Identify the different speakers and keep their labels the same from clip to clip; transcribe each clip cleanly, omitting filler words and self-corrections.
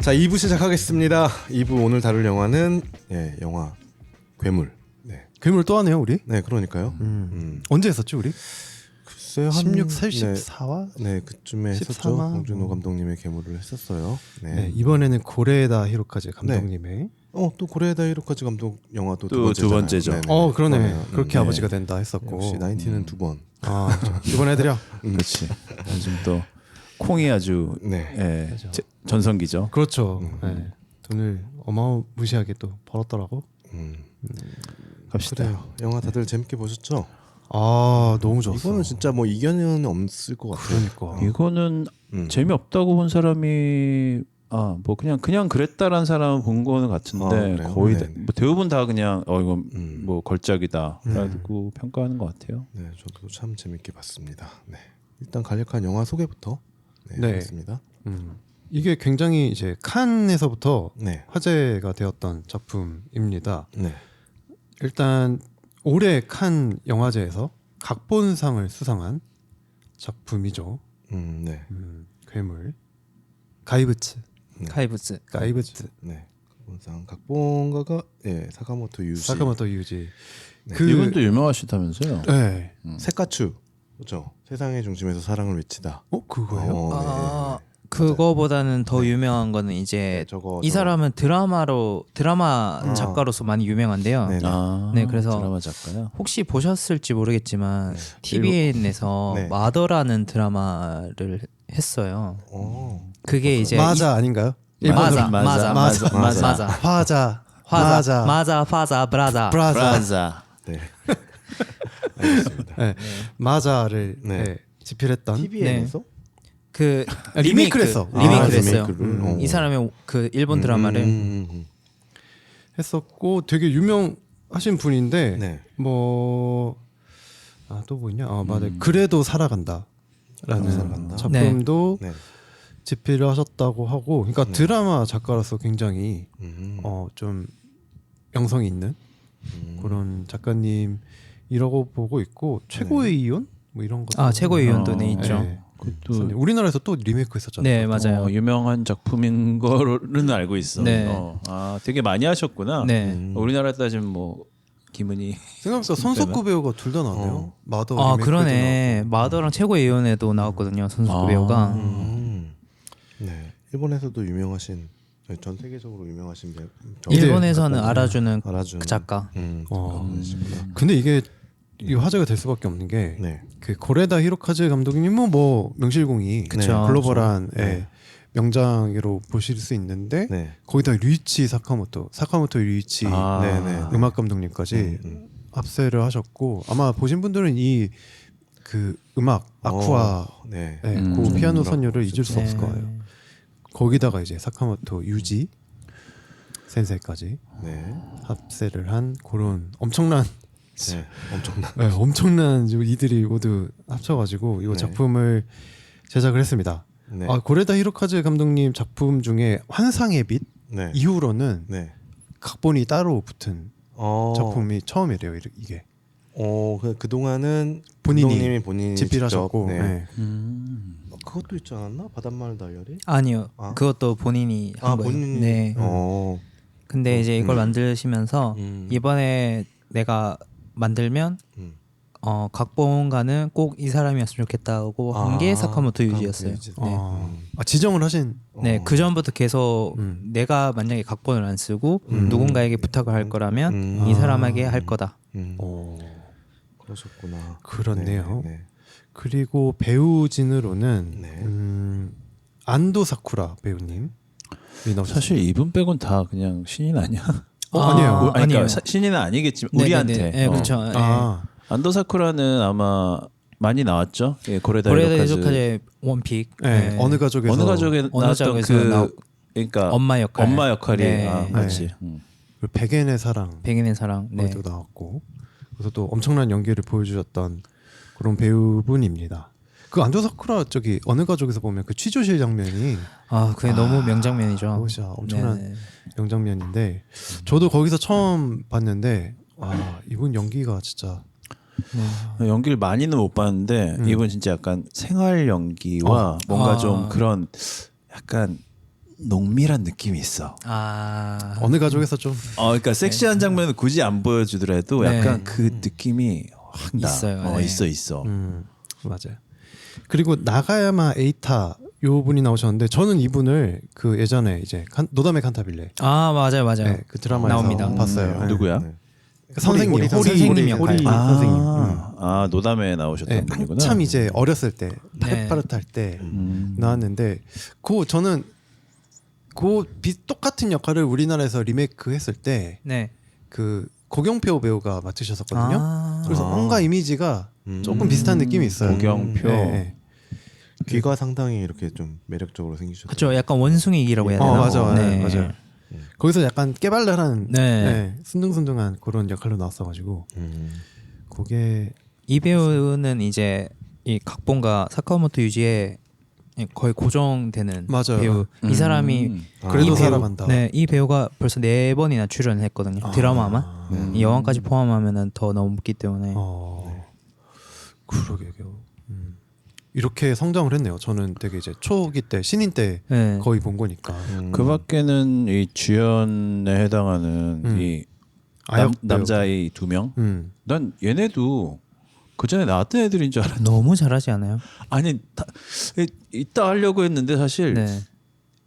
Speaker 1: 자, 2부 시작하겠습니다. 2부 오늘 다룰 영화는 영화 괴물. 네.
Speaker 2: 괴물 또 하네요, 우리?
Speaker 1: 네, 그러니까요.
Speaker 2: 언제 했었지, 우리?
Speaker 1: 글쎄요,
Speaker 2: 16, 14화?
Speaker 1: 네, 그쯤에
Speaker 2: 13화?
Speaker 1: 했었죠. 홍준호 감독님의 괴물을 했었어요. 네.
Speaker 2: 네, 이번에는 고레에다 히로카즈 감독님의
Speaker 1: 또 고레에다 히로카즈 감독 영화도
Speaker 3: 또 두 번째죠.
Speaker 2: 그러네. 그렇게
Speaker 3: 네.
Speaker 2: 아버지가 된다 했었고.
Speaker 1: 역시 19는 두 번.
Speaker 2: 아, 이번 애들이야.
Speaker 3: 그렇지. 요즘 또 콩이 아주
Speaker 1: 네.
Speaker 3: 전성기죠.
Speaker 2: 그렇죠. 네. 돈을 어마무시하게 또 벌었더라고.
Speaker 3: 갑시다.
Speaker 1: 그래요. 영화 다들 재밌게 보셨죠?
Speaker 2: 아, 너무 좋았어.
Speaker 1: 이거는 진짜 뭐 이견은 없을 것 같아요.
Speaker 2: 그러니까.
Speaker 3: 이거는 재미없다고 본 사람이 뭐 그냥 그랬다라는 사람은 본 거는 같은데
Speaker 1: 그래요?
Speaker 3: 거의
Speaker 1: 네네.
Speaker 3: 뭐 대부분 다 그냥 이거 뭐 걸작이다라고 평가하는 것 같아요.
Speaker 1: 네, 저도 참 재밌게 봤습니다. 네. 일단 간략한 영화 소개부터
Speaker 2: 네.
Speaker 1: 하겠습니다.
Speaker 2: 이게 굉장히 이제 칸에서부터
Speaker 1: 네.
Speaker 2: 화제가 되었던 작품입니다.
Speaker 1: 네.
Speaker 2: 일단 올해 칸 영화제에서 각본상을 수상한 작품이죠.
Speaker 1: 네.
Speaker 2: 괴물. 가이브츠.
Speaker 4: 카이브스.
Speaker 2: 가이브츠.
Speaker 1: 네. 각본상 각본가가 사카모토 유지.
Speaker 2: 사카모토 유지.
Speaker 1: 네.
Speaker 3: 이분도 유명하시다면서요?
Speaker 2: 네.
Speaker 1: 세카츄. 그렇죠. 세상의 중심에서 사랑을 외치다.
Speaker 2: 그거예요?
Speaker 1: 네.
Speaker 4: 그거보다는 더 유명한 거는 이제 이 사람은 드라마 작가로서 많이 유명한데요.
Speaker 1: 네.
Speaker 4: 네, 그래서
Speaker 3: 드라마 작가요.
Speaker 4: 혹시 보셨을지 모르겠지만 TVN에서
Speaker 1: 네.
Speaker 4: 마더라는 드라마를 했어요. 그게 이제
Speaker 2: 마자 아닌가요?
Speaker 4: 마자
Speaker 2: 화자.
Speaker 4: 마자 파자 브라자.
Speaker 3: 브라자.
Speaker 1: 네. 알겠습니다.
Speaker 2: 네. 마자를
Speaker 1: 네.
Speaker 2: 집필했던
Speaker 1: TVN에서
Speaker 4: 그
Speaker 2: 리메이크를 했어.
Speaker 4: 리메이크를 했어요.
Speaker 1: 리메이크를.
Speaker 4: 이 사람의 그 일본 드라마를
Speaker 2: 했었고 되게 유명하신 분인데
Speaker 1: 네.
Speaker 2: 또 뭐 있냐? 맞아. 그래도 살아간다라는
Speaker 1: 살아간다.
Speaker 2: 작품도
Speaker 1: 네.
Speaker 2: 집필을 하셨다고 하고, 그러니까 드라마 작가로서 굉장히 좀 영성이 있는 그런 작가님이라고 보고 있고, 최고의 이혼 뭐 이런 거.
Speaker 4: 최고의 이혼도 네 있죠.
Speaker 2: 네.
Speaker 3: 그것도
Speaker 2: 우리나라에서 또 리메이크 했었잖아요.
Speaker 4: 네, 맞아요.
Speaker 3: 유명한 작품인 거는 알고 있어.
Speaker 4: 네.
Speaker 3: 되게 많이 하셨구나.
Speaker 4: 네.
Speaker 3: 우리나라 따지면 뭐 김은희
Speaker 2: 생각보다 손석구 배우가 둘 다 나왔네요. 마더 리메이크도
Speaker 4: 그러네.
Speaker 2: 나왔고.
Speaker 4: 마더랑 최고의 이혼에도 나왔거든요. 손석구 배우가.
Speaker 1: 네. 일본에서도 유명하신 전 세계적으로 유명하신 배우.
Speaker 4: 일본에서는 알아주는
Speaker 1: 알아주는
Speaker 4: 그 작가.
Speaker 2: 근데 이게 화제가 될 수밖에 없는 게
Speaker 1: 네.
Speaker 2: 그 고레다 히로카즈 감독님은 뭐 명실공히
Speaker 4: 그쵸.
Speaker 2: 글로벌한
Speaker 1: 네.
Speaker 2: 명장으로 보실 수 있는데
Speaker 1: 네.
Speaker 2: 거기다 류이치 사카모토 류이치
Speaker 1: 네네.
Speaker 2: 음악 감독님까지 합세를 하셨고, 아마 보신 분들은 이 그 음악 아쿠아
Speaker 1: 네.
Speaker 2: 그 피아노 선율을 잊을 수
Speaker 4: 네.
Speaker 2: 없을 거예요. 거기다가 이제 사카모토 유지 센세이까지
Speaker 1: 네.
Speaker 2: 합세를 한 그런 엄청난
Speaker 1: 네. 엄청난.
Speaker 2: 엄청난 이들이 모두 합쳐가지고 이
Speaker 1: 네.
Speaker 2: 작품을 제작을 했습니다.
Speaker 1: 네.
Speaker 2: 고레다 히로카즈 감독님 작품 중에 환상의 빛
Speaker 1: 네.
Speaker 2: 이후로는
Speaker 1: 네.
Speaker 2: 각본이 따로 붙은 작품이 처음이래요. 이게
Speaker 1: 그 동안은 본인이
Speaker 2: 집필하셨고,
Speaker 1: 직접, 네. 그것도 있지 않았나? 바닷마을 다이어리?
Speaker 4: 아니요. 그것도 본인이 한 거예요.
Speaker 1: 본인이.
Speaker 4: 네. 근데 이제 이걸 만드시면서 이번에 내가 만들면 각본가는 꼭 이 사람이었으면 좋겠다고 한 게 사카모토 유지였어요. 네.
Speaker 2: 지정을 하신.
Speaker 4: 네, 그 전부터 계속 내가 만약에 각본을 안 쓰고 누군가에게 부탁을 할 거라면 이 사람에게 할 거다.
Speaker 1: 그러셨구나.
Speaker 2: 그렇네요.
Speaker 1: 네.
Speaker 2: 그리고 배우진으로는 안도 사쿠라 배우님.
Speaker 3: 사실 이분 빼곤 다 그냥 신인 아니야?
Speaker 2: 아니에요.
Speaker 3: 그러니까 신인은 아니겠지만 우리한테.
Speaker 4: 네, 그렇죠.
Speaker 3: 안도 사쿠라는 아마 많이 나왔죠. 고레다
Speaker 4: 히로카즈의 원픽.
Speaker 2: 네. 어느 가족에
Speaker 3: 나왔던 그러니까
Speaker 4: 엄마
Speaker 3: 역할이
Speaker 4: 네.
Speaker 3: 맞지.
Speaker 2: 백엔의 사랑.
Speaker 4: 네.
Speaker 2: 거기도 나왔고, 그래서 또 엄청난 연기를 보여주셨던 그런 배우분입니다. 그 안도 사쿠라 어느 가족에서 보면 그 취조실 장면이
Speaker 4: 그게 너무 명장면이죠.
Speaker 2: 그거 진짜 엄청난 명장면인데, 저도 거기서 처음 봤는데 이분 연기가 진짜
Speaker 3: 연기를 많이는 못 봤는데 이분 진짜 약간 생활 연기와 뭔가 좀 그런 약간 농밀한 느낌이 있어.
Speaker 4: 아
Speaker 2: 어느 가족에서 좀
Speaker 3: 그러니까 섹시한 장면은 굳이 안 보여주더라도
Speaker 4: 네.
Speaker 3: 약간 그 느낌이 확 나.
Speaker 4: 있어요. 네.
Speaker 3: 있어.
Speaker 2: 맞아요. 그리고 나가야마 에이타 요 분이 나오셨는데 저는 이분을 그 예전에 이제 노담의 칸타빌레
Speaker 4: 아 맞아요.
Speaker 2: 네, 그 드라마에서
Speaker 4: 나옵니다.
Speaker 2: 봤어요. 네.
Speaker 3: 누구야?
Speaker 2: 그 선생님
Speaker 1: 호리
Speaker 4: 선생님 역할.
Speaker 2: 호리
Speaker 3: 아,
Speaker 2: 선생님.
Speaker 3: 노담에 나오셨던
Speaker 2: 네,
Speaker 3: 분이구나.
Speaker 2: 한참 이제 어렸을 때
Speaker 4: 네.
Speaker 2: 페르파르트 할 때 나왔는데 저는 똑같은 역할을 우리나라에서 리메이크 했을 때
Speaker 4: 네.
Speaker 2: 그 고경표 배우가 맡으셨었거든요.
Speaker 4: 아.
Speaker 2: 그래서 뭔가 이미지가 조금 비슷한 느낌이 있어요.
Speaker 3: 고경표.
Speaker 2: 네.
Speaker 1: 귀가 상당히 이렇게 좀 매력적으로 생기셨죠.
Speaker 4: 그렇죠. 약간 원숭이기라고 해야 되나?
Speaker 2: 맞아,
Speaker 4: 네.
Speaker 2: 맞아요. 거기서 약간 깨발랄한
Speaker 4: 네.
Speaker 2: 순둥순둥한 그런 역할로 나왔어가지고 그게
Speaker 4: 이 배우는 이제 이 각본가 사카모토 유지의 거의 고정되는
Speaker 2: 맞아요.
Speaker 4: 배우. 이 사람이
Speaker 2: 그래도
Speaker 4: 이 배우-
Speaker 2: 살아간다.
Speaker 4: 네, 이 배우가 벌써 4번이나 출연을 했거든요. 드라마만. 이 영화까지 포함하면은 더 넘기 때문에.
Speaker 2: 그러게요. 이렇게 성장을 했네요. 저는 되게 이제 초기 때 신인 때
Speaker 4: 네.
Speaker 2: 거의 본 거니까.
Speaker 3: 그 밖에는 이 주연에 해당하는 이
Speaker 2: 아역
Speaker 3: 남자의 2명. 난 얘네도 그 전에 나왔던 애들인 줄 알았는데
Speaker 4: 너무 잘하지 않아요?
Speaker 3: 아니 이따 하려고 했는데 사실
Speaker 4: 네.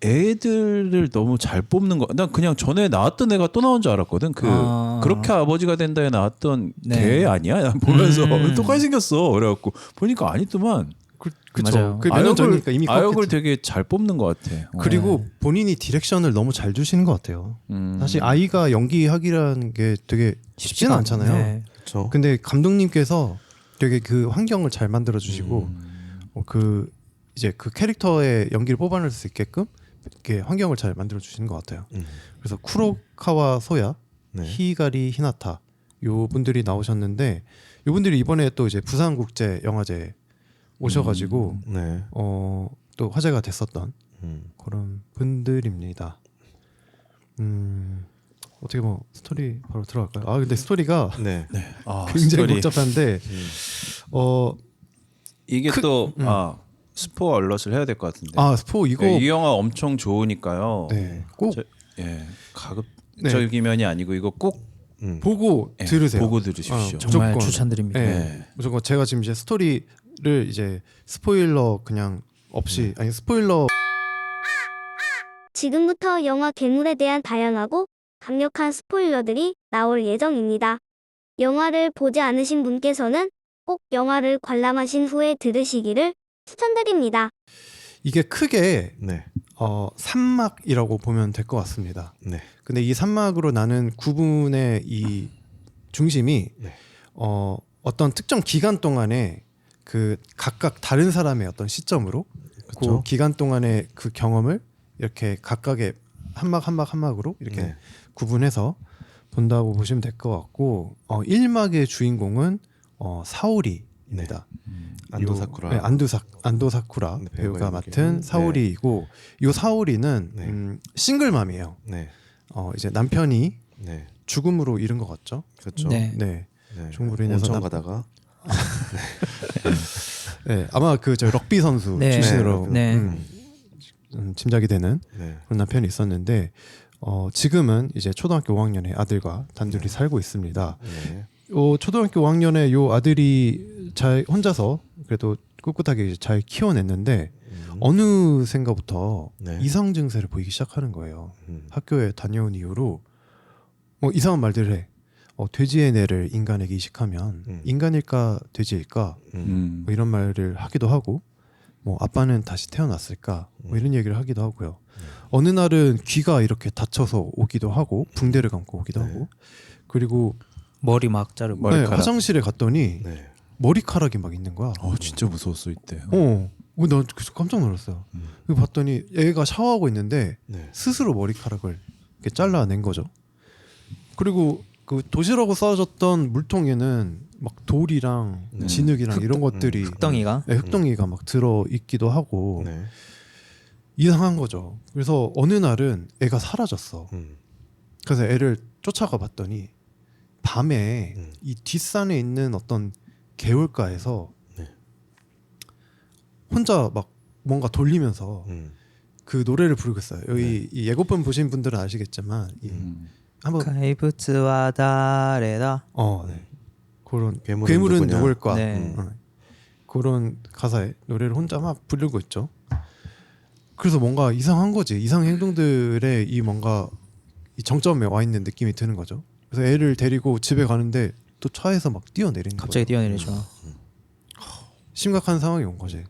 Speaker 3: 애들을 너무 잘 뽑는 거. 난 그냥 전에 나왔던 애가 또 나온 줄 알았거든. 그렇게 아버지가 된다에 나왔던
Speaker 4: 네.
Speaker 3: 걔 아니야? 난 보면서 똑같이 생겼어. 그래갖고 보니까 아니더만.
Speaker 2: 그쵸.
Speaker 4: 맞아요.
Speaker 2: 그 몇 년 전이니까 이미
Speaker 3: 아역을
Speaker 2: 컸겠지.
Speaker 3: 되게 잘 뽑는 것 같아.
Speaker 2: 그리고 본인이 디렉션을 너무 잘 주시는 것 같아요. 사실 아이가 연기하기라는 게 되게 쉽지는 않잖아요.
Speaker 4: 네.
Speaker 1: 그렇죠.
Speaker 2: 근데 감독님께서 되게 그 환경을 잘 만들어 주시고 그 이제 그 캐릭터의 연기를 뽑아낼 수 있게끔 이렇게 환경을 잘 만들어 주시는 것 같아요. 그래서 쿠로카와 소야,
Speaker 1: 네.
Speaker 2: 히가리 히나타 요 분들이 나오셨는데 요 분들이 이번에 또 이제 부산국제 영화제 오셔가지고
Speaker 1: 네.
Speaker 2: 또 화제가 됐었던
Speaker 1: 음.
Speaker 2: 그런 분들입니다. 어떻게 뭐 스토리 바로 들어갈까요? 아 근데 스토리가
Speaker 1: 네.
Speaker 2: 굉장히
Speaker 3: 스토리.
Speaker 2: 복잡한데
Speaker 3: 이게 또 스포 얼럿을 해야 될 것 같은데.
Speaker 2: 스포 이거
Speaker 3: 이 영화 엄청 좋으니까요.
Speaker 2: 네, 꼭
Speaker 3: 가급적이면이 아니고 이거 꼭
Speaker 2: 보고 들으세요.
Speaker 3: 보고 들으십시오.
Speaker 4: 정말
Speaker 2: 무조건.
Speaker 4: 추천드립니다.
Speaker 2: 네. 무조건 제가 지금 이제 스토리를 이제 스포일러 그냥 없이 아니 스포일러
Speaker 5: 지금부터 영화 괴물에 대한 다양하고 강력한 스포일러들이 나올 예정입니다. 영화를 보지 않으신 분께서는 꼭 영화를 관람하신 후에 들으시기를 추천드립니다.
Speaker 2: 이게 크게
Speaker 1: 네.
Speaker 2: 3막이라고 보면 될 것 같습니다.
Speaker 1: 네.
Speaker 2: 근데 이 3막으로 나는 9분의 이 중심이
Speaker 1: 네.
Speaker 2: 어떤 특정 기간 동안에 그 각각 다른 사람의 어떤 시점으로
Speaker 1: 그쵸.
Speaker 2: 그 기간 동안의 그 경험을 이렇게 각각의 한 막으로 이렇게
Speaker 1: 네.
Speaker 2: 구분해서 본다고 보시면 될 것 같고 1막의 주인공은 사오리입니다.
Speaker 1: 안도 사쿠라.
Speaker 2: 네, 안도 사쿠라
Speaker 1: 네,
Speaker 2: 배우가
Speaker 1: 배우가
Speaker 2: 맡은
Speaker 1: 연기한.
Speaker 2: 사오리이고 이 사오리는
Speaker 1: 네.
Speaker 2: 싱글맘이에요.
Speaker 1: 네.
Speaker 2: 이제 남편이
Speaker 1: 네.
Speaker 2: 죽음으로 잃은 것 같죠.
Speaker 1: 그렇죠.
Speaker 4: 네.
Speaker 2: 네.
Speaker 1: 네.
Speaker 2: 중국으로 인해서
Speaker 1: 온천 가다가
Speaker 2: 네, 아마 그 저 럭비 선수
Speaker 4: 네.
Speaker 2: 출신으로
Speaker 4: 네.
Speaker 2: 짐작이 되는
Speaker 1: 네.
Speaker 2: 그런 남편이 있었는데 지금은 이제 초등학교 5학년의 아들과 단둘이 살고 있습니다.
Speaker 1: 네.
Speaker 2: 초등학교 5학년의 요 아들이 잘 혼자서 그래도 꿋꿋하게 이제 잘 키워냈는데 어느샌가부터
Speaker 1: 네.
Speaker 2: 이상 증세를 보이기 시작하는 거예요.
Speaker 1: 음.
Speaker 2: 학교에 다녀온 이후로 뭐 이상한 말들을 해. 돼지의 뇌를 인간에게 이식하면 인간일까 돼지일까 뭐 이런 말을 하기도 하고 뭐 아빠는 다시 태어났을까 뭐 이런 얘기를 하기도 하고요. 어느 날은 귀가 이렇게 다쳐서 오기도 하고 붕대를 감고 오기도
Speaker 1: 네.
Speaker 2: 하고 그리고
Speaker 4: 머리 막 자르고.
Speaker 3: 머리카락.
Speaker 2: 화장실에 갔더니
Speaker 1: 네.
Speaker 2: 머리카락이 막 있는 거야.
Speaker 3: 진짜 무서웠어 이때.
Speaker 2: 나 그래서 깜짝 놀랐어요. 그리고 봤더니 애가 샤워하고 있는데
Speaker 1: 네.
Speaker 2: 스스로 머리카락을 이렇게 잘라낸 거죠. 그리고 그 도시락으로 싸졌던 물통에는 막 돌이랑
Speaker 1: 네.
Speaker 2: 진흙이랑 이런 것들이
Speaker 4: 흙덩이가.
Speaker 2: 네, 흙덩이가 막 들어 있기도 하고
Speaker 1: 네.
Speaker 2: 이상한 거죠. 그래서 어느 날은 애가 사라졌어. 그래서 애를 쫓아가 봤더니 밤에 이 뒷산에 있는 어떤 개울가에서
Speaker 1: 네.
Speaker 2: 혼자 막 뭔가 돌리면서 그 노래를 부르고 있어요. 여기 이 예고편 보신 분들은 아시겠지만 한번
Speaker 4: 가이브츠와 다레다.
Speaker 2: 네. 그런
Speaker 1: 괴물은
Speaker 2: 괴물은
Speaker 1: 누구냐?
Speaker 2: 누굴까?
Speaker 4: 네.
Speaker 2: 그런 가사에 노래를 혼자 막 부르고 있죠. 그래서 뭔가 이상한 거지. 이상한 행동들에 이 뭔가 이 정점에 와 있는 느낌이 드는 거죠. 그래서 애를 데리고 집에 가는데 또 차에서 막 뛰어내리는
Speaker 4: 갑자기
Speaker 2: 거예요.
Speaker 4: 뛰어내리죠.
Speaker 2: 심각한 상황이 온 거지.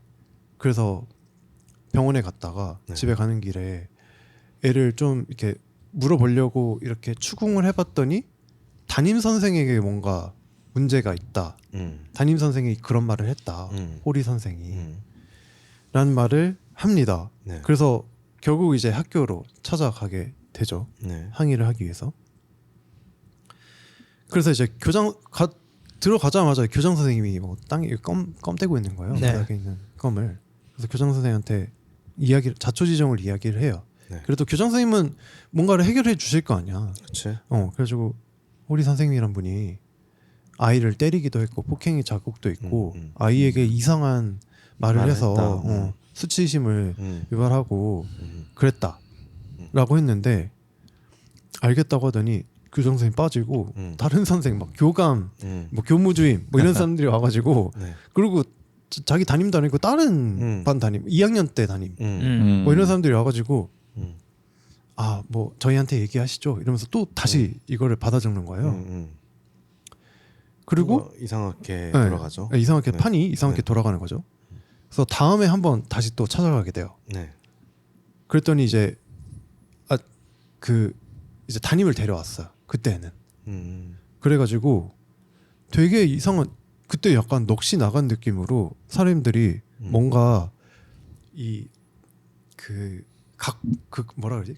Speaker 2: 그래서 병원에 갔다가
Speaker 1: 네.
Speaker 2: 집에 가는 길에 애를 좀 이렇게 물어보려고 이렇게 추궁을 해봤더니 담임 선생에게 뭔가 문제가 있다. 담임 선생이 그런 말을 했다. 호리 선생이 라는 말을 합니다.
Speaker 1: 네.
Speaker 2: 그래서 결국 이제 학교로 찾아가게 되죠.
Speaker 1: 네.
Speaker 2: 항의를 하기 위해서. 그래서 이제 들어가자마자 교장 선생님이 뭐 땅에 껌 떼고 있는 거예요.
Speaker 4: 네.
Speaker 2: 바닥에 있는 껌을. 그래서 교장 선생님한테 자초지종을 이야기를 해요.
Speaker 1: 네.
Speaker 2: 그래도 교장 선생님은 뭔가를 해결해 주실 거 아니야.
Speaker 1: 그렇지.
Speaker 2: 그래가지고 호리 선생님이란 분이 아이를 때리기도 했고 폭행의 자국도 있고 아이에게 이상한 말을
Speaker 1: 말을
Speaker 2: 해서
Speaker 1: 했다.
Speaker 2: 수치심을 유발하고 그랬다라고 했는데 알겠다고 하더니 교장 선생님 빠지고 다른 선생 막 교감 뭐 교무주임 뭐 이런 사람들이 와가지고
Speaker 1: 네.
Speaker 2: 그리고 자기 담임도 아니고 다른 반 담임 2학년 때 담임 뭐 이런 사람들이 와가지고 뭐 저희한테 얘기하시죠 이러면서 또 다시 이거를 받아 적는 거예요. 그리고
Speaker 1: 이상하게
Speaker 2: 네,
Speaker 1: 돌아가죠.
Speaker 2: 이상하게
Speaker 1: 네.
Speaker 2: 판이 이상하게
Speaker 1: 네.
Speaker 2: 돌아가는 거죠. 그래서 다음에 한번 다시 또 찾아가게 돼요.
Speaker 1: 네.
Speaker 2: 그랬더니 이제 이제 담임을 데려왔어요. 그때는. 그래가지고 되게 이상한 그때 약간 넋이 나간 느낌으로 사람들이 뭔가 뭐라 그러지?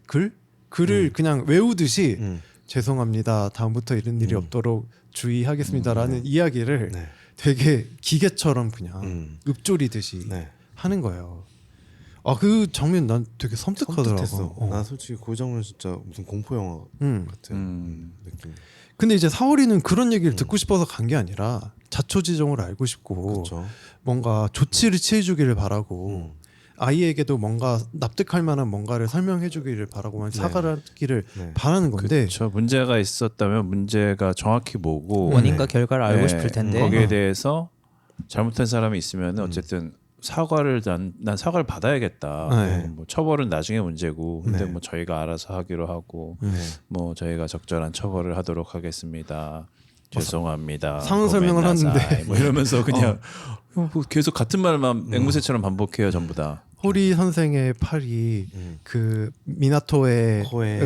Speaker 2: 글을 그냥 외우듯이 죄송합니다. 다음부터 이런 일이 없도록 주의하겠습니다라는 이야기를
Speaker 1: 네.
Speaker 2: 되게 기계처럼 그냥 읊조리듯이
Speaker 1: 네.
Speaker 2: 하는 거예요. 그 장면 난 되게 섬뜩하더라고.
Speaker 1: 섬뜩했어. 나 솔직히 그 장면 진짜 무슨 공포 영화 같은 느낌.
Speaker 2: 근데 이제 사월이는 그런 얘기를 듣고 싶어서 간 게 아니라 자초지종을 알고 싶고
Speaker 1: 그렇죠.
Speaker 2: 뭔가 조치를 취해주기를 바라고 아이에게도 뭔가 납득할 만한 뭔가를 설명해주기를 바라고만
Speaker 1: 네.
Speaker 2: 사과하기를
Speaker 1: 네.
Speaker 2: 바라는 건데
Speaker 3: 그렇죠. 문제가 있었다면 문제가 정확히 뭐고
Speaker 4: 원인과 결과를 알고
Speaker 3: 네,
Speaker 4: 싶을 텐데
Speaker 3: 거기에 대해서 잘못한 사람이 있으면 어쨌든 사과를 난 사과를 받아야겠다.
Speaker 2: 네.
Speaker 3: 뭐 처벌은 나중에 문제고 근데
Speaker 1: 네.
Speaker 3: 뭐 저희가 알아서 하기로 하고
Speaker 1: 네.
Speaker 3: 뭐 저희가 적절한 처벌을 하도록 하겠습니다. 죄송합니다.
Speaker 2: 상황 설명을
Speaker 3: 고멘나사이.
Speaker 2: 하는데
Speaker 3: 뭐 이러면서 그냥 뭐 계속 같은 말만 앵무새처럼 반복해요 전부 다.
Speaker 2: 호리 선생의 팔이 그 미나토의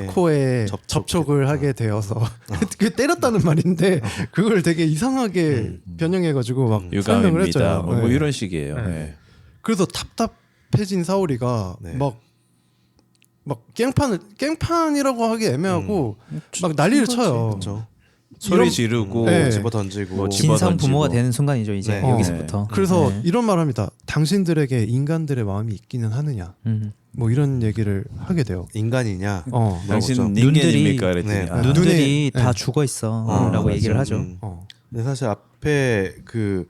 Speaker 2: 코에 접촉을 하게 되어서 그 때렸다는 말인데 그걸 되게 이상하게 변형해가지고 막 설명을
Speaker 3: 유감입니다.
Speaker 2: 했잖아요.
Speaker 3: 뭐
Speaker 2: 네.
Speaker 3: 이런 식이에요.
Speaker 2: 네.
Speaker 3: 네.
Speaker 2: 그래서 답답해진 사오리가
Speaker 1: 네.
Speaker 2: 막 깽판이라고 하기 애매하고 막 난리를 쳐요.
Speaker 1: 그렇죠.
Speaker 3: 소리 지르고
Speaker 2: 네.
Speaker 1: 집어 던지고
Speaker 3: 뭐 집어
Speaker 4: 진상 부모가
Speaker 3: 던지고.
Speaker 4: 되는 순간이죠 이제
Speaker 1: 네.
Speaker 4: 여기서부터.
Speaker 2: 그래서
Speaker 4: 네.
Speaker 2: 이런 말합니다. 당신들에게 인간들의 마음이 있기는 하느냐. 뭐 이런 얘기를 하게 돼요.
Speaker 1: 인간이냐?
Speaker 3: 당신
Speaker 1: 물어보죠.
Speaker 3: 인간입니까? 그랬더니
Speaker 1: 네.
Speaker 3: 아,
Speaker 4: 눈들이
Speaker 2: 눈에-
Speaker 4: 다
Speaker 2: 네.
Speaker 4: 죽어 있어라고
Speaker 1: 맞아.
Speaker 4: 얘기를 하죠.
Speaker 1: 근데 사실 앞에 그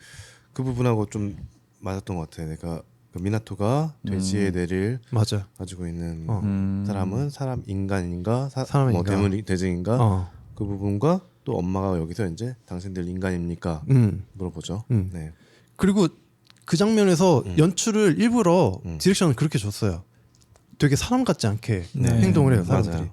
Speaker 1: 부분하고 좀 맞았던 것 같아. 내가 그 미나토가 돼지의 뇌를
Speaker 2: 맞아.
Speaker 1: 가지고 있는
Speaker 3: 음.
Speaker 1: 사람은 사람 인간인가
Speaker 2: 사람인가.
Speaker 1: 대물 대증인가 그 부분과 또 엄마가 여기서 이제 당신들 인간입니까 물어보죠. 네.
Speaker 2: 그리고 그 장면에서 연출을 일부러 디렉션을 그렇게 줬어요. 되게 사람 같지 않게 행동을 해요 사람들이.
Speaker 1: 맞아요.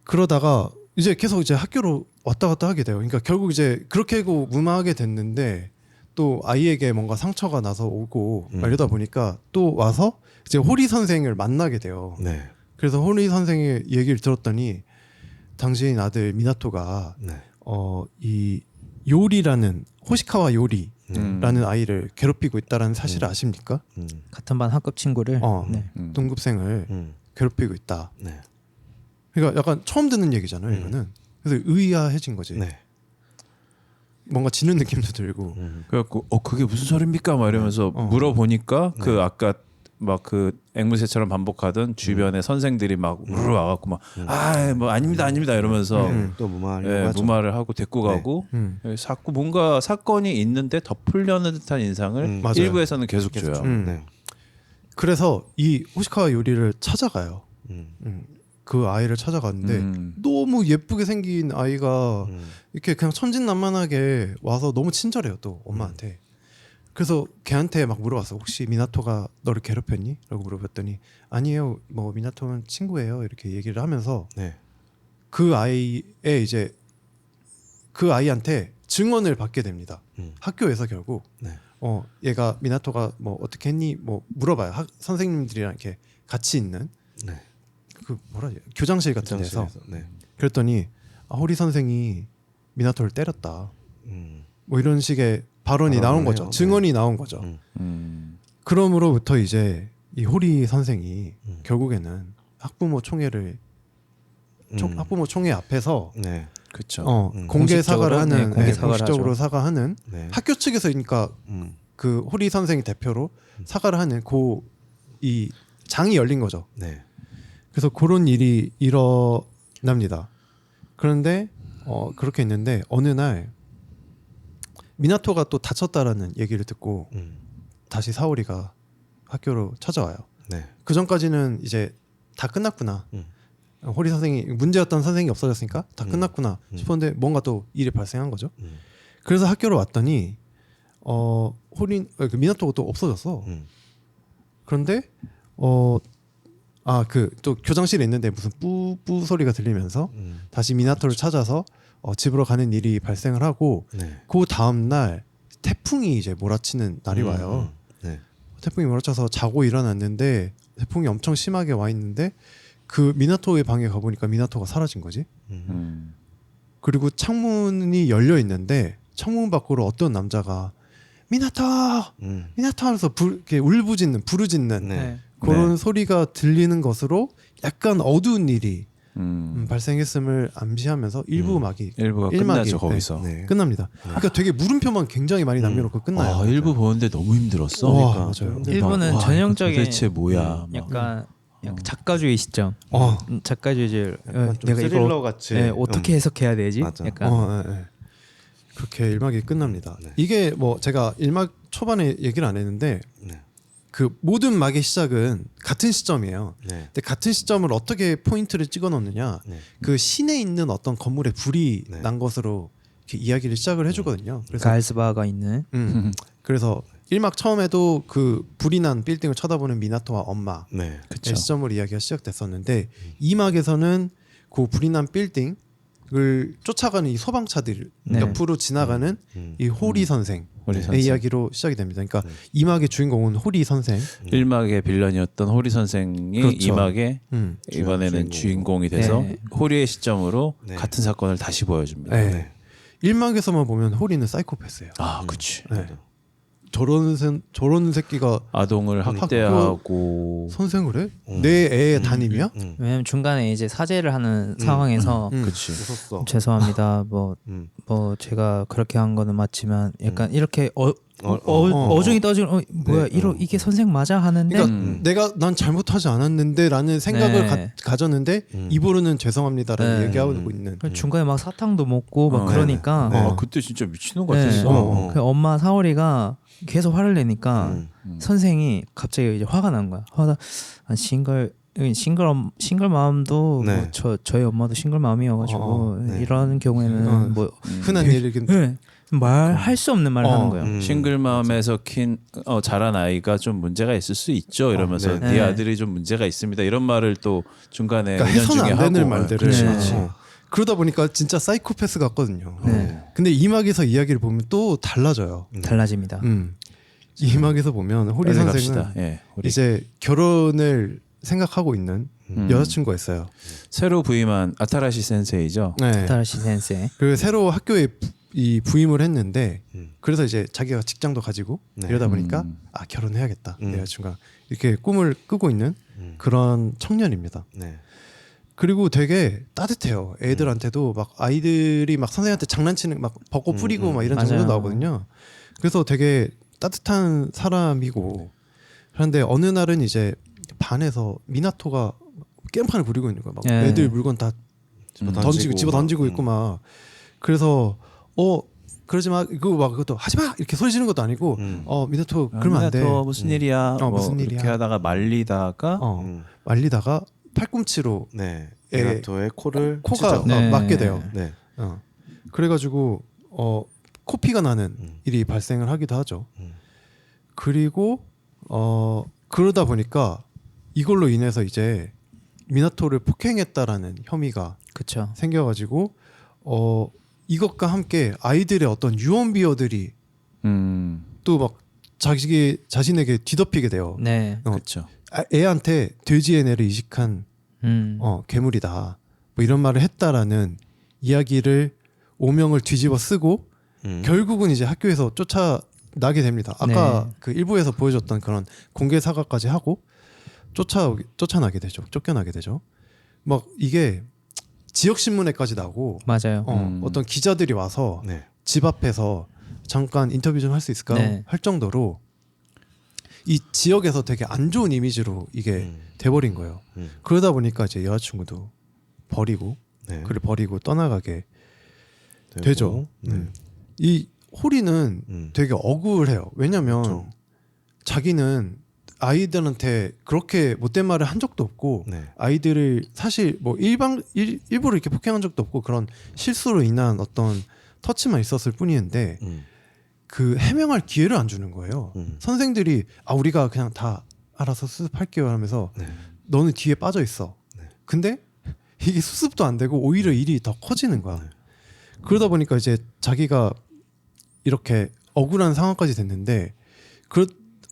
Speaker 2: 그러다가 이제 계속 이제 학교로 왔다 갔다 하게 돼요. 그러니까 결국 이제 그렇게 하고 무마하게 됐는데 또 아이에게 뭔가 상처가 나서 오고 이러다 보니까 또 와서 이제 호리 선생을 만나게 돼요.
Speaker 1: 네.
Speaker 2: 그래서 호리 선생의 얘기를 들었더니 당신 아들 미나토가
Speaker 1: 네.
Speaker 2: 이 요리라는 호시카와 요리라는 아이를 괴롭히고 있다라는 사실을 아십니까?
Speaker 4: 같은 반 학급 친구를 네.
Speaker 2: 동급생을 괴롭히고 있다.
Speaker 1: 네.
Speaker 2: 그러니까 약간 처음 듣는 얘기잖아요. 이거는. 그래서 의아해진 거지.
Speaker 1: 네.
Speaker 2: 뭔가 지는 느낌도 들고.
Speaker 3: 그래갖고 그게 무슨 소리입니까? 막 이러면서 물어보니까 그 아까 막 그 앵무새처럼 반복하던 주변의 선생들이 막 우르르 와갖고 막 뭐 아닙니다 이러면서
Speaker 1: 또 무마하려고 하죠.
Speaker 3: 무마를 하고 데리고 가고 자꾸 뭔가 사건이 있는데 덮으려는 듯한 인상을
Speaker 2: 맞아요.
Speaker 3: 일부에서는 계속 줘요.
Speaker 1: 네.
Speaker 2: 그래서 이 호시카와 요리를 찾아가요. 그 아이를 찾아갔는데 너무 예쁘게 생긴 아이가 이렇게 그냥 천진난만하게 와서 너무 친절해요 또 엄마한테. 그래서 걔한테 막 물어봤어. 혹시 미나토가 너를 괴롭혔니? 라고 물어봤더니 아니에요. 뭐 미나토는 친구예요. 이렇게 얘기를 하면서
Speaker 1: 네.
Speaker 2: 그 아이의 이제 그 아이한테 증언을 받게 됩니다. 학교에서 결국
Speaker 1: 네.
Speaker 2: 얘가 미나토가 뭐 어떻게 했니? 뭐 물어봐요. 선생님들이랑 이렇게 같이 있는
Speaker 1: 네.
Speaker 2: 그 뭐라 해야 교장실 같은 데서.
Speaker 1: 교장실에서, 네.
Speaker 2: 그랬더니 호리 선생이 미나토를 때렸다. 뭐 이런 식의 발언이 나온 거죠.
Speaker 1: 해요.
Speaker 2: 증언이 나온 거죠. 그럼으로부터 이제 이 호리 선생이 결국에는 학부모 총회를 학부모 총회 앞에서
Speaker 1: 네.
Speaker 3: 그렇죠.
Speaker 2: 공개 사과를
Speaker 4: 공식적으로,
Speaker 2: 하는
Speaker 4: 공개 사과를
Speaker 2: 공식적으로
Speaker 4: 하죠.
Speaker 2: 사과하는
Speaker 1: 네.
Speaker 2: 학교 측에서 그러니까 그 호리 선생이 대표로 사과를 하는 이 장이 열린 거죠.
Speaker 1: 네.
Speaker 2: 그래서 그런 일이 일어납니다. 그런데 그렇게 있는데 어느 날 미나토가 또 다쳤다라는 얘기를 듣고 다시 사오리가 학교로 찾아와요.
Speaker 1: 네.
Speaker 2: 그 전까지는 이제 다 끝났구나. 호리 선생이 문제였던 선생이 없어졌으니까 다 끝났구나 싶었는데 뭔가 또 일이 발생한 거죠. 그래서 학교로 왔더니 그 미나토가 또 없어졌어. 그런데 그 또 교장실에 있는데 무슨 뿌뿌 소리가 들리면서 다시 미나토를 찾아서 집으로 가는 일이 발생을 하고
Speaker 1: 네.
Speaker 2: 그 다음 날 태풍이 이제 몰아치는 날이 와요.
Speaker 1: 네.
Speaker 2: 태풍이 몰아쳐서 자고 일어났는데 태풍이 엄청 심하게 와 있는데 그 미나토의 방에 가보니까 미나토가 사라진 거지. 그리고 창문이 열려 있는데 창문 밖으로 어떤 남자가 미나토 미나토 하면서 이렇게 울부짖는 부르짖는
Speaker 1: 네.
Speaker 2: 그런
Speaker 3: 네.
Speaker 2: 소리가 들리는 것으로 약간 어두운 일이 발생했음을 암시하면서 일부막이
Speaker 3: 일부가
Speaker 2: 일막이,
Speaker 3: 끝나죠 거기서.
Speaker 1: 네.
Speaker 2: 끝납니다. 그러니까 되게 물음표만 굉장히 많이 남겨놓고 끝나요.
Speaker 3: 아, 일부 보는데 너무 힘들었어.
Speaker 2: 와,
Speaker 3: 그러니까.
Speaker 2: 맞아요.
Speaker 4: 일본은
Speaker 3: 와,
Speaker 4: 전형적인
Speaker 3: 도대체 뭐야? 막.
Speaker 4: 약간 작가주의 시점. 작가주의
Speaker 1: 약간 좀
Speaker 4: 내가
Speaker 1: 스릴러
Speaker 4: 이거
Speaker 1: 같이.
Speaker 4: 어떻게 해석해야 되지?
Speaker 1: 맞아.
Speaker 4: 약간
Speaker 2: 예. 그렇게 일막이 끝납니다.
Speaker 1: 네.
Speaker 2: 이게 뭐 제가 일막 초반에 얘기를 안 했는데
Speaker 1: 네.
Speaker 2: 그 모든 막의 시작은 같은 시점이에요.
Speaker 1: 네.
Speaker 2: 근데 같은 시점을 어떻게 포인트를 찍어 놓느냐,
Speaker 1: 네.
Speaker 2: 그 시내에 있는 어떤 건물에 불이
Speaker 1: 네.
Speaker 2: 난 것으로 이렇게 이야기를 시작을 해주거든요. 그래서
Speaker 4: 갈스바가 있는
Speaker 2: 그래서 1막 처음에도 그 불이 난 빌딩을 쳐다보는 미나토와 엄마
Speaker 1: 네.
Speaker 3: 그쵸.
Speaker 2: 시점으로 이야기가 시작됐었는데 2막에서는 그 불이 난 빌딩을 쫓아가는 이 소방차들
Speaker 4: 네.
Speaker 2: 옆으로 지나가는 이 호리 선생의
Speaker 3: 호리 선생.
Speaker 2: 이야기로 시작이 됩니다. 그러니까 2막의 주인공은 호리 선생.
Speaker 3: 1막의 빌런이었던 호리 선생이
Speaker 2: 그렇죠.
Speaker 3: 2막의
Speaker 2: 음.
Speaker 3: 이번에는 주인공이 돼서
Speaker 4: 네.
Speaker 3: 호리의 시점으로
Speaker 1: 네.
Speaker 3: 같은 사건을 다시 보여줍니다.
Speaker 2: 네.
Speaker 1: 네.
Speaker 2: 1막에서만 보면 호리는 사이코패스예요.
Speaker 3: 아, 그치.
Speaker 2: 네. 저런 새끼가
Speaker 3: 아동을 학대하고
Speaker 2: 선생을 해? 내 애의 담임이야?
Speaker 4: 왜냐면 중간에 이제 사죄를 하는 상황에서
Speaker 3: 그치.
Speaker 1: 웃었어.
Speaker 4: 죄송합니다. 뭐 제가 그렇게 한 거는 맞지만 약간 이렇게 어중이 떠지는 뭐야 이게 선생 맞아 하는데
Speaker 2: 그러니까 난 잘못하지 않았는데라는 생각을
Speaker 4: 네.
Speaker 2: 가졌는데 입으로는 죄송합니다라는
Speaker 4: 네.
Speaker 2: 얘기하고 있는.
Speaker 4: 중간에 막 사탕도 먹고 막
Speaker 3: 어,
Speaker 4: 그러니까
Speaker 3: 아, 그때 진짜 미친놈
Speaker 4: 네.
Speaker 3: 같았어.
Speaker 4: 그 엄마 사오리가 계속 화를 내니까 선생이 갑자기 이제 화가 난 거야. 싱글 마음도
Speaker 1: 네.
Speaker 4: 뭐 저희 엄마도 싱글 마음이어가지고
Speaker 1: 네.
Speaker 4: 이런 경우에는 뭐
Speaker 2: 흔한 일이긴.
Speaker 4: 말할 수 없는 말을 하는 거예요.
Speaker 3: 싱글맘에서 자란 아이가 좀 문제가 있을 수 있죠. 이러면서
Speaker 1: 네.
Speaker 3: 네 아들이 좀 문제가 있습니다. 이런 말을 또 중간에
Speaker 2: 그러니까
Speaker 3: 은연
Speaker 2: 해서는
Speaker 3: 중에
Speaker 2: 안 되는
Speaker 3: 하고.
Speaker 2: 말들을.
Speaker 3: 그치,
Speaker 4: 네.
Speaker 3: 그치.
Speaker 2: 그러다 보니까 진짜 사이코패스 같거든요.
Speaker 4: 네.
Speaker 2: 근데 2막에서 이야기를 보면 또 달라져요.
Speaker 4: 달라집니다.
Speaker 2: 2막에서 보면 호리
Speaker 3: 빨리
Speaker 2: 선생은
Speaker 3: 갑시다. 예, 우리.
Speaker 2: 이제 결혼을 생각하고 있는 여자친구가 있어요.
Speaker 3: 새로 부임한 아타라시 센세이죠.
Speaker 2: 네.
Speaker 4: 타라시 센세.
Speaker 2: 그 새로 학교에 부임을 했는데 그래서 이제 자기가 직장도 가지고
Speaker 1: 네.
Speaker 2: 이러다 보니까 결혼해야겠다 내 여자친구가 이렇게 꿈을 꾸고 있는 그런 청년입니다.
Speaker 1: 네.
Speaker 2: 그리고 되게 따뜻해요. 애들한테도 막 아이들이 막 선생님한테 장난치는 막 벚꽃 뿌리고 막 이런
Speaker 4: 맞아요.
Speaker 2: 장면도 나오거든요. 그래서 되게 따뜻한 사람이고 그런데 어느 날은 이제 반에서 미나토가 깽판을 부리고 있는 거야. 막 애들 물건 다 집어 던지고 있고 막 그래서 그러지 마 이거 막 그것도 하지 마 이렇게 소리 지르는 것도 아니고 미나토 그러면 안 돼.
Speaker 3: 미나토 무슨 일이야? 뭐
Speaker 2: 무슨 일이야?
Speaker 3: 이렇게 하다가 말리다가
Speaker 2: 말리다가 팔꿈치로
Speaker 1: 네.
Speaker 2: 에,
Speaker 1: 미나토의 코를
Speaker 2: 코가
Speaker 1: 찢어.
Speaker 4: 네.
Speaker 2: 맞게 돼요.
Speaker 1: 네.
Speaker 2: 그래가지고 코피가 나는 일이 발생을 하기도 하죠. 그리고 그러다 보니까 이걸로 인해서 이제 미나토를 폭행했다라는 혐의가
Speaker 4: 그쵸.
Speaker 2: 생겨가지고 이것과 함께 아이들의 어떤 유언비어들이 또 막 자신에게 뒤덮이게 돼요.
Speaker 4: 네.
Speaker 3: 그렇죠.
Speaker 2: 애한테 돼지의 뇌를 이식한 괴물이다. 뭐 이런 말을 했다라는 이야기를 오명을 뒤집어 쓰고 결국은 이제 학교에서 쫓아나게 됩니다. 아까
Speaker 4: 네.
Speaker 2: 그 일부에서 보여줬던 그런 공개 사과까지 하고 쫓아나게 되죠. 쫓겨나게 되죠. 막 이게 지역 신문에까지 나고
Speaker 4: 맞아요.
Speaker 2: 어떤 기자들이 와서
Speaker 1: 네.
Speaker 2: 집 앞에서 잠깐 인터뷰 좀 할 수 있을까요?
Speaker 4: 네.
Speaker 2: 할 정도로 이 지역에서 되게 안 좋은 이미지로 이게 돼버린 거예요. 그러다 보니까 이제 여자친구도 버리고
Speaker 1: 네.
Speaker 2: 그를 버리고 떠나가게
Speaker 1: 되고,
Speaker 2: 되죠. 이 호리는 되게 억울해요. 왜냐면
Speaker 1: 그렇죠.
Speaker 2: 자기는 아이들한테 그렇게 못된 말을 한 적도 없고
Speaker 1: 네.
Speaker 2: 아이들을 사실 뭐 일부러 이렇게 폭행한 적도 없고 그런 실수로 인한 어떤 터치만 있었을 뿐이었는데 그 해명할 기회를 안 주는 거예요. 선생들이 우리가 그냥 다 알아서 수습할게요 하면서
Speaker 1: 네.
Speaker 2: 너는 뒤에 빠져 있어. 근데 이게 수습도 안 되고 오히려 일이 더 커지는 거야. 그러다 보니까 이제 자기가 이렇게 억울한 상황까지 됐는데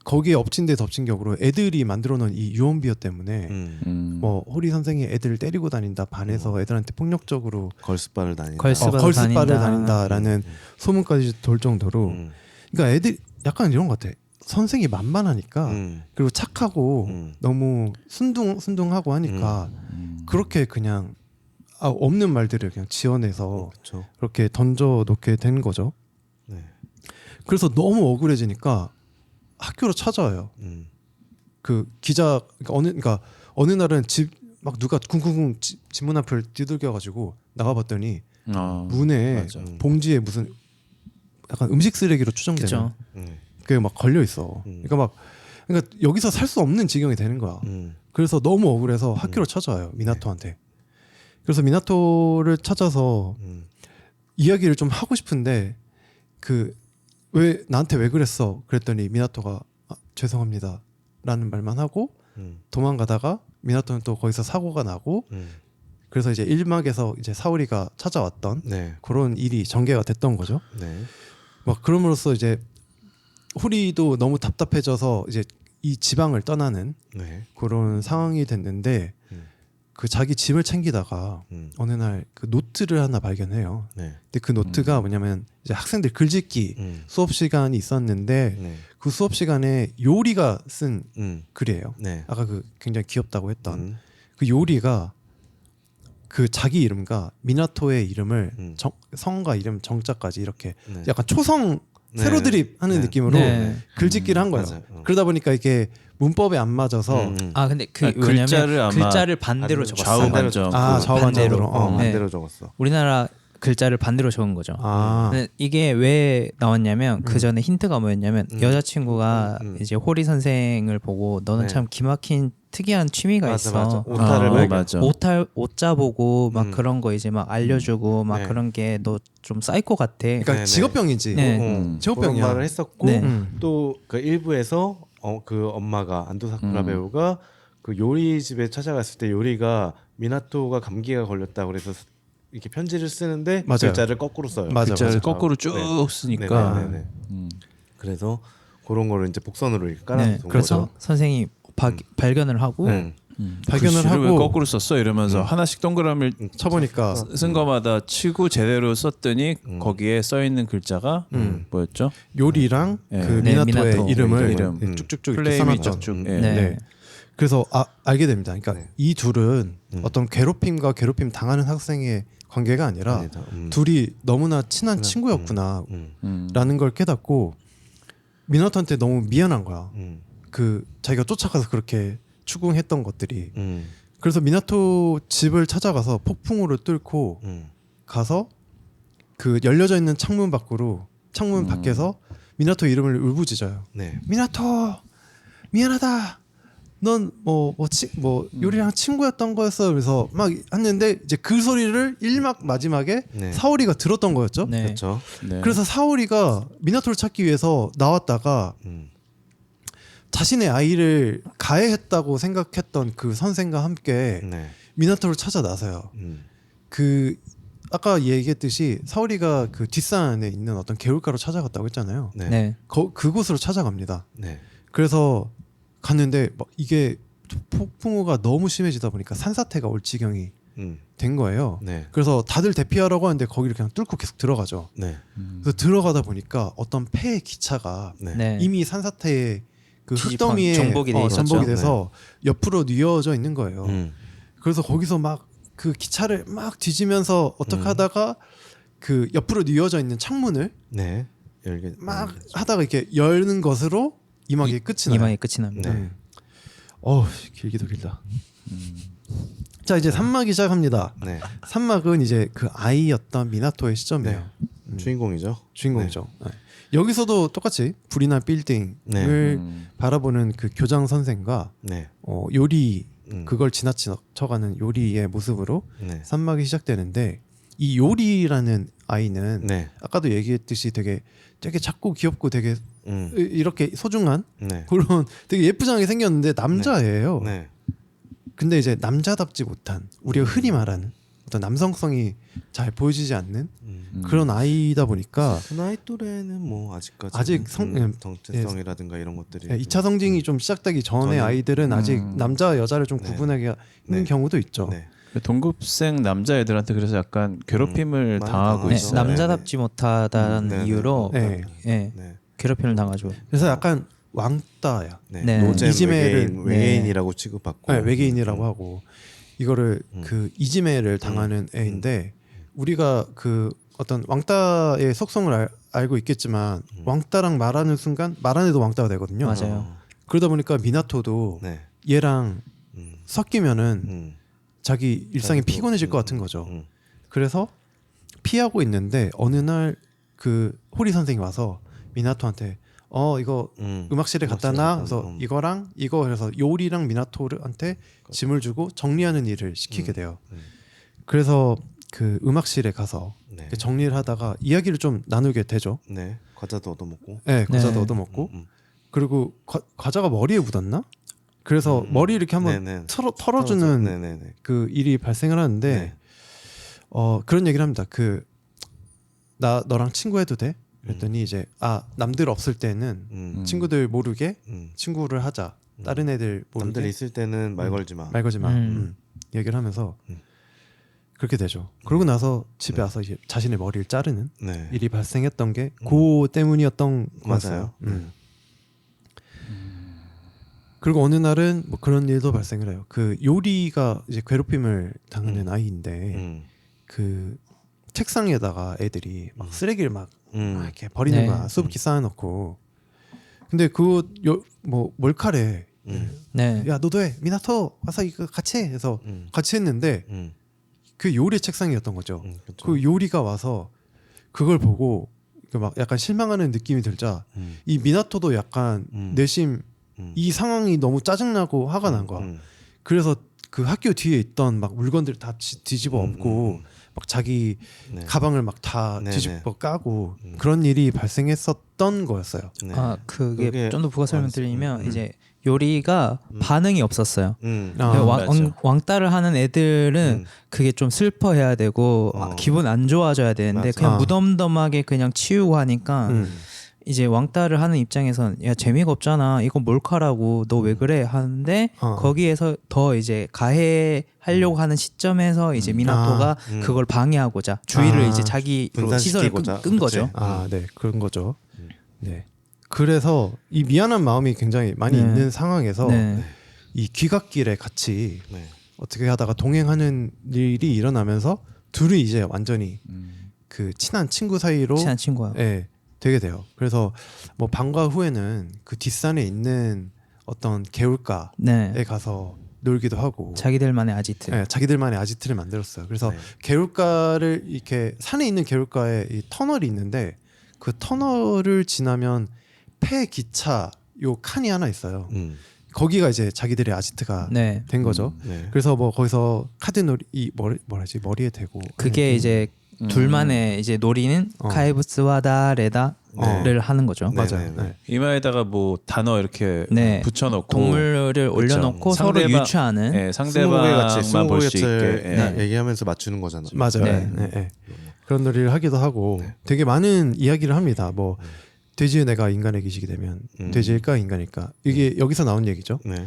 Speaker 2: 거기에 엎친 데 덮친 격으로 애들이 만들어 놓은 이 유언비어 때문에 뭐 호리 선생이 애들을 때리고 다닌다, 반에서 애들한테 폭력적으로
Speaker 1: 걸스바를 다닌다.
Speaker 4: 다닌다.
Speaker 2: 걸스바를 다닌다라는 소문까지 돌 정도로 그러니까 애들 약간 이런 것 같아. 선생이 만만하니까 그리고 착하고 너무 순둥하고 하니까 그렇게 그냥 없는 말들을 그냥 지어내서
Speaker 1: 그렇죠.
Speaker 2: 그렇게 던져 놓게 된 거죠.
Speaker 1: 네.
Speaker 2: 그래서 너무 억울해지니까 학교로 찾아와요. 그 기자 그러니까 어느 날은 집 막 누가 쿵쿵쿵 집문 앞을 두들겨가지고 나가봤더니 문에
Speaker 3: 맞아.
Speaker 2: 봉지에 무슨 약간 음식 쓰레기로 추정되는
Speaker 4: 그쵸.
Speaker 2: 그게 막 걸려 있어. 그러니까 여기서 살 수 없는 지경이 되는 거야. 그래서 너무 억울해서 학교로 찾아와요 미나토한테. 그래서 미나토를 찾아서 이야기를 좀 하고 싶은데 왜 나한테 왜 그랬어? 그랬더니 미나토가 죄송합니다라는 말만 하고 도망가다가 미나토는 또 거기서 사고가 나고 그래서 이제 1막에서 이제 사오리가 찾아왔던
Speaker 1: 네.
Speaker 2: 그런 일이 전개가 됐던 거죠.
Speaker 1: 네.
Speaker 2: 막 그럼으로써 이제 호리도 너무 답답해져서 이제 이 지방을 떠나는
Speaker 1: 네.
Speaker 2: 그런 상황이 됐는데 그 자기 짐을 챙기다가 어느 날 그 노트를 하나 발견해요.
Speaker 1: 네.
Speaker 2: 근데 그 노트가 뭐냐면 이제 학생들 글짓기 수업 시간이 있었는데
Speaker 1: 네.
Speaker 2: 그 수업 시간에 요리가 쓴 글이에요.
Speaker 1: 네.
Speaker 2: 아까 그 굉장히 귀엽다고 했던 그 요리가 그 자기 이름과 미나토의 이름을 성과 이름 정자까지 이렇게
Speaker 1: 네.
Speaker 2: 약간 초성
Speaker 1: 네.
Speaker 2: 세로 드립하는
Speaker 1: 네.
Speaker 2: 느낌으로
Speaker 4: 네.
Speaker 2: 글짓기를 한 거예요.
Speaker 1: 맞아요.
Speaker 2: 그러다 보니까 이게 문법에 안 맞아서
Speaker 4: 근데
Speaker 3: 글자를 아마
Speaker 4: 글자를 반대로 적었어요.
Speaker 3: 좌우 반전.
Speaker 2: 좌우 반전으로
Speaker 4: 반대로.
Speaker 1: 반대로 적었어.
Speaker 4: 우리나라 글자를 반대로 적은 거죠. 근데 이게 왜 나왔냐면 그 전에 힌트가 뭐였냐면 여자친구가 이제 호리 선생을 보고 너는
Speaker 1: 네.
Speaker 4: 참 기막힌 특이한 취미가
Speaker 1: 맞아,
Speaker 4: 있어.
Speaker 1: 맞아. 오타를 발견.
Speaker 3: 맞아.
Speaker 4: 옷자 보고 막 그런 거 이제 막 알려주고 막
Speaker 1: 네.
Speaker 4: 그런 게 너 좀 사이코 같아.
Speaker 2: 그러니까
Speaker 1: 네네.
Speaker 2: 직업병이지.
Speaker 4: 네.
Speaker 2: 직업병이야.
Speaker 1: 그런 말을 했었고
Speaker 4: 네.
Speaker 1: 또 그 일부에서 그 엄마가 안도 사쿠라 배우가 그 요리 집에 찾아갔을 때 요리가 미나토가 감기가 걸렸다 그래서 이렇게 편지를 쓰는데
Speaker 2: 맞아요.
Speaker 1: 글자를 거꾸로 써요.
Speaker 2: 맞아,
Speaker 3: 글자를
Speaker 2: 맞아.
Speaker 3: 거꾸로 쭉
Speaker 1: 네.
Speaker 3: 쓰니까
Speaker 1: 네네네네. 그래서 그런 거를 이제 복선으로 이렇게 깔아놓은
Speaker 4: 네.
Speaker 1: 거죠.
Speaker 4: 그래서 선생이 발견을 하고
Speaker 2: 발견을
Speaker 3: 글씨를 왜
Speaker 2: 하고
Speaker 3: 거꾸로 썼어 이러면서 하나씩 동그라미를
Speaker 2: 쳐보니까
Speaker 3: 쓴 거마다 치고 제대로 썼더니 거기에 써 있는 글자가 뭐였죠?
Speaker 2: 요리랑
Speaker 3: 네.
Speaker 2: 그
Speaker 4: 네,
Speaker 2: 미나토의
Speaker 4: 미나토.
Speaker 2: 이름을
Speaker 3: 이름.
Speaker 2: 쭉쭉쭉 이렇게
Speaker 3: 플레임이
Speaker 2: 써놨죠.
Speaker 3: 쭉쭉.
Speaker 4: 네.
Speaker 2: 네. 그래서 알게 됩니다. 그러니까
Speaker 1: 네.
Speaker 2: 이 둘은 어떤 괴롭힘과 괴롭힘 당하는 학생의 관계가 아니라
Speaker 1: 아니다.
Speaker 2: 둘이 너무나 친한 친구였구나라는 걸 깨닫고 미나토한테 너무 미안한 거야. 그 자기가 쫓아가서 그렇게 추궁했던 것들이. 그래서 미나토 집을 찾아가서 폭풍우를 뚫고 가서 그 열려져 있는 창문 밖에서 미나토 이름을 울부짖어요.
Speaker 1: 네.
Speaker 2: 미나토 미안하다. 넌 요리랑 친구였던 거였어. 그래서 막 했는데 이제 그 소리를 1막 마지막에
Speaker 1: 네.
Speaker 2: 사오리가 들었던 거였죠.
Speaker 4: 네.
Speaker 1: 그렇죠.
Speaker 3: 네.
Speaker 2: 그래서 사오리가 미나토를 찾기 위해서 나왔다가 자신의 아이를 가해했다고 생각했던 그 선생과 함께
Speaker 1: 네.
Speaker 2: 미나토를 찾아 나서요. 그 아까 얘기했듯이 사오리가 그 뒷산에 있는 어떤 개울가로 찾아갔다고 했잖아요.
Speaker 1: 네.
Speaker 4: 네.
Speaker 2: 그곳으로 찾아갑니다.
Speaker 1: 네.
Speaker 2: 그래서 갔는데 막 이게 폭풍우가 너무 심해지다 보니까 산사태가 올 지경이 된 거예요.
Speaker 1: 네.
Speaker 2: 그래서 다들 대피하라고 하는데 거기를 그냥 뚫고 계속 들어가죠.
Speaker 1: 네.
Speaker 2: 그래서 들어가다 보니까 어떤 폐의 기차가
Speaker 1: 네.
Speaker 4: 네.
Speaker 2: 이미 산사태의 그
Speaker 4: 뒤집어
Speaker 2: 흙더미에
Speaker 4: 정복이 돼 있었죠.
Speaker 2: 전복이 돼서 옆으로 뉘어져 있는 거예요.
Speaker 1: 음.
Speaker 2: 그래서 거기서 막 그 기차를 막 뒤지면서 어떻게 하다가 그 옆으로 뉘어져 있는 창문을
Speaker 1: 네.
Speaker 2: 막 하다가 이렇게 열는 것으로 이막이 끝이 나요.
Speaker 4: 이막이 끝이 납니다.
Speaker 1: 네.
Speaker 2: 길기도 길다. 자 이제 3막이 시작합니다.
Speaker 1: 네.
Speaker 2: 3막은 이제 그 아이였던 미나토의 시점이에요.
Speaker 1: 주인공이죠.
Speaker 2: 주인공이죠. 네. 여기서도 똑같이 불이 난 빌딩을
Speaker 1: 네.
Speaker 2: 바라보는 그 교장 선생과
Speaker 1: 네.
Speaker 2: 요리
Speaker 1: 음.
Speaker 2: 그걸 지나쳐가는 요리의 모습으로
Speaker 1: 네.
Speaker 2: 3막이 시작되는데 이 요리라는 아이는
Speaker 1: 네.
Speaker 2: 아까도 얘기했듯이 되게 작고 귀엽고 되게 이렇게 소중한
Speaker 1: 네.
Speaker 2: 그런 되게 예쁘장하게 생겼는데 남자예요.
Speaker 1: 네.
Speaker 2: 근데 이제 남자답지 못한 우리가 흔히 말하는 어떤 남성성이 잘 보여지지 않는 그런 아이다 보니까
Speaker 1: 그 나이 또래는 뭐 아직까지
Speaker 2: 아직
Speaker 1: 정체성이라든가 이런 것들이
Speaker 2: 2차 성징이 좀 시작되기 전의
Speaker 1: 전에-
Speaker 2: 아이들은 아직 남자 여자를 좀
Speaker 1: 네.
Speaker 2: 구분하기
Speaker 1: 네.
Speaker 2: 하는 경우도 있죠.
Speaker 1: 네.
Speaker 3: 동급생 남자애들한테 그래서 약간 괴롭힘을
Speaker 1: 많이
Speaker 3: 당하고
Speaker 4: 네,
Speaker 1: 당하죠.
Speaker 3: 있어요.
Speaker 4: 남자답지 못하다는
Speaker 1: 네, 네.
Speaker 4: 이유로
Speaker 2: 네.
Speaker 4: 예,
Speaker 1: 네.
Speaker 4: 괴롭힘을 당하죠.
Speaker 2: 그래서 약간 왕따야.
Speaker 1: 네.
Speaker 4: 네.
Speaker 1: 노잼
Speaker 2: 이지메를-
Speaker 1: 외계인이라고 취급받고
Speaker 2: 외계인이라고 하고 이거를
Speaker 1: 음.
Speaker 2: 그 이지메를 당하는 애인데 우리가 그 어떤 왕따의 속성을 알고 있겠지만 왕따랑 말하는 순간 말 안 해도 왕따가 되거든요.
Speaker 4: 맞아요.
Speaker 2: 그러다 보니까 미나토도
Speaker 1: 네.
Speaker 2: 얘랑
Speaker 1: 음.
Speaker 2: 섞이면은
Speaker 1: 음.
Speaker 2: 자기 일상이
Speaker 1: 자기도,
Speaker 2: 피곤해질 것 같은 거죠.
Speaker 1: 음.
Speaker 2: 그래서 피하고 있는데 어느 날 그 호리 선생이 와서 미나토한테 이거 음악실에 갖다 놔. 그래서 이거랑 이거 그래서 요리랑 미나토한테 짐을 주고 정리하는 일을 시키게 돼요. 그래서 그 음악실에 가서
Speaker 1: 네.
Speaker 2: 정리를 하다가 이야기를 좀 나누게 되죠.
Speaker 1: 네. 과자도 얻어먹고.
Speaker 2: 네, 과자도
Speaker 4: 네.
Speaker 2: 얻어먹고 그리고 과자가 머리에 묻었나? 그래서 머리 이렇게 한번
Speaker 1: 네네.
Speaker 2: 털어주는
Speaker 1: 네네네.
Speaker 2: 그 일이 발생을 하는데
Speaker 1: 네.
Speaker 2: 그런 얘기를 합니다. 그 나 너랑 친구해도 돼? 그랬더니 이제 남들 없을 때는 친구들 모르게 친구를 하자. 다른 애들 모르게
Speaker 1: 남들 있을 때는 말 걸지 마.
Speaker 2: 말 걸지 마. 얘기를 하면서 그렇게 되죠. 그러고 나서 집에 와서 이제 자신의 머리를 자르는
Speaker 1: 네.
Speaker 2: 일이 발생했던 게 그 때문이었던
Speaker 1: 맞아요.
Speaker 2: 거였어요. 그리고 어느 날은 뭐 그런 일도 발생을 해요. 그 요리가 이제 괴롭힘을 당하는 아이인데 그 책상에다가 애들이 막 쓰레기를 막 이렇게 버리는
Speaker 4: 네.
Speaker 2: 거야. 수북히 쌓아놓고. 근데 그거 뭐 몰카래.
Speaker 4: 네.
Speaker 2: 야 너도 해. 미나토 와서 이거 같이 해. 해서 같이 했는데 그 요리 책상이었던 거죠.
Speaker 1: 그렇죠.
Speaker 2: 그 요리가 와서 그걸 보고 막 약간 실망하는 느낌이 들자 이 미나토도 약간 내심 이 상황이 너무 짜증나고 화가 난 거야. 그래서 그 학교 뒤에 있던 막 물건들을 다 뒤집어 엎고 막 자기
Speaker 1: 네.
Speaker 2: 가방을 막 다
Speaker 1: 네네.
Speaker 2: 뒤집어 까고 그런 일이 발생했었던 거였어요.
Speaker 1: 네.
Speaker 4: 그게 좀 더 부가 설명드리면
Speaker 1: 음.
Speaker 4: 이제 요리가 반응이 없었어요.
Speaker 2: 아,
Speaker 3: 맞아.
Speaker 4: 왕따를 하는 애들은 그게 좀 슬퍼해야 되고 기분 안 좋아져야 되는데
Speaker 1: 맞아.
Speaker 4: 그냥 무덤덤하게 그냥 치우고 하니까 이제 왕따를 하는 입장에선 야 재미가 없잖아 이거 몰카라고 너 왜 그래 하는데 거기에서 더 이제 가해하려고 하는 시점에서 이제 미나토가 그걸 방해하고자 주의를 이제 자기로 시선을
Speaker 1: 분산시키고자.
Speaker 4: 끈 거죠.
Speaker 2: 네 그런 거죠. 네. 그래서 이 미안한 마음이 굉장히 많이
Speaker 4: 네.
Speaker 2: 있는 상황에서
Speaker 4: 네.
Speaker 2: 이 귀갓길에 같이
Speaker 1: 네.
Speaker 2: 어떻게 하다가 동행하는 일이 일어나면서 둘이 이제 완전히 그 친한 친구 사이로
Speaker 4: 친한 친구야.
Speaker 2: 예, 되게 돼요. 그래서 뭐 방과 후에는 그 뒷산에 있는 어떤 개울가에
Speaker 4: 네.
Speaker 2: 가서 놀기도 하고
Speaker 4: 자기들만의 아지트.
Speaker 2: 네, 자기들만의 아지트를 만들었어요. 그래서
Speaker 1: 네.
Speaker 2: 개울가를 이렇게 산에 있는 개울가에 이 터널이 있는데 그 터널을 지나면 폐 기차 요 칸이 하나 있어요. 거기가 이제 자기들의 아지트가
Speaker 4: 네.
Speaker 2: 된 거죠.
Speaker 1: 네.
Speaker 2: 그래서 뭐 거기서 카드놀이 이 뭐라지 머리에 대고
Speaker 4: 그게 이제 둘만의 이제 놀이는 카이브스와다 레다를 하는 거죠.
Speaker 1: 네.
Speaker 2: 맞아요.
Speaker 1: 네.
Speaker 2: 네.
Speaker 3: 이마에다가 뭐 단어 이렇게
Speaker 4: 네.
Speaker 3: 붙여놓고
Speaker 4: 동물을 올려놓고 서로
Speaker 3: 상대방-
Speaker 4: 유추하는.
Speaker 3: 예,
Speaker 1: 스무고개 같이
Speaker 3: 상대방만 볼 수 있게.
Speaker 1: 스무고개를
Speaker 3: 예.
Speaker 1: 얘기하면서 맞추는 거잖아.
Speaker 2: 맞아요.
Speaker 4: 네.
Speaker 2: 네. 네. 그런 놀이를 하기도 하고 되게 많은 이야기를 합니다. 뭐 돼지의 내가 인간의 기식이 되면 돼지일까 인간일까 이게 여기서 나온 얘기죠.
Speaker 1: 네.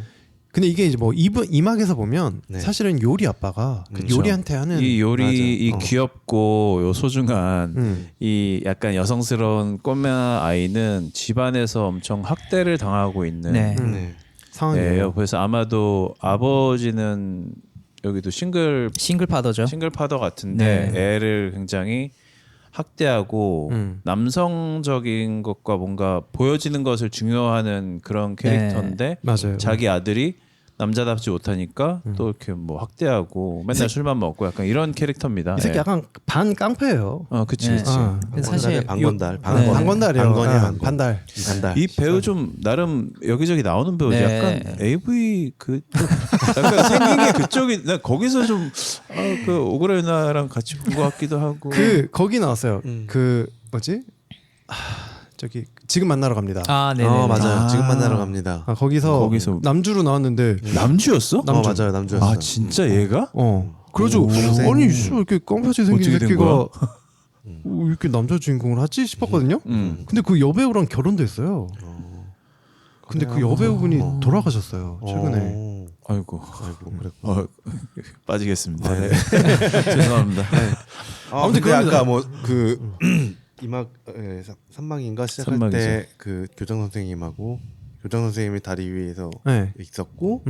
Speaker 2: 근데 이게 이제 뭐 2막에서 보면
Speaker 1: 네.
Speaker 2: 사실은 요리 아빠가 그
Speaker 1: 그쵸.
Speaker 2: 요리한테 하는
Speaker 3: 이 요리
Speaker 1: 맞아.
Speaker 3: 이 귀엽고 요 소중한
Speaker 2: 음.
Speaker 3: 이 약간 여성스러운 꼬마 아이는 집안에서 엄청 학대를 당하고 있는
Speaker 4: 네.
Speaker 1: 네.
Speaker 2: 상황이에요.
Speaker 3: 애예요. 그래서 아마도 아버지는 여기도 싱글
Speaker 4: 싱글파더죠.
Speaker 3: 파더 같은데
Speaker 4: 네.
Speaker 3: 애를 굉장히 학대하고 남성적인 것과 뭔가 보여지는 것을 중요하는 그런 캐릭터인데
Speaker 2: 맞아요.
Speaker 3: 자기 아들이 남자답지 못하니까 또 이렇게 뭐 학대하고 맨날 술만 먹고 약간 이런 캐릭터입니다.
Speaker 2: 이 새끼
Speaker 3: 예.
Speaker 2: 약간 반 깡패예요.
Speaker 3: 그치
Speaker 4: 네.
Speaker 3: 그치.
Speaker 4: 근데 사실
Speaker 1: 방건달,
Speaker 4: 요-
Speaker 1: 방건,
Speaker 4: 네.
Speaker 2: 반건달이에요.
Speaker 1: 방건이야,
Speaker 2: 아,
Speaker 1: 방건.
Speaker 2: 반달.
Speaker 1: 반달.
Speaker 3: 이 배우 좀 나름 여기저기 나오는 배우지.
Speaker 4: 네.
Speaker 3: 약간 AV 그 약간 생긴 게 그쪽이 나 거기서 좀 그 오그라이나랑 같이 본 것 같기도 하고.
Speaker 2: 그 거기 나왔어요. 그 뭐지? 저기 지금 만나러 갑니다.
Speaker 4: 아, 네.
Speaker 1: 맞아요. 지금 만나러 갑니다.
Speaker 2: 거기서 남주로 나왔는데
Speaker 3: 남주였어?
Speaker 2: 남주.
Speaker 1: 맞아요, 남주였어.
Speaker 3: 아 진짜 얘가?
Speaker 2: 그래서
Speaker 1: 동생.
Speaker 2: 아니 씨 이렇게 깡패같이 생긴
Speaker 3: 어떻게 된
Speaker 2: 새끼가
Speaker 3: 거야?
Speaker 2: 이렇게 남자 주인공을 하지 싶었거든요. 근데 그 여배우랑 결혼도 했어요. 근데 그 여배우분이 돌아가셨어요 최근에.
Speaker 3: 아이고
Speaker 1: 그랬고.
Speaker 3: 빠지겠습니다. 네. 죄송합니다.
Speaker 1: 아무튼
Speaker 2: 그런데-
Speaker 1: 아까 뭐 그 이막 3막인가 시작할
Speaker 3: 삼막이죠.
Speaker 1: 때 그 교장 선생님하고 교장 선생님이 다리 위에서
Speaker 2: 네.
Speaker 1: 있었고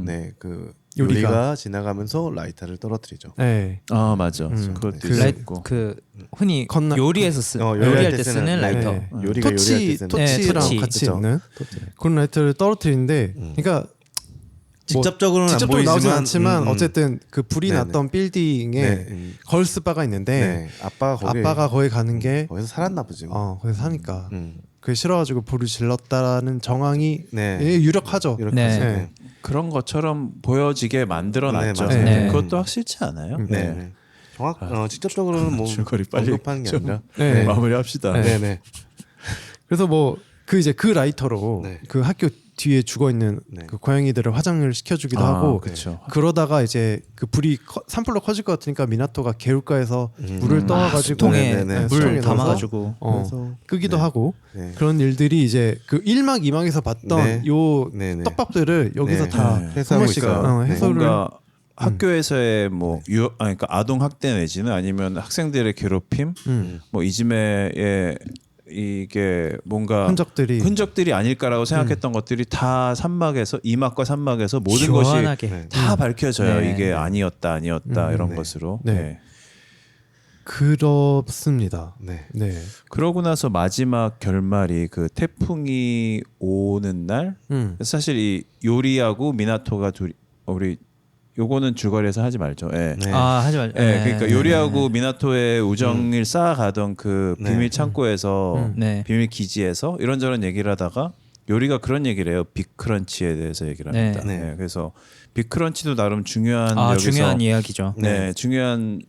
Speaker 1: 네 그
Speaker 2: 요리가.
Speaker 1: 요리가 지나가면서 라이터를 떨어뜨리죠.
Speaker 2: 네.
Speaker 3: 아 맞아. 그것도
Speaker 2: 그
Speaker 3: 있었고.
Speaker 4: 그 흔히
Speaker 2: 건너-
Speaker 4: 요리에서 요리할 때 쓰는 라이터.
Speaker 2: 네.
Speaker 1: 요리가 요리할 때 쓰는
Speaker 2: 토치랑
Speaker 4: 토치.
Speaker 2: 같이
Speaker 1: 그쵸.
Speaker 2: 있는 그런 라이트를 떨어뜨리는데, 그러니까
Speaker 1: 직접적으로는 안
Speaker 2: 직접적으로 나오진
Speaker 1: 보이지만
Speaker 2: 않지만 어쨌든 그 불이
Speaker 1: 네네.
Speaker 2: 났던 빌딩에
Speaker 1: 네,
Speaker 2: 걸스바가 있는데
Speaker 1: 네. 아빠가
Speaker 2: 거기 가는 게
Speaker 1: 거기서 살았나 보지. 뭐.
Speaker 2: 거기서 사니까
Speaker 1: 음.
Speaker 2: 그게 싫어가지고 불을 질렀다라는 정황이
Speaker 1: 네.
Speaker 2: 예, 유력하죠.
Speaker 1: 이렇게
Speaker 4: 네.
Speaker 1: 해서,
Speaker 2: 네.
Speaker 3: 그런 것처럼 보여지게 만들어놨죠.
Speaker 1: 네,
Speaker 2: 맞아요.
Speaker 4: 네.
Speaker 3: 그것도 확실치 않아요.
Speaker 1: 네. 네. 직접적으로는 뭐
Speaker 3: 줄거리 빨리
Speaker 1: 언급하는 게
Speaker 3: 좀-
Speaker 1: 아니라
Speaker 2: 네.
Speaker 3: 마무리합시다.
Speaker 1: 네, 네.
Speaker 2: 그래서 뭐 그 이제 그 라이터로
Speaker 1: 네.
Speaker 2: 그 학교 뒤에 죽어 있는
Speaker 1: 네.
Speaker 2: 그 고양이들을 화장을 시켜주기도 하고
Speaker 3: 그렇죠.
Speaker 2: 그러다가 이제 그 불이 산불로 커질 것 같으니까 미나토가 개울가에서 물을 떠와가지고
Speaker 4: 수통에
Speaker 1: 네, 네, 네.
Speaker 4: 물
Speaker 2: 수통에 넣어서
Speaker 4: 담아가지고
Speaker 1: 그래서
Speaker 2: 끄기도
Speaker 1: 네.
Speaker 2: 하고
Speaker 1: 네.
Speaker 2: 그런 일들이 이제 그 1막 2막에서 봤던
Speaker 1: 네.
Speaker 2: 요
Speaker 1: 네, 네.
Speaker 2: 떡밥들을 여기서
Speaker 1: 네.
Speaker 2: 다
Speaker 3: 네.
Speaker 1: 해소하고
Speaker 2: 한번 씨가
Speaker 1: 있어요. 네.
Speaker 2: 해소를
Speaker 3: 뭔가 학교에서의 뭐 그러니까 아동 학대 내지는 아니면 학생들의 괴롭힘, 뭐 이즘의 이게 뭔가
Speaker 2: 흔적들이
Speaker 3: 아닐까라고 생각했던 것들이 다 3막에서 2막과 3막에서 모든 것이
Speaker 4: 시원하게.
Speaker 1: 네.
Speaker 3: 다 밝혀져요.
Speaker 4: 네.
Speaker 3: 이게 아니었다 이런
Speaker 1: 네.
Speaker 3: 것으로.
Speaker 2: 네.
Speaker 3: 네.
Speaker 2: 그렇습니다.
Speaker 1: 네.
Speaker 2: 네.
Speaker 3: 그러고 나서 마지막 결말이 그 태풍이 오는 날. 사실 이 요리하고 미나토가 우리 요거는 줄거리에서 하지 말죠. 예.
Speaker 1: 네.
Speaker 4: 하지 말.
Speaker 3: 예, 그러니까 요리하고 미나토의 우정을 쌓아가던 그
Speaker 1: 네.
Speaker 3: 비밀 창고에서
Speaker 4: 네.
Speaker 3: 비밀 기지에서 이런저런 얘기를 하다가 요리가 그런 얘기를 해요. 빅크런치에 대해서 얘기를
Speaker 4: 네.
Speaker 3: 합니다.
Speaker 1: 네.
Speaker 3: 네, 그래서 빅크런치도 나름 중요한 여기서
Speaker 4: 중요한 이야기죠.
Speaker 3: 네, 중요한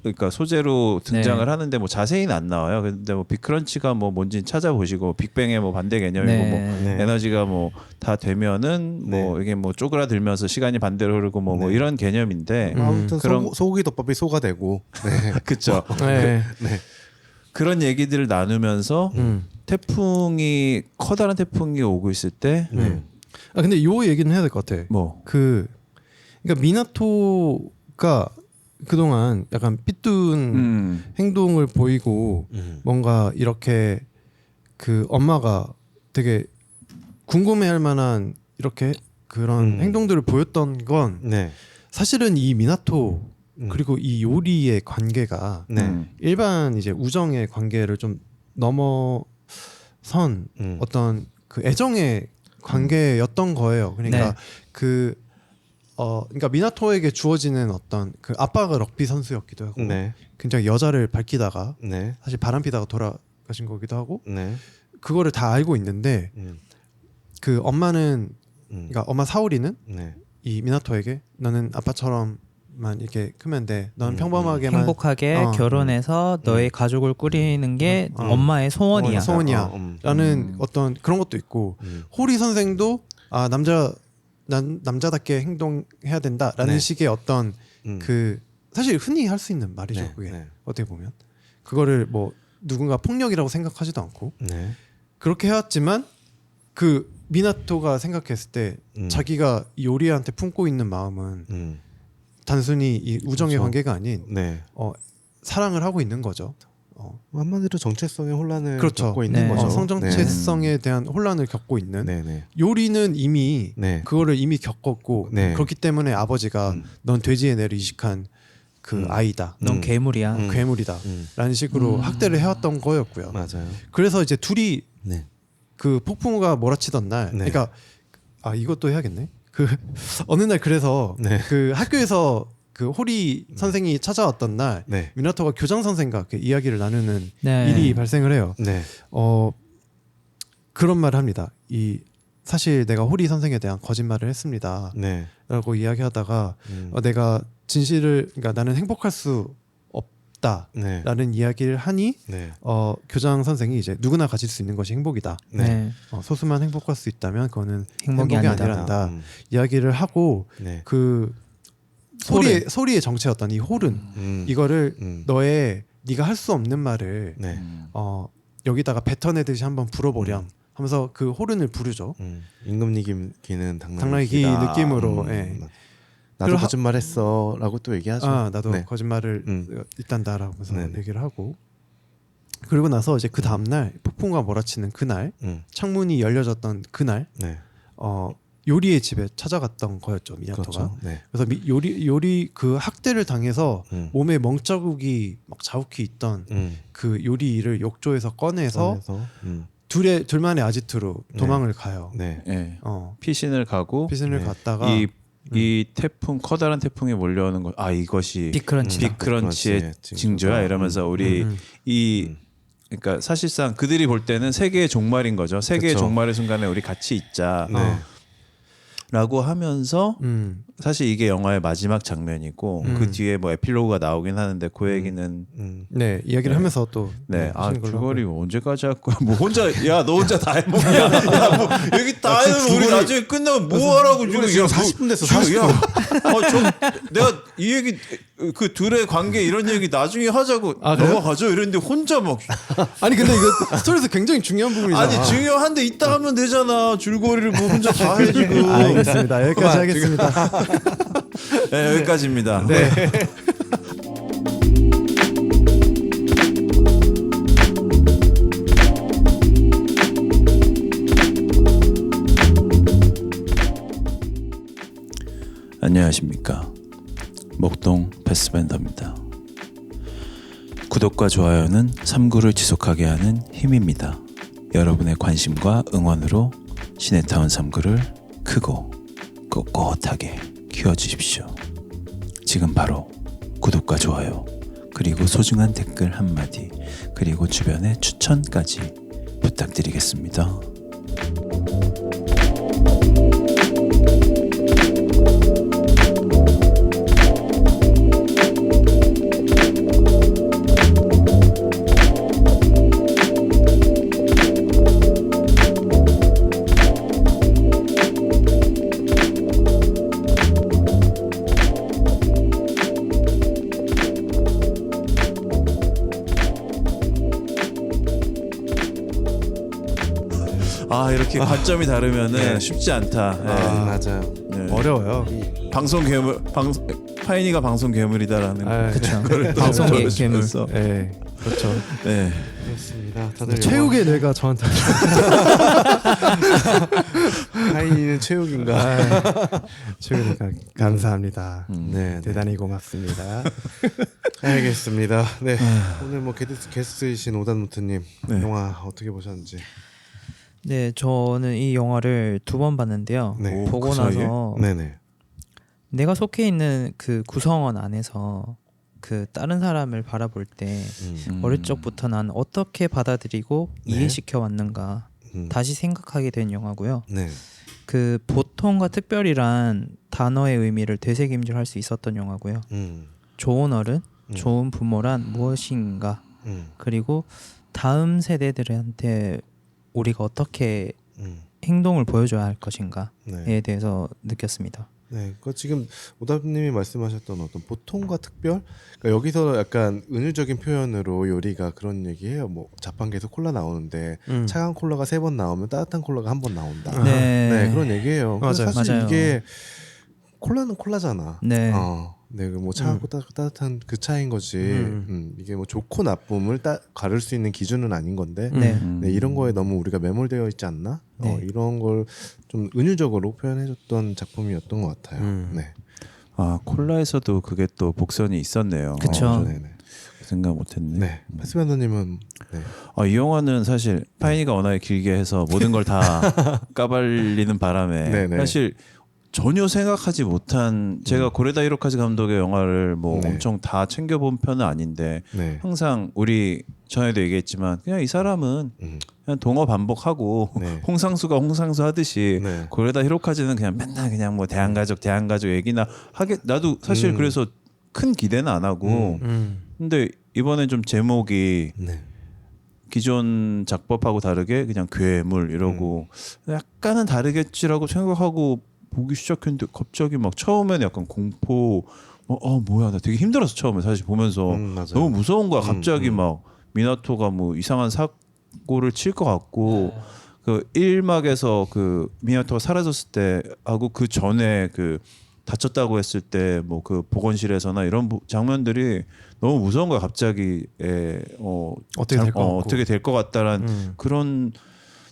Speaker 3: 그러니까 소재로 등장을
Speaker 4: 네.
Speaker 3: 하는데 뭐 자세히는 안 나와요. 근데 뭐 빅크런치가 뭐 뭔지 찾아보시고 빅뱅의 뭐 반대 개념이고
Speaker 4: 네.
Speaker 3: 뭐
Speaker 1: 네.
Speaker 3: 에너지가 뭐 다 되면은 뭐 이게 뭐 쪼그라들면서 시간이 반대로 흐르고 뭐 이런 개념인데
Speaker 1: 아무튼
Speaker 3: 그런
Speaker 1: 소고기 덮밥이 소가 되고 네.
Speaker 3: 그쵸.
Speaker 2: 네.
Speaker 3: 그런 얘기들을 나누면서 태풍이 커다란 태풍이 오고 있을 때
Speaker 2: 근데 요 얘기는 해야 될 것 같아.
Speaker 3: 뭐
Speaker 2: 그러니까 미나토가 그동안 약간 삐뚤은 행동을 보이고 뭔가 이렇게 그 엄마가 되게 궁금해할 만한 이렇게 그런 행동들을 보였던 건
Speaker 1: 네.
Speaker 2: 사실은 이 미나토 그리고 이 요리의 관계가
Speaker 1: 네.
Speaker 2: 일반 이제 우정의 관계를 좀 넘어선 어떤 그 애정의 관계였던 거예요. 그러니까
Speaker 4: 네.
Speaker 2: 그러니까 미나토에게 주어지는 어떤 그 아빠가 럭비 선수였기도 하고
Speaker 1: 네.
Speaker 2: 굉장히 여자를 밝히다가
Speaker 1: 네.
Speaker 2: 사실 바람피다가 돌아가신 거기도 하고
Speaker 1: 네.
Speaker 2: 그거를 다 알고 있는데 그 엄마는 그러니까 엄마 사오리는
Speaker 1: 네.
Speaker 2: 이 미나토에게 너는 아빠처럼만 이렇게 크면 돼. 넌 평범하게만
Speaker 4: 행복하게 결혼해서 너의 가족을 꾸리는 게 엄마의 소원이야.
Speaker 2: 소원이야. 라는 어떤 그런 것도 있고 호리 선생도 아 남자답게 행동해야 된다라는
Speaker 1: 네.
Speaker 2: 식의 어떤 그 사실 흔히 할 수 있는 말이죠.
Speaker 1: 네.
Speaker 2: 그게
Speaker 1: 네.
Speaker 2: 어떻게 보면 그거를 뭐 누군가 폭력이라고 생각하지도 않고
Speaker 1: 네.
Speaker 2: 그렇게 해왔지만 그 미나토가 생각했을 때 자기가 요리한테 품고 있는 마음은 단순히 이 우정의
Speaker 1: 그렇죠.
Speaker 2: 관계가 아닌
Speaker 1: 네.
Speaker 2: 사랑을 하고 있는 거죠.
Speaker 1: 한마디로 정체성의 혼란을
Speaker 2: 그렇죠.
Speaker 1: 겪고 있는
Speaker 4: 네.
Speaker 1: 거죠.
Speaker 2: 성정체성에 대한 혼란을 겪고 있는
Speaker 1: 네. 네.
Speaker 2: 요리는 이미
Speaker 1: 네.
Speaker 2: 그거를 이미 겪었고
Speaker 1: 네.
Speaker 2: 그렇기 때문에 아버지가 넌 돼지의 뇌를 이식한 그 아이다.
Speaker 4: 넌 괴물이야.
Speaker 2: 괴물이다. 라는 식으로 학대를 해왔던 거였고요.
Speaker 1: 맞아요.
Speaker 2: 그래서 이제 둘이
Speaker 1: 네.
Speaker 2: 그 폭풍우가 몰아치던 날
Speaker 1: 네.
Speaker 2: 그러니까 이것도 해야겠네. 그 어느 날 그래서
Speaker 1: 네.
Speaker 2: 그 학교에서 그 호리 선생이 찾아왔던 날
Speaker 1: 네.
Speaker 2: 미나토가 교장 선생과 그 이야기를 나누는
Speaker 4: 네.
Speaker 2: 일이 발생을 해요.
Speaker 1: 네.
Speaker 2: 그런 말을 합니다. 사실 내가 호리 선생에 대한 거짓말을 했습니다.
Speaker 1: 네.
Speaker 2: 라고 이야기하다가 내가 진실을 그러니까 나는 행복할 수 없다라는
Speaker 1: 네.
Speaker 2: 이야기를 하니
Speaker 1: 네.
Speaker 2: 교장 선생이 이제 누구나 가질 수 있는 것이 행복이다.
Speaker 4: 네.
Speaker 2: 소수만 행복할 수 있다면 그거는
Speaker 4: 행복이
Speaker 2: 행복이
Speaker 4: 아니다.
Speaker 2: 아니란다. 이야기를 하고
Speaker 1: 네.
Speaker 2: 그 소리의 정체였던 이 홀은 이거를 네가 할 수 없는 말을
Speaker 1: 네.
Speaker 2: 여기다가 뱉어내듯이 한번 불어보렴 하면서 그 호른을 부르죠.
Speaker 1: 임금님기는
Speaker 2: 당나귀
Speaker 1: 당나귀다.
Speaker 2: 느낌으로. 예.
Speaker 1: 나도
Speaker 2: 그리고
Speaker 1: 거짓말했어라고 또 얘기하죠.
Speaker 2: 나도
Speaker 1: 네.
Speaker 2: 거짓말을 있단다라고 하면서
Speaker 1: 네네.
Speaker 2: 얘기를 하고 그리고 나서 이제 그 다음 날 폭풍과 몰아치는 그날 창문이 열려졌던 그날
Speaker 1: 네.
Speaker 2: 요리의 집에 찾아갔던 거였죠 미나토가.
Speaker 1: 그렇죠. 네.
Speaker 2: 그래서 요리 그 학대를 당해서 몸에 멍자국이 막 자욱히 있던 그 요리를 욕조에서 꺼내서 둘만의 아지트로 도망을 가요.
Speaker 1: 네.
Speaker 3: 네. 피신을 가고
Speaker 2: 피신을
Speaker 1: 네.
Speaker 2: 갔다가
Speaker 3: 이 태풍 커다란 태풍이 몰려오는 거 이것이
Speaker 4: 빅크런치다.
Speaker 3: 빅크런치의 징조야 이러면서 우리 그러니까 사실상 그들이 볼 때는 세계의 종말인 거죠. 세계의
Speaker 1: 그쵸.
Speaker 3: 종말의 순간에 우리 같이 있자.
Speaker 1: 네.
Speaker 3: 라고 하면서 사실 이게 영화의 마지막 장면이고 그 뒤에 뭐 에필로그가 나오긴 하는데 그 얘기는
Speaker 2: 네 이야기를 하면서 또 하시는 걸로
Speaker 3: 줄거리
Speaker 2: 하고요.
Speaker 3: 언제까지 할 거야? 뭐 혼자 너 혼자 다 해먹냐? 야 뭐 여기 다 해면 우리 나중에 끝나면 뭐 하라고 지금
Speaker 1: 40분 됐어.
Speaker 3: 40분. 내가 이 얘기 그 둘의 관계 이런 얘기 나중에 하자고
Speaker 2: 그래요?
Speaker 3: 넘어가죠. 이랬는데 혼자 막
Speaker 2: 아니 근데 이거 스토리에서 굉장히 중요한 부분이잖아.
Speaker 3: 아니 중요한데 이따 하면 되잖아. 줄거리를 뭐 혼자 다 해 지금.
Speaker 2: 알겠습니다. 여기까지 하겠습니다.
Speaker 3: 네, 여기까지입니다.
Speaker 2: 네.
Speaker 3: 안녕하십니까. 목동 패스밴더입니다. 구독과 좋아요는 3구를 지속하게 하는 힘입니다. 여러분의 관심과 응원으로 시네타운 3구를 크고 꼿꼿하게 키워주십시오. 지금 바로 구독과 좋아요 그리고 소중한 댓글 한마디 그리고 주변의 추천까지 부탁드리겠습니다. 이렇게 관점이 다르면은 쉽지 않다. 네.
Speaker 1: 맞아요.
Speaker 3: 네.
Speaker 2: 어려워요.
Speaker 3: 방송 괴물 파인이가 방송 괴물이다라는
Speaker 2: 그렇죠.
Speaker 4: 방송 괴물.
Speaker 2: 네, 그렇죠.
Speaker 3: 네.
Speaker 1: 그렇습니다. 다들
Speaker 2: 최욱의 뇌가 저한테
Speaker 1: 하이는 최욱인가?
Speaker 2: 최욱의 뇌가 감사합니다.
Speaker 1: 네.
Speaker 2: 대단히 고맙습니다.
Speaker 1: 알겠습니다. 네. 오늘 뭐 게스트이신 오단노트님
Speaker 3: 네.
Speaker 1: 영화 어떻게 보셨는지.
Speaker 4: 네, 저는 이 영화를 2번 봤는데요.
Speaker 1: 네.
Speaker 4: 보고
Speaker 3: 그 사이에?
Speaker 4: 나서
Speaker 1: 네네.
Speaker 4: 내가 속해 있는 그 구성원 안에서 그 다른 사람을 바라볼 때 어릴 적부터 난 어떻게 받아들이고
Speaker 1: 네.
Speaker 4: 이해시켜 왔는가 다시 생각하게 된 영화고요.
Speaker 1: 네.
Speaker 4: 그 보통과 특별이란 단어의 의미를 되새김질할 수 있었던 영화고요. 좋은 어른, 좋은 부모란 무엇인가, 그리고 다음 세대들한테 우리가 어떻게 행동을 보여줘야 할 것인가에
Speaker 1: 네.
Speaker 4: 대해서 느꼈습니다.
Speaker 1: 네, 그 지금 오답님이 말씀하셨던 어떤 보통과 특별, 그러니까 여기서 약간 은유적인 표현으로 요리가 그런 얘기해요. 뭐 자판기에서 콜라 나오는데 차가운 콜라가 3번 나오면 따뜻한 콜라가 1번 나온다.
Speaker 4: 네.
Speaker 1: 네, 그런 얘기예요. 근데
Speaker 2: 맞아요.
Speaker 1: 사실
Speaker 4: 맞아요.
Speaker 1: 이게 콜라는 콜라잖아.
Speaker 4: 네.
Speaker 1: 네, 뭐 차갑고 따뜻한 그 차이인 거지. 이게 뭐 좋고 나쁨을 가를 수 있는 기준은 아닌 건데.
Speaker 4: 네.
Speaker 1: 네, 이런 거에 너무 우리가 매몰되어 있지 않나?
Speaker 4: 네.
Speaker 1: 이런 걸 좀 은유적으로 표현해줬던 작품이었던 것 같아요. 네.
Speaker 3: 아 콜라에서도 그게 또 복선이 있었네요.
Speaker 4: 그쵸.
Speaker 1: 네네.
Speaker 3: 생각 못했네.
Speaker 1: 네, 패스밴더님은 네.
Speaker 3: 이 영화는 사실 파이니가 워낙에 길게 해서 모든 걸 다 까발리는 바람에
Speaker 1: 네네.
Speaker 3: 사실 전혀 생각하지 못한 제가 고레다 히로카즈 감독의 영화를 뭐
Speaker 1: 네.
Speaker 3: 엄청 다 챙겨본 편은 아닌데
Speaker 1: 네.
Speaker 3: 항상 우리 전에도 얘기했지만 그냥 이 사람은 그냥 동어 반복하고
Speaker 1: 네.
Speaker 3: 홍상수가 홍상수 하듯이
Speaker 1: 네.
Speaker 3: 고레다 히로카즈는 그냥 맨날 그냥 뭐 대한가족 얘기나 하게 나도 사실 그래서 큰 기대는 안 하고 근데 이번에 좀 제목이
Speaker 1: 네.
Speaker 3: 기존 작법하고 다르게 그냥 괴물 이러고 약간은 다르겠지라고 생각하고 보기 시작했는데 갑자기 막 처음에는 약간 공포 뭐야 나 되게 힘들었어 처음에 사실 보면서
Speaker 1: 맞아요.
Speaker 3: 너무 무서운 거야 갑자기 막 미나토가 뭐 이상한 사고를 칠 것 같고 그 1막에서 그 미나토가 사라졌을 때 하고 그 전에 그 다쳤다고 했을 때 뭐 그 보건실에서나 이런 장면들이 너무 무서운 거야 갑자기
Speaker 2: 어떻게 될 것 같고.
Speaker 3: 어떻게 될 것 같다라는 그런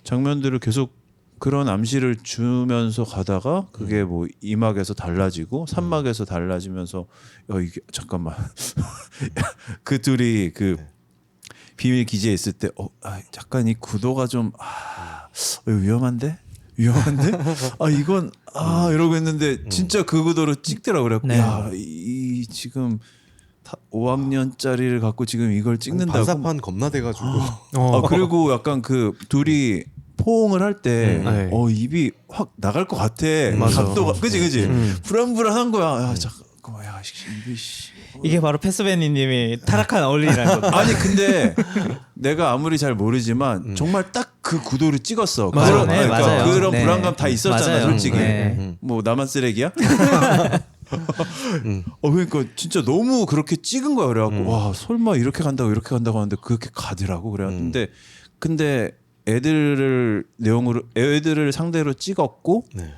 Speaker 3: 장면들을 계속 그런 암시를 주면서 가다가 그게 뭐 2막에서 달라지고 3막에서 달라지면서 이게 잠깐만 그 둘이 그 비밀 기지에 있을 때 약간 이 구도가 좀 위험한데 이건 이러고 있는데 진짜 그 구도로 찍더라고 그래갖고
Speaker 4: 네.
Speaker 3: 이 지금 5학년짜리를 갖고 지금 이걸 찍는다고
Speaker 1: 반사판 겁나 돼가지고.
Speaker 3: 그리고 약간 그 둘이 포옹을 할 때
Speaker 2: 네.
Speaker 3: 입이 확 나갈 것 같아.
Speaker 2: 맞아.
Speaker 3: 각도가 그지 불안불안한 거야. 야 잠깐만 야 입이
Speaker 4: 이게 바로 패스베니님이 타락한 어울리라는 거.
Speaker 3: 아니 근데 내가 아무리 잘 모르지만 정말 딱 그 구도를 찍었어.
Speaker 4: 맞아요.
Speaker 3: 그런,
Speaker 4: 네, 맞아요.
Speaker 3: 그런
Speaker 4: 네.
Speaker 3: 불안감 다 있었잖아
Speaker 4: 맞아요.
Speaker 3: 솔직히.
Speaker 4: 네.
Speaker 3: 뭐 나만 쓰레기야? 그러니까 진짜 너무 그렇게 찍은 거야. 그래갖고 와 설마 이렇게 간다고 하는데 그렇게 가더라고. 그래. 근데 애들을 상대로 찍었고
Speaker 1: 네.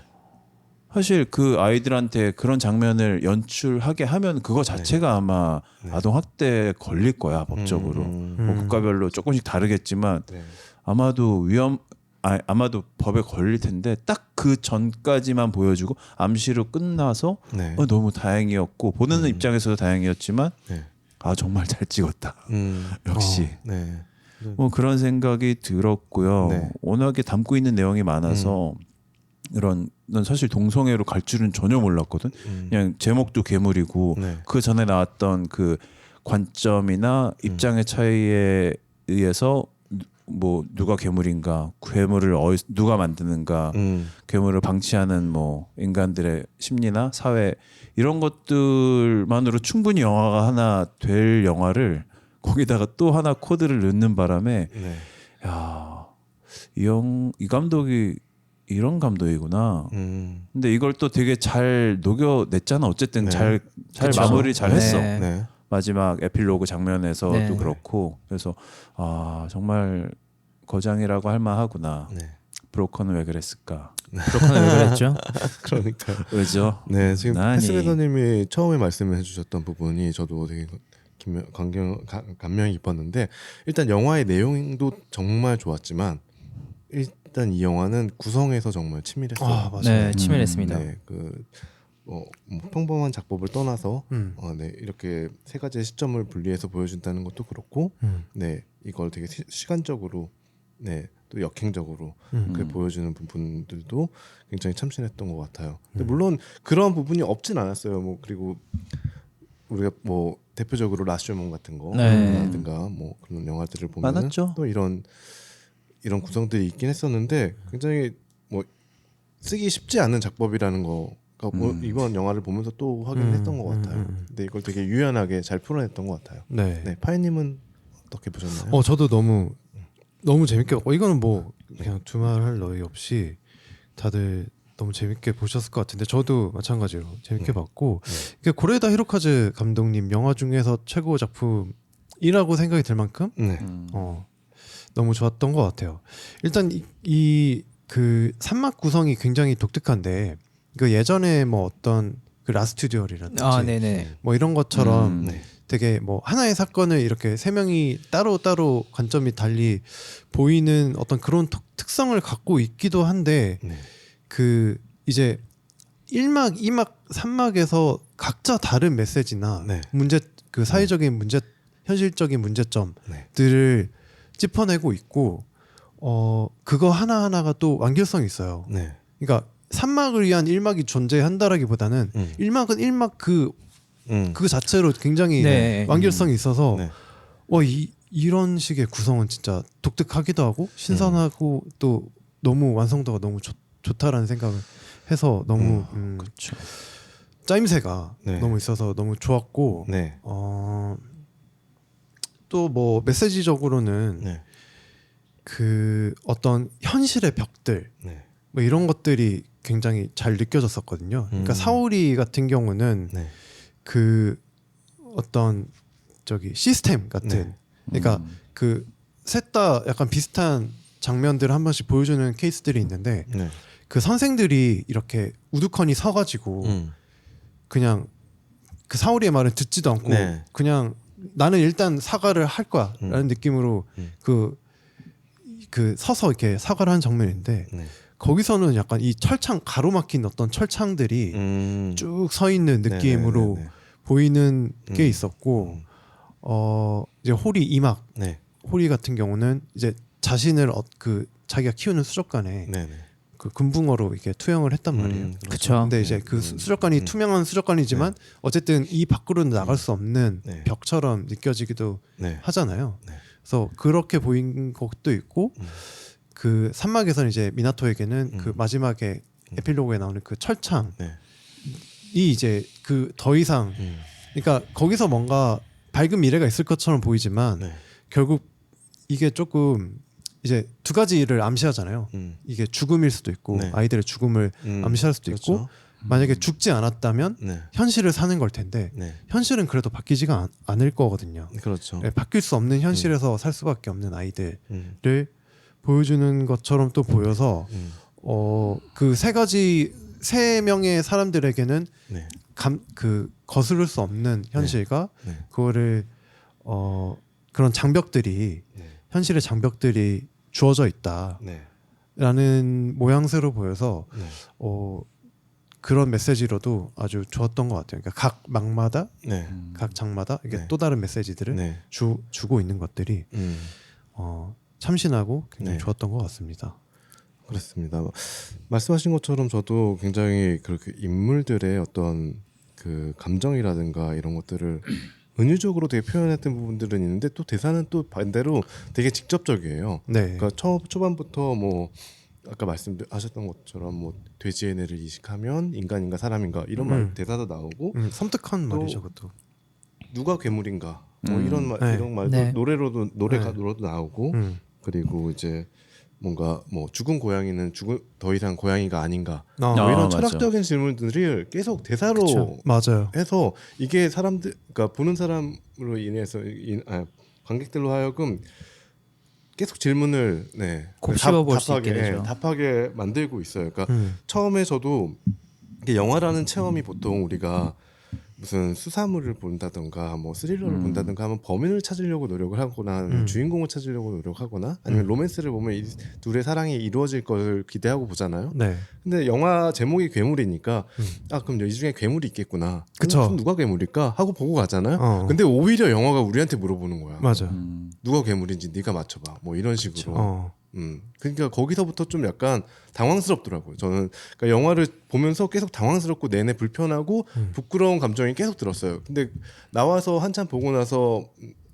Speaker 3: 사실 그 아이들한테 그런 장면을 연출하게 하면 그거 자체가 아마 아동 학대 걸릴 거야 법적으로. 뭐 국가별로 조금씩 다르겠지만
Speaker 1: 네.
Speaker 3: 아마도 아마도 법에 걸릴 텐데 딱 그 전까지만 보여주고 암시로 끝나서
Speaker 1: 네.
Speaker 3: 너무 다행이었고 보는 입장에서도 다행이었지만
Speaker 1: 네.
Speaker 3: 정말 잘 찍었다. 역시.
Speaker 1: 네.
Speaker 3: 뭐 그런 생각이 들었고요.
Speaker 1: 네.
Speaker 3: 워낙에 담고 있는 내용이 많아서 난 사실 동성애로 갈 줄은 전혀 몰랐거든. 그냥 제목도 괴물이고
Speaker 1: 네.
Speaker 3: 그 전에 나왔던 그 관점이나 입장의 차이에 의해서 뭐 누가 괴물인가, 괴물을 누가 만드는가, 괴물을 방치하는 뭐 인간들의 심리나 사회 이런 것들만으로 충분히 영화가 하나 될 영화를 거기다가 또 하나 코드를 넣는 바람에
Speaker 1: 네.
Speaker 3: 야, 이 감독이 이런 감독이구나. 근데 이걸 또 되게 잘 녹여냈잖아. 어쨌든
Speaker 1: 네.
Speaker 3: 잘
Speaker 4: 그쵸.
Speaker 3: 마무리 잘 했어.
Speaker 4: 네.
Speaker 1: 네.
Speaker 3: 마지막 에필로그 장면에서도
Speaker 4: 네.
Speaker 3: 그렇고 그래서 정말 거장이라고 할 만하구나.
Speaker 1: 네.
Speaker 3: 브로커는 왜 그랬을까?
Speaker 4: 그렇구나 왜 그랬죠?
Speaker 1: 그러니까.
Speaker 3: 왜죠?
Speaker 1: 네, 지금
Speaker 3: 나니.
Speaker 1: 패스베더님이 처음에 말씀해 주셨던 부분이 저도 되게 감명이 깊었는데 일단 영화의 내용도 정말 좋았지만 일단 이 영화는 구성에서 정말 치밀했어요.
Speaker 2: 맞아요.
Speaker 4: 네, 치밀했습니다.
Speaker 1: 네, 뭐 평범한 작법을 떠나서 네, 이렇게 세 가지의 시점을 분리해서 보여준다는 것도 그렇고, 네, 이걸 되게 시간적으로 네, 또 또 역행적으로 그 보여주는 부분들도 굉장히 참신했던 것 같아요. 근데
Speaker 2: 음.
Speaker 1: 물론 그런 부분이 없진 않았어요. 뭐 그리고 우리가 뭐 대표적으로 라쇼몬 같은 거라든가 뭐 그런 영화들을 보면
Speaker 3: 많았죠.
Speaker 1: 또 이런 구성들이 있긴 했었는데 굉장히 뭐 쓰기 쉽지 않은 작법이라는 거가 뭐 이번 영화를 보면서 또 확인했던 것 같아요. 근데 이걸 되게 유연하게 잘 풀어냈던 것 같아요.
Speaker 2: 네.
Speaker 1: 네, 파이님은 어떻게 보셨나요?
Speaker 2: 저도 너무 재밌게 봤고 이거는 뭐 그냥 두말할 나위 없이 다들 너무 재밌게 보셨을 것 같은데 저도 마찬가지로 재밌게 봤고 이게 고레다 히로카즈 감독님 영화 중에서 최고 작품이라고 생각이 들 만큼
Speaker 1: 네,
Speaker 2: 너무 좋았던 것 같아요. 일단 그 산막 구성이 굉장히 독특한데 그 예전에 뭐 어떤 그 라스트 듀얼이라든지
Speaker 4: 네네.
Speaker 2: 뭐 이런 것처럼
Speaker 1: 네,
Speaker 2: 되게 뭐 하나의 사건을 이렇게 세 명이 따로 관점이 달리 보이는 어떤 그런 특성을 갖고 있기도 한데
Speaker 1: 네,
Speaker 2: 그 이제 1막, 2막, 3막에서 각자 다른 메시지나
Speaker 1: 네.
Speaker 2: 문제 그 사회적인 문제 현실적인 문제점들을
Speaker 1: 네,
Speaker 2: 짚어내고 있고 그거 하나하나가 또 완결성이 있어요.
Speaker 1: 네,
Speaker 2: 그러니까 3막을 위한 1막이 존재한다라기보다는 1막은 1막 그 자체로 굉장히
Speaker 4: 네.
Speaker 2: 완결성이 있어서
Speaker 1: 네.
Speaker 2: 이런 식의 구성은 진짜 독특하기도 하고 신선하고 또 너무 완성도가 너무 좋다라는 생각을 해서 너무
Speaker 3: 그렇죠.
Speaker 2: 짜임새가
Speaker 1: 네.
Speaker 2: 너무 있어서 너무 좋았고
Speaker 1: 네,
Speaker 2: 또 뭐 메시지적으로는
Speaker 1: 네,
Speaker 2: 그 어떤 현실의 벽들
Speaker 1: 네,
Speaker 2: 뭐 이런 것들이 굉장히 잘 느껴졌었거든요. 그러니까 사오리 같은 경우는
Speaker 1: 네,
Speaker 2: 그 어떤 저기 시스템 같은
Speaker 1: 네.
Speaker 2: 그러니까 그 셋 다 약간 비슷한 장면들을 한 번씩 보여주는 케이스들이 있는데
Speaker 1: 네.
Speaker 2: 그 선생들이 이렇게 우두커니 서가지고 그냥 그 사오리의 말은 듣지도 않고
Speaker 1: 네.
Speaker 2: 그냥 나는 일단 사과를 할 거야라는 느낌으로 그 서서 이렇게 사과를 한 장면인데
Speaker 1: 네.
Speaker 2: 거기서는 약간 이 철창 가로막힌 어떤 철창들이 쭉 서 있는 느낌으로
Speaker 1: 네네네네.
Speaker 2: 보이는 게 있었고 이제 호리 이막
Speaker 1: 네,
Speaker 2: 호리 같은 경우는 이제 자신을 그 자기가 키우는 수족관에
Speaker 1: 네, 네.
Speaker 2: 그 금붕어로 이렇게 투영을 했단 말이에요.
Speaker 4: 그쵸.
Speaker 2: 근데 이제 그 수족관이 투명한 수족관이지만 어쨌든 이 밖으로는 나갈 수 없는
Speaker 1: 네.
Speaker 2: 벽처럼 느껴지기도
Speaker 1: 네.
Speaker 2: 하잖아요.
Speaker 1: 네.
Speaker 2: 그래서 그렇게 보인 것도 있고 그 산막에서는 이제 미나토에게는 그 마지막에 에필로그에 나오는 그 철창이
Speaker 1: 네.
Speaker 2: 이제 그 더 이상 그러니까 거기서 뭔가 밝은 미래가 있을 것처럼 보이지만
Speaker 1: 네.
Speaker 2: 결국 이게 조금 이제 두 가지를 암시하잖아요. 이게 죽음일 수도 있고
Speaker 1: 네.
Speaker 2: 아이들의 죽음을 암시할 수도
Speaker 1: 그렇죠.
Speaker 2: 있고 만약에 죽지 않았다면
Speaker 1: 네.
Speaker 2: 현실을 사는 걸 텐데
Speaker 1: 네.
Speaker 2: 현실은 그래도 바뀌지가 않을 거거든요.
Speaker 1: 그렇죠.
Speaker 2: 네, 바뀔 수 없는 현실에서 살 수밖에 없는 아이들을
Speaker 1: 음.
Speaker 2: 보여주는 것처럼 또 보여서 그 세 명의 사람들에게는
Speaker 1: 네.
Speaker 2: 그 거스를 수 없는 현실과
Speaker 1: 네.
Speaker 2: 그거를 그런 장벽들이
Speaker 1: 네.
Speaker 2: 현실의 장벽들이 주어져 있다라는
Speaker 1: 네.
Speaker 2: 모양새로 보여서
Speaker 1: 네.
Speaker 2: 그런 메시지로도 아주 좋았던 것 같아요. 그러니까 각 막마다
Speaker 1: 네.
Speaker 2: 각 장마다 이게
Speaker 1: 네.
Speaker 2: 또 다른 메시지들을
Speaker 1: 네.
Speaker 2: 주고 있는 것들이 참신하고 굉장히
Speaker 1: 네.
Speaker 2: 좋았던 것 같습니다.
Speaker 1: 그렇습니다. 말씀하신 것처럼 저도 굉장히 그렇게 인물들의 어떤 그 감정이라든가 이런 것들을 은유적으로 되게 표현했던 부분들은 있는데 또 대사는 또 반대로 되게 직접적이에요.
Speaker 2: 네.
Speaker 1: 그러니까 초반부터 뭐 아까 말씀하셨던 것처럼 뭐 돼지의 뇌를 이식하면 인간인가 사람인가 이런 말 대사도 나오고
Speaker 2: 섬뜩한
Speaker 1: 또
Speaker 2: 말이죠, 그것도.
Speaker 1: 누가 괴물인가 뭐 이런 말
Speaker 2: 네.
Speaker 1: 이런 말도
Speaker 4: 네.
Speaker 1: 노래로도 나오고 그리고 이제 뭔가 뭐 죽은 고양이는 더 이상 고양이가 아닌가 뭐 이런
Speaker 3: 맞아.
Speaker 1: 철학적인 질문들을 계속 대사로
Speaker 4: 그쵸.
Speaker 2: 맞아요.
Speaker 1: 해서 이게 사람들 그러니까 보는 사람으로 인해서 관객들로 하여금 계속 질문을
Speaker 4: 곱씹어 볼 수 있게 되죠.
Speaker 1: 답하게 만들고 있어요. 그러니까 처음에 저도 이게 영화라는 체험이 보통 우리가 무슨 수사물을 본다던가 뭐 스릴러를 본다던가 하면 범인을 찾으려고 노력을 하거나 아니면 주인공을 찾으려고 노력하거나 아니면 로맨스를 보면 이 둘의 사랑이 이루어질 걸 기대하고 보잖아요.
Speaker 2: 네.
Speaker 1: 근데 영화 제목이 괴물이니까 아 그럼 이 중에 괴물이 있겠구나.
Speaker 2: 그쵸.
Speaker 1: 그럼 누가 괴물일까 하고 보고 가잖아요.
Speaker 2: 어.
Speaker 1: 근데 오히려 영화가 우리한테 물어보는 거야.
Speaker 2: 맞아.
Speaker 1: 누가 괴물인지 네가 맞춰봐. 뭐 이런 식으로.
Speaker 2: 어.
Speaker 1: 그러니까 거기서부터 좀 약간 당황스럽더라고요. 저는 그러니까 영화를 보면서 계속 당황스럽고 내내 불편하고 부끄러운 감정이 계속 들었어요. 근데 나와서 한참 보고 나서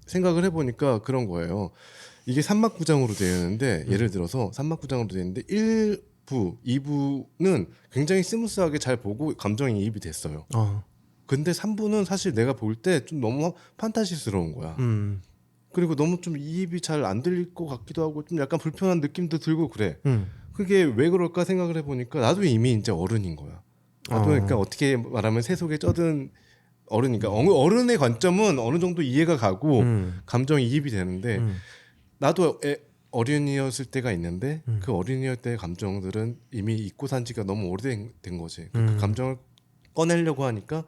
Speaker 1: 생각을 해보니까 그런 거예요. 이게 3막 구장으로 되어 있는데 예를 들어서 3막 구장으로 되어 있는데 1부, 2부는 굉장히 스무스하게 잘 보고 감정이 이입이 됐어요. 근데 3부는 사실 내가 볼 때 좀 너무 판타지스러운 거야. 그리고 너무 좀 이입이 잘 안 들릴 것 같기도 하고 좀 약간 불편한 느낌도 들고 그래. 그게 왜 그럴까 생각을 해보니까 나도 이미 이제 어른인 거야. 나도 그러니까 어떻게 말하면 세속에 쩌든 어른이니까 어른의 관점은 어느 정도 이해가 가고 감정이 이입이 되는데 나도 어린이였을 때가 있는데 그 어린이였을 때의 감정들은 이미 잊고 산 지가 너무 오래된 거지. 그 감정을 꺼내려고 하니까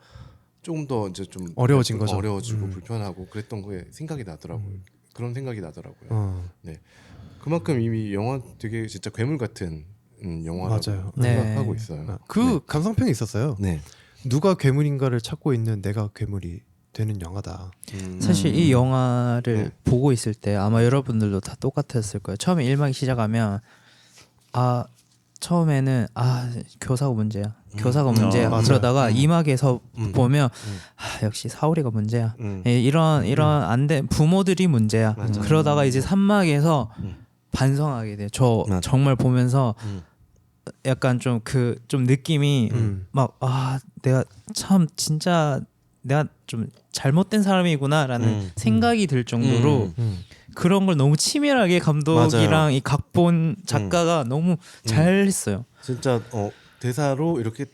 Speaker 1: 조금 더 이제 좀
Speaker 2: 어려워진 거죠.
Speaker 1: 어려워지고 불편하고 그랬던 거에 생각이 나더라고요. 그런 생각이 나더라고요. 네, 그만큼 이미 영화 되게 진짜 괴물 같은 영화라고
Speaker 2: 맞아요.
Speaker 1: 생각하고
Speaker 4: 네.
Speaker 1: 있어요.
Speaker 2: 그 감상평이 있었어요.
Speaker 1: 네.
Speaker 2: 누가 괴물인가를 찾고 있는 내가 괴물이 되는 영화다.
Speaker 4: 사실 이 영화를 보고 있을 때 아마 여러분들도 다 똑같았을 거예요. 처음에 1막이 시작하면 처음에는 교사가 문제야. 교사가 문제야. 그러다가 2막에서 보면 역시 사오리가 문제야. 이런 안된 부모들이 문제야. 그러다가 이제 3막에서 반성하게 돼. 저
Speaker 1: 맞아.
Speaker 4: 정말 보면서 약간 좀 느낌이 막 내가 참 진짜 내가 좀 잘못된 사람이구나라는 생각이 들 정도로 그런 걸 너무 치밀하게 감독이랑
Speaker 1: 맞아요.
Speaker 4: 이 각본 작가가 너무 잘 했어요.
Speaker 1: 진짜 대사로 이렇게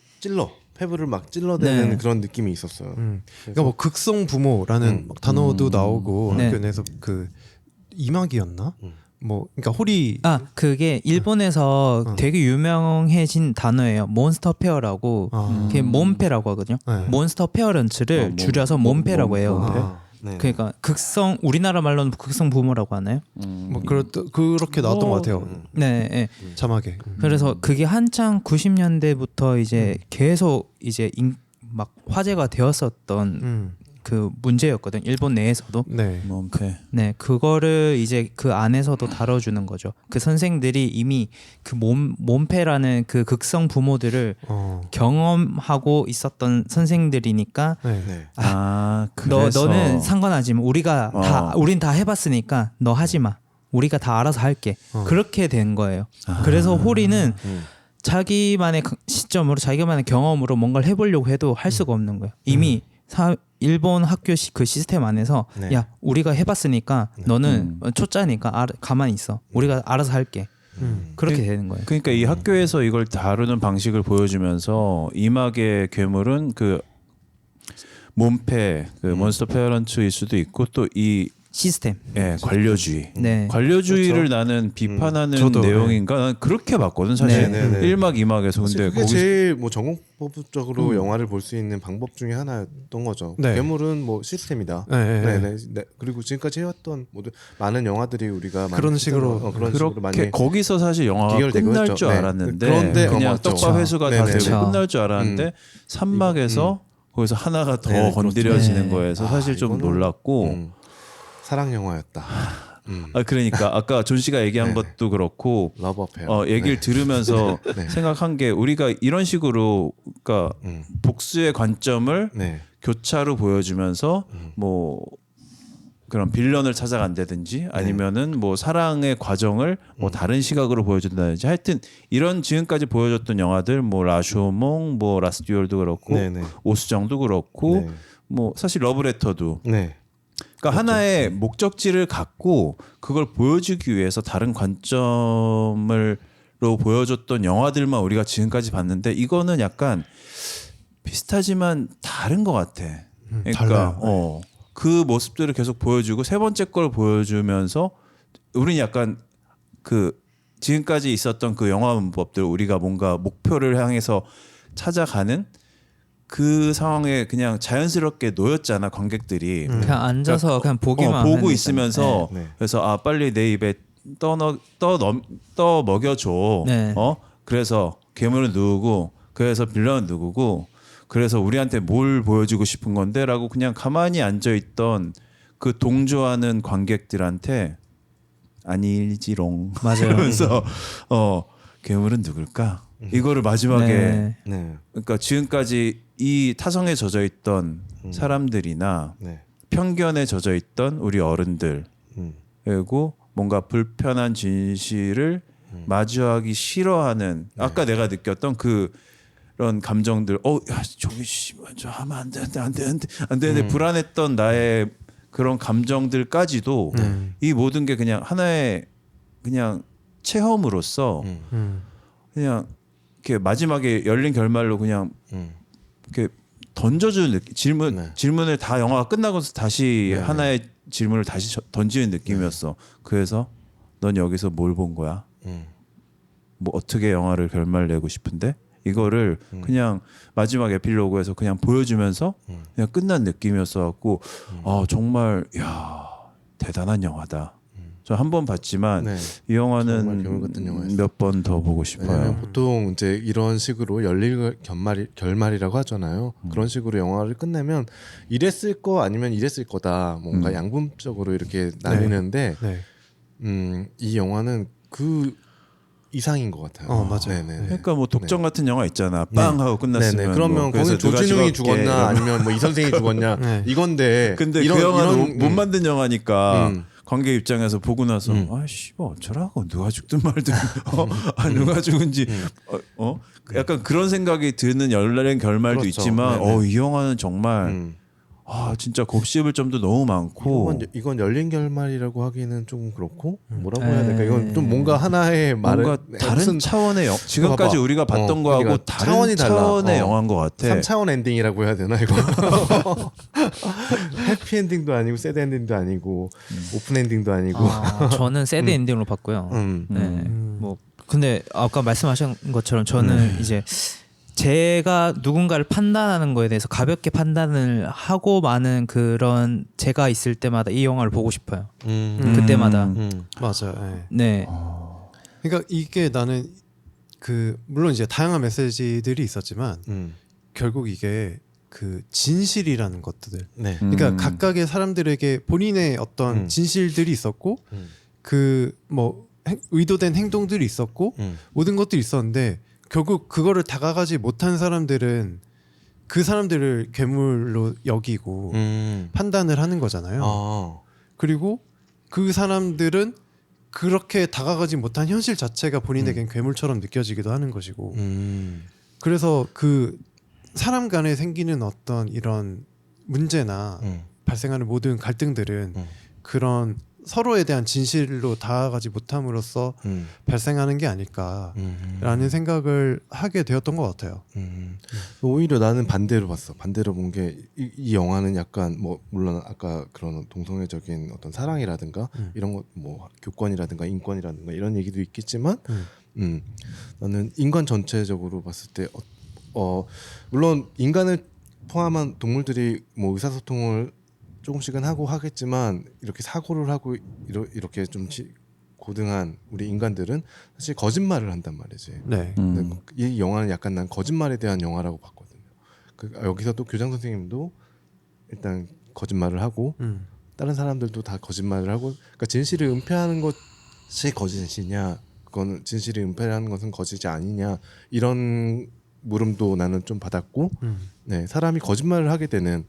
Speaker 1: 페브를 막 찔러대는
Speaker 4: 네.
Speaker 1: 그런 느낌이 있었어요.
Speaker 2: 그러니까 뭐 극성 부모라는 막 단어도 나오고
Speaker 4: 네.
Speaker 2: 학교 내에서 그 이막이었나? 뭐 그러니까 호리
Speaker 4: 그게 일본에서 되게 유명해진 단어예요. 몬스터 페어라고. 그게 몬페라고 하거든요.
Speaker 2: 네.
Speaker 4: 몬스터 페어런츠를 줄여서 몬페라고 해요.
Speaker 1: 네.
Speaker 4: 그러니까 우리나라 말로는 극성 부모라고 하나요?
Speaker 2: 뭐 그렇게 나왔던 것 같아요.
Speaker 4: 네, 네.
Speaker 2: 자막에.
Speaker 4: 그래서 그게 한창 90년대부터 이제 계속 이제 막 화제가 되었었던 그 문제였거든. 일본 내에서도.
Speaker 2: 네.
Speaker 3: 몸패.
Speaker 4: 네, 그거를 이제 그 안에서도 다뤄주는 거죠. 그 선생들이 이미 그 몸패라는 그 극성 부모들을 경험하고 있었던 선생들이니까
Speaker 2: 네.
Speaker 1: 네.
Speaker 3: 그래서
Speaker 4: 너는 상관하지 마. 우린 다 해봤으니까 너 하지 마. 우리가 다 알아서 할게. 그렇게 된 거예요. 그래서 호리는 자기만의 시점으로 자기만의 경험으로 뭔가를 해보려고 해도 할 수가 없는 거예요. 이미 일본 학교 그 시스템 안에서
Speaker 1: 네.
Speaker 4: 야 우리가 해봤으니까 너는 초짜니까 가만히 있어. 우리가 알아서 할게. 그렇게 되는 거예요.
Speaker 3: 그러니까 이 학교에서 이걸 다루는 방식을 보여주면서 이막의 괴물은 그 몸패, 그 몬스터 페어런츠일 수도 있고 또 이
Speaker 4: 시스템.
Speaker 3: 관료주의.
Speaker 4: 네.
Speaker 3: 관료주의를
Speaker 1: 그렇죠.
Speaker 3: 나는 비판하는
Speaker 2: 저도,
Speaker 3: 내용인가? 난 그렇게 봤거든 사실.
Speaker 1: 네, 네, 네.
Speaker 3: 1막 2막에서
Speaker 1: 사실
Speaker 3: 근데
Speaker 1: 그게
Speaker 3: 거기
Speaker 1: 제일 뭐 전공법적으로 영화를 볼 수 있는 방법 중에 하나였던 거죠.
Speaker 2: 네.
Speaker 1: 괴물은 뭐 시스템이다.
Speaker 2: 네.
Speaker 1: 네. 그리고 지금까지 해왔던 모든 많은 영화들이 우리가 많이
Speaker 2: 그런
Speaker 1: 했던
Speaker 2: 식으로,
Speaker 1: 거, 그런 식으로 많이
Speaker 3: 그렇게 거기서 사실 영화가
Speaker 1: 비결되고
Speaker 3: 끝날
Speaker 1: 했죠.
Speaker 3: 줄
Speaker 1: 네.
Speaker 3: 알았는데
Speaker 1: 그런데
Speaker 3: 그냥
Speaker 1: 맞죠.
Speaker 3: 떡밥 회수가 다
Speaker 1: 네네.
Speaker 3: 되고 끝날 줄 알았는데 3막에서 거기서 하나가 더
Speaker 1: 네,
Speaker 3: 건드려지는
Speaker 4: 그렇죠.
Speaker 3: 거에서 사실 좀
Speaker 1: 이거는,
Speaker 3: 놀랐고
Speaker 1: 사랑 영화였다.
Speaker 3: 그러니까 아까 존 씨가 얘기한
Speaker 1: 네.
Speaker 3: 것도 그렇고
Speaker 1: 러브 어페어.
Speaker 3: 얘기를
Speaker 1: 네.
Speaker 3: 들으면서
Speaker 1: 네.
Speaker 3: 생각한 게 우리가 이런 식으로 그러니까 복수의 관점을
Speaker 1: 네.
Speaker 3: 교차로 보여주면서 뭐 그런 빌런을 찾아간다든지 아니면은 뭐 사랑의 과정을 뭐 다른 시각으로 보여준다든지 하여튼 이런 지금까지 보여줬던 영화들 뭐 라쇼몽 뭐 라스듀얼도 그렇고
Speaker 1: 네네.
Speaker 3: 오수정도 그렇고
Speaker 1: 네.
Speaker 3: 뭐 사실 러브레터도
Speaker 1: 네.
Speaker 3: 그러니까 하나의 목적지를 갖고 그걸 보여주기 위해서 다른 관점으로 보여줬던 영화들만 우리가 지금까지 봤는데 이거는 약간 비슷하지만 다른 것 같아. 그러니까
Speaker 2: 달라요.
Speaker 3: 그 모습들을 계속 보여주고 세 번째 걸 보여주면서 우리는 약간 그 지금까지 있었던 그 영화 문법들 우리가 뭔가 목표를 향해서 찾아가는 그 상황에 그냥 자연스럽게 놓였잖아 관객들이.
Speaker 4: 그냥 앉아서 그냥 보기만
Speaker 3: 보고
Speaker 4: 하는
Speaker 3: 있으면서
Speaker 1: 네. 네.
Speaker 3: 그래서 아 빨리 내 입에 떠 먹여줘.
Speaker 4: 네.
Speaker 3: 그래서 괴물은 누구고 그래서 빌런은 누구고 그래서 우리한테 뭘 보여주고 싶은 건데라고 그냥 가만히 앉아 있던 그 동조하는 관객들한테 아니지롱
Speaker 4: 맞아요.
Speaker 3: 그러면서 괴물은 누굴까? 이거를 마지막에
Speaker 4: 네.
Speaker 1: 네.
Speaker 3: 그러니까 지금까지 이 타성에 젖어 있던 사람들이나
Speaker 1: 네.
Speaker 3: 편견에 젖어 있던 우리 어른들 그리고 뭔가 불편한 진실을 마주하기 싫어하는 아까 내가 느꼈던 그런 감정들 야, 저기 저 하면 안 되는데 불안했던 나의 그런 감정들까지도 이 모든 게 그냥 하나의 그냥 체험으로서 그냥 이렇게 마지막에 열린 결말로 그냥 이렇게 던져주는 느낌.
Speaker 1: 네.
Speaker 3: 질문을 다 영화가 끝나고서 다시
Speaker 1: 네.
Speaker 3: 하나의 질문을 다시 던지는 느낌이었어. 그래서 넌 여기서 뭘 본 거야? 뭐 어떻게 영화를 결말 내고 싶은데 이거를 그냥 마지막 에필로그에서 그냥 보여주면서 그냥 끝난 느낌이었어 갖고 정말 야 대단한 영화다. 저 한 번 봤지만
Speaker 1: 네.
Speaker 3: 이
Speaker 1: 정말
Speaker 3: 영화는
Speaker 1: 괴물 같은 영화였어요.
Speaker 3: 몇 번 더 보고 싶어요.
Speaker 1: 왜냐면 보통 이제 이런 식으로 열릴 결말이라고 하잖아요. 그런 식으로 영화를 끝내면 이랬을 거 아니면 이랬을 거다. 뭔가 양분적으로 이렇게 나뉘는데
Speaker 2: 네.
Speaker 1: 이 영화는 그 이상인 것 같아요.
Speaker 2: 맞아요.
Speaker 1: 네네.
Speaker 3: 그러니까 뭐 독점 같은 영화 있잖아. 빵 하고 끝났으면
Speaker 1: 네네. 그러면
Speaker 3: 뭐 그래서
Speaker 1: 거기
Speaker 3: 누가
Speaker 1: 조진웅이
Speaker 3: 죽었게
Speaker 1: 죽었나
Speaker 3: 이러면.
Speaker 1: 아니면 뭐 이 선생이 죽었냐
Speaker 2: 네.
Speaker 1: 이건데
Speaker 3: 근데 그 영화는 못 만든 영화니까
Speaker 1: 음.
Speaker 3: 관객 입장에서 보고 나서 아씨 뭐 어쩌라고 누가 죽든 말든 누가 죽은지 약간 그런 생각이 드는 열린 결말도
Speaker 1: 그렇죠.
Speaker 3: 있지만
Speaker 1: 네네.
Speaker 3: 이 영화는 정말 진짜 곱씹을 점도 너무 많고
Speaker 1: 이건 열린 결말이라고 하기는 좀 그렇고 뭐라고
Speaker 4: 네.
Speaker 1: 해야 될까? 이건 좀 뭔가 하나의 말을
Speaker 3: 뭔가 다른 차원의 지금까지
Speaker 1: 봐봐.
Speaker 3: 우리가 봤던 거하고
Speaker 1: 그러니까
Speaker 3: 다른
Speaker 1: 차원이 달라.
Speaker 3: 차원의 영화인 것 같아.
Speaker 1: 3차원 엔딩이라고 해야 되나 이거? 해피 엔딩도 아니고 새드 엔딩도 아니고 오픈 엔딩도 아니고.
Speaker 4: 저는 새드 엔딩으로 봤고요. 네. 뭐 근데 아까 말씀하신 것처럼 저는 이제 제가 누군가를 판단하는 거에 대해서 가볍게 판단을 하고 마는 그런 제가 있을 때마다 이 영화를 보고 싶어요. 그때마다.
Speaker 2: 맞아요. 네.
Speaker 4: 네.
Speaker 2: 그러니까 이게 나는 물론 이제 다양한 메시지들이 있었지만 결국 이게 그 진실이라는 것들.
Speaker 1: 네.
Speaker 2: 그러니까 각각의 사람들에게 본인의 어떤 진실들이 있었고 그 뭐 의도된 행동들이 있었고 모든 것들이 있었는데 결국 그거를 다가가지 못한 사람들은 그 사람들을 괴물로 여기고 판단을 하는 거잖아요. 그리고 그 사람들은 그렇게 다가가지 못한 현실 자체가 본인에겐 괴물처럼 느껴지기도 하는 것이고 그래서 그 사람 간에 생기는 어떤 이런 문제나 발생하는 모든 갈등들은 그런 서로에 대한 진실로 다가가지 못함으로써 발생하는 게 아닐까라는 생각을 하게 되었던 것 같아요.
Speaker 1: 오히려 나는 반대로 봤어. 반대로 본 게 이 영화는 약간 뭐 물론 아까 그런 동성애적인 어떤 사랑이라든가 이런 것 뭐 교권이라든가 인권이라든가 이런 얘기도 있겠지만 나는 인간 전체적으로 봤을 때 물론 인간을 포함한 동물들이 뭐 의사소통을 조금씩은 하고 하겠지만 이렇게 사고를 하고 이렇게 좀 고등한 우리 인간들은 사실 거짓말을 한단 말이지.
Speaker 2: 네.
Speaker 1: 근데 이 영화는 약간 난 거짓말에 대한 영화라고 봤거든요. 여기서 또 교장 선생님도 일단 거짓말을 하고 다른 사람들도 다 거짓말을 하고 그러니까 진실을 은폐하는 것이 거짓이냐 그거는 진실을 은폐하는 것은 거짓이 아니냐 이런 물음도 나는 좀 받았고 네 사람이 거짓말을 하게 되는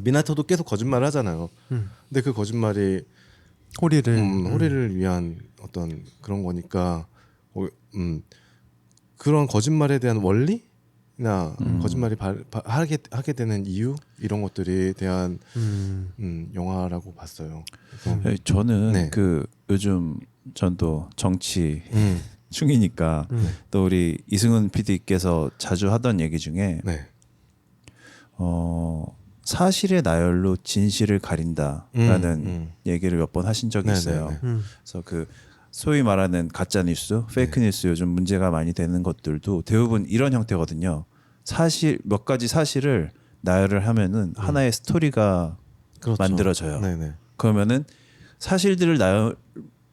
Speaker 1: 미나토도 계속 거짓말을 하잖아요. 근데 그 거짓말이 호리를 위한 어떤 그런 거니까 그런 거짓말에 대한 원리나 거짓말이 하게 되는 이유 이런 것들에 대한 영화라고 봤어요. 그래서
Speaker 3: 저는
Speaker 1: 네.
Speaker 3: 그 요즘 전도 정치 중이니까 또 우리 이승훈 PD께서 자주 하던 얘기 중에
Speaker 1: 네.
Speaker 3: 사실의 나열로 진실을 가린다라는 얘기를 몇 번 하신 적이 있어요. 그래서 그 소위 말하는 가짜 뉴스, 페이크 뉴스 요즘 문제가 많이 되는 것들도 대부분 이런 형태거든요. 사실 몇 가지 사실을 나열을 하면은 하나의 스토리가
Speaker 1: 그렇죠.
Speaker 3: 만들어져요.
Speaker 1: 네네.
Speaker 3: 그러면은 사실들을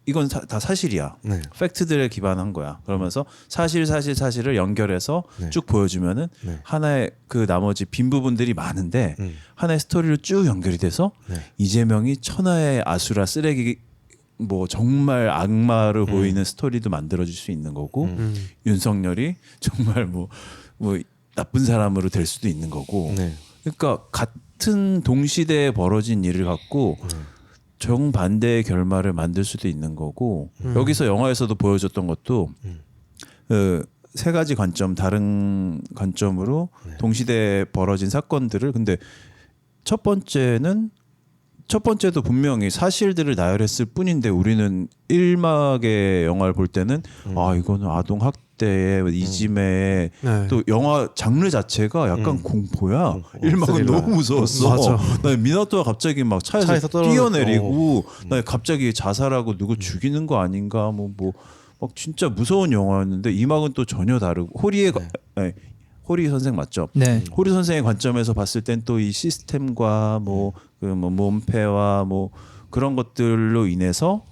Speaker 3: 이건 다 사실이야.
Speaker 1: 네.
Speaker 3: 팩트들에 기반한 거야. 그러면서 사실을 연결해서
Speaker 1: 네.
Speaker 3: 쭉 보여주면은
Speaker 1: 네.
Speaker 3: 하나의 그 나머지 빈 부분들이 많은데 하나의 스토리로 쭉 연결이 돼서
Speaker 1: 네.
Speaker 3: 이재명이 천하의 아수라 쓰레기 뭐 정말 악마로 보이는 스토리도 만들어질 수 있는 거고 윤석열이 정말 뭐 나쁜 사람으로 될 수도 있는 거고.
Speaker 1: 네.
Speaker 3: 그러니까 같은 동시대에 벌어진 일을 갖고 정반대의 결말을 만들 수도 있는 거고 여기서 영화에서도 보여줬던 것도 세 가지 관점 다른 관점으로 동시대에 벌어진 사건들을 근데 첫 번째도 분명히 사실들을 나열했을 뿐인데 우리는 1막의 영화를 볼 때는 아 이거는 아동 학대의 이짐의
Speaker 2: 네.
Speaker 3: 또 영화 장르 자체가 약간 공포야. 1막은
Speaker 1: 스릴러.
Speaker 3: 너무 무서웠어.
Speaker 2: 맞아.
Speaker 3: 나 미나토가 갑자기 막 차에서
Speaker 1: 떨어져-
Speaker 3: 뛰어내리고 나 갑자기 자살하고 누구 죽이는 거 아닌가 막 진짜 무서운 영화였는데 2막은 또 전혀 다르고 호리 선생 맞죠?
Speaker 4: 네.
Speaker 3: 호리 선생의 관점에서 봤을 땐 또 이 시스템과 몸패와 그런 것들로 인해서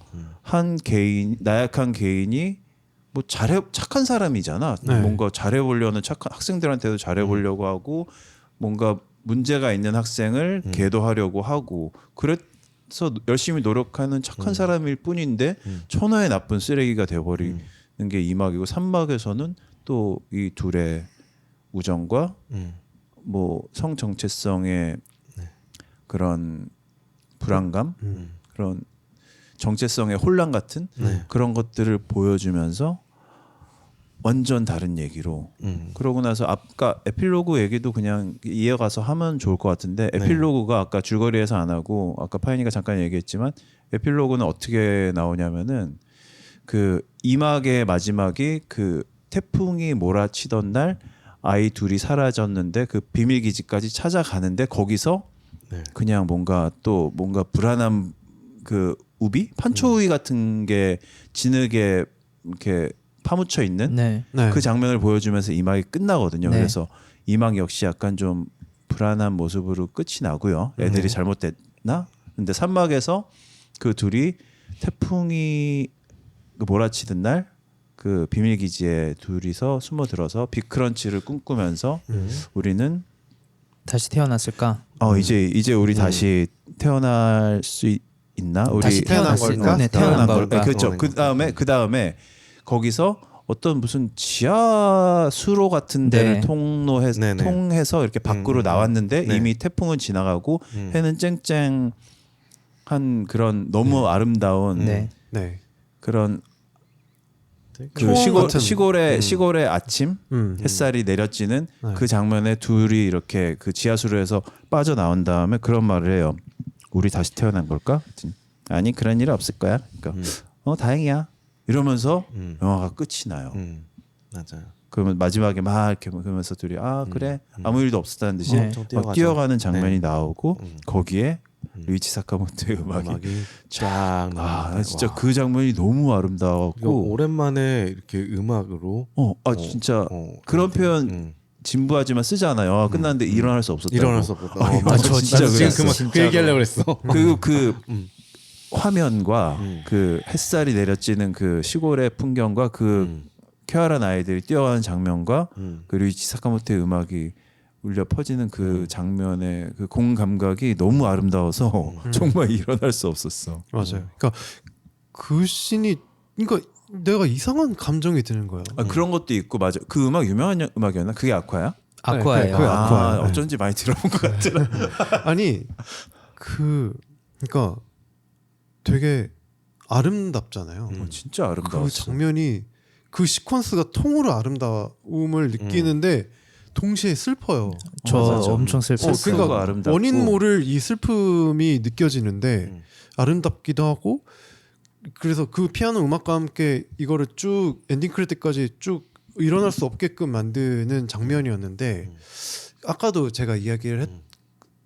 Speaker 3: 나약한 개인이 착한 사람이잖아.
Speaker 2: 네.
Speaker 3: 뭔가 잘해보려는 착한 학생들한테도 잘해보려고 하고 뭔가 문제가 있는 학생을 계도하려고 하고 그래서 열심히 노력하는 착한 사람일 뿐인데 천하의 나쁜 쓰레기가 돼버리는 게 2막이고 3막에서는 또 이 둘의 우정과 성 정체성의 그런 불안감 그런 정체성의 혼란 같은 그런 것들을 보여주면서 완전 다른 얘기로 그러고 나서 아까 에필로그 얘기도 그냥 이어가서 하면 좋을 것 같은데 에필로그가 아까 줄거리에서 안 하고 아까 파인이가 잠깐 얘기했지만 에필로그는 어떻게 나오냐면은 그 2막의 마지막이 그 태풍이 몰아치던 날 아이 둘이 사라졌는데 그 비밀 기지까지 찾아가는데 거기서 그냥 뭔가 불안한 그 우비 판초우비 같은 게 진흙에 이렇게 파묻혀 있는
Speaker 4: 네.
Speaker 2: 네.
Speaker 3: 그 장면을 보여주면서 2막이 끝나거든요.
Speaker 4: 네.
Speaker 3: 그래서 2막 역시 약간 좀 불안한 모습으로 끝이 나고요. 애들이 잘못됐나? 근데 3막에서 그 둘이 태풍이 몰아치던 날 그 비밀 기지에 둘이서 숨어들어서 빅크런치를 꿈꾸면서 우리는
Speaker 4: 다시 태어났을까?
Speaker 3: 이제 우리 다시 태어날 수 있나? 우리
Speaker 4: 다시 태어난 걸까? 네, 태어난 걸까?
Speaker 3: 그렇죠. 그 다음에 거기서 어떤 무슨 지하 수로 같은 데를
Speaker 4: 네.
Speaker 1: 네네.
Speaker 3: 통해서 이렇게 밖으로 나왔는데
Speaker 1: 네.
Speaker 3: 이미 태풍은 지나가고 해는 쨍쨍한 그런 너무 아름다운
Speaker 4: 네.
Speaker 2: 네.
Speaker 3: 그런 그
Speaker 2: 초원 같은-
Speaker 3: 시골의 아침 햇살이 내려지는
Speaker 2: 네.
Speaker 3: 그 장면에 둘이 이렇게 그 지하수로에서 빠져나온 다음에 그런 말을 해요. 우리 다시 태어난 걸까? 아니 그런 일 없을 거야. 그러니까 다행이야. 이러면서 영화가 끝이 나요.
Speaker 1: 맞아요.
Speaker 3: 그러면 마지막에 막 이렇게 그러면서 둘이 그래 아무 일도 없었다는 듯이
Speaker 4: 네.
Speaker 3: 막 뛰어가는 장면이
Speaker 1: 네.
Speaker 3: 나오고 거기에 루이치 사카모토의 음악이
Speaker 1: 쫙 나오는데
Speaker 3: 진짜
Speaker 1: 와.
Speaker 3: 그 장면이 너무
Speaker 1: 이거
Speaker 3: 아름다웠고
Speaker 1: 오랜만에 이렇게 음악으로
Speaker 3: 진짜 그런 표현 진부하지만 쓰지 않아요. 영화 끝났는데 일어날 수 없었다.
Speaker 1: 일어날 수 없었다.
Speaker 3: 맞아,
Speaker 1: 저
Speaker 3: 진짜
Speaker 1: 지금
Speaker 3: 그랬어.
Speaker 1: 그 얘기하려고 그랬어.
Speaker 3: 그리고 그 화면과 그 햇살이 내려지는 그 시골의 풍경과 그 쾌활한 아이들이 뛰어가는 장면과 그 루이치 사카모토의 음악이 울려 퍼지는 그 장면의 그 공감각이 너무 아름다워서 정말 일어날 수 없었어.
Speaker 2: 맞아요. 그러니까 그 씬이 그러니까 내가 이상한 감정이 드는 거야.
Speaker 3: 그런 것도 있고 맞아. 그 음악 유명한 음악이었나? 그게 아쿠아야?
Speaker 4: 아쿠아예요.
Speaker 2: 그게 아쿠아예요. 네.
Speaker 3: 어쩐지 많이 들어본 것 같더라.
Speaker 2: 아니 그러니까 되게 아름답잖아요.
Speaker 3: 진짜
Speaker 2: 그
Speaker 3: 아름다웠어.
Speaker 2: 장면이 그 시퀀스가 통으로 아름다움을 느끼는데 동시에 슬퍼요.
Speaker 4: 저
Speaker 3: 맞아.
Speaker 4: 엄청 슬펐어요.
Speaker 3: 그러니까 아름답고.
Speaker 2: 원인 모를 이 슬픔이 느껴지는데 아름답기도 하고 그래서 그 피아노 음악과 함께 이거를 쭉 엔딩 크레딧까지 쭉 일어날 수 없게끔 만드는 장면이었는데 아까도 제가 이야기를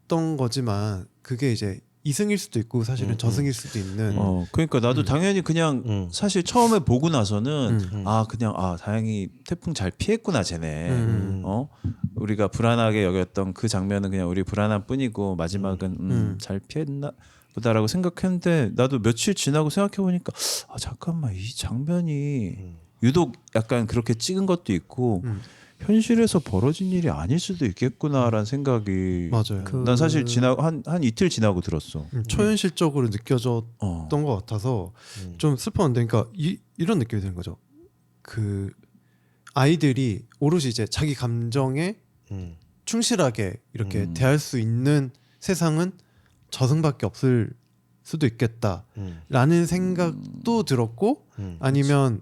Speaker 2: 했던 거지만 그게 이제 이승일 수도 있고 사실은 저승일 수도 있는.
Speaker 3: 그러니까 나도 당연히 그냥 사실 처음에 보고 나서는 그냥 다행히 태풍 잘 피했구나 쟤네. 우리가 불안하게 여겼던 그 장면은 그냥 우리 불안한 뿐이고 마지막은 잘 피했나 보다라고 생각했는데 나도 며칠 지나고 생각해 보니까 잠깐만 이 장면이 유독 약간 그렇게 찍은 것도 있고 현실에서 벌어진 일이 아닐 수도 있겠구나라는 생각이
Speaker 2: 맞아요.
Speaker 3: 난 사실 지나고 한 이틀 지나고 들었어.
Speaker 2: 초현실적으로 느껴졌던 것 같아서 좀 슬펐는데, 그러니까 이런 느낌이 드는 거죠. 그 아이들이 오롯이 이제 자기 감정에 충실하게 이렇게 대할 수 있는 세상은 저승밖에 없을 수도 있겠다라는 생각도 들었고, 아니면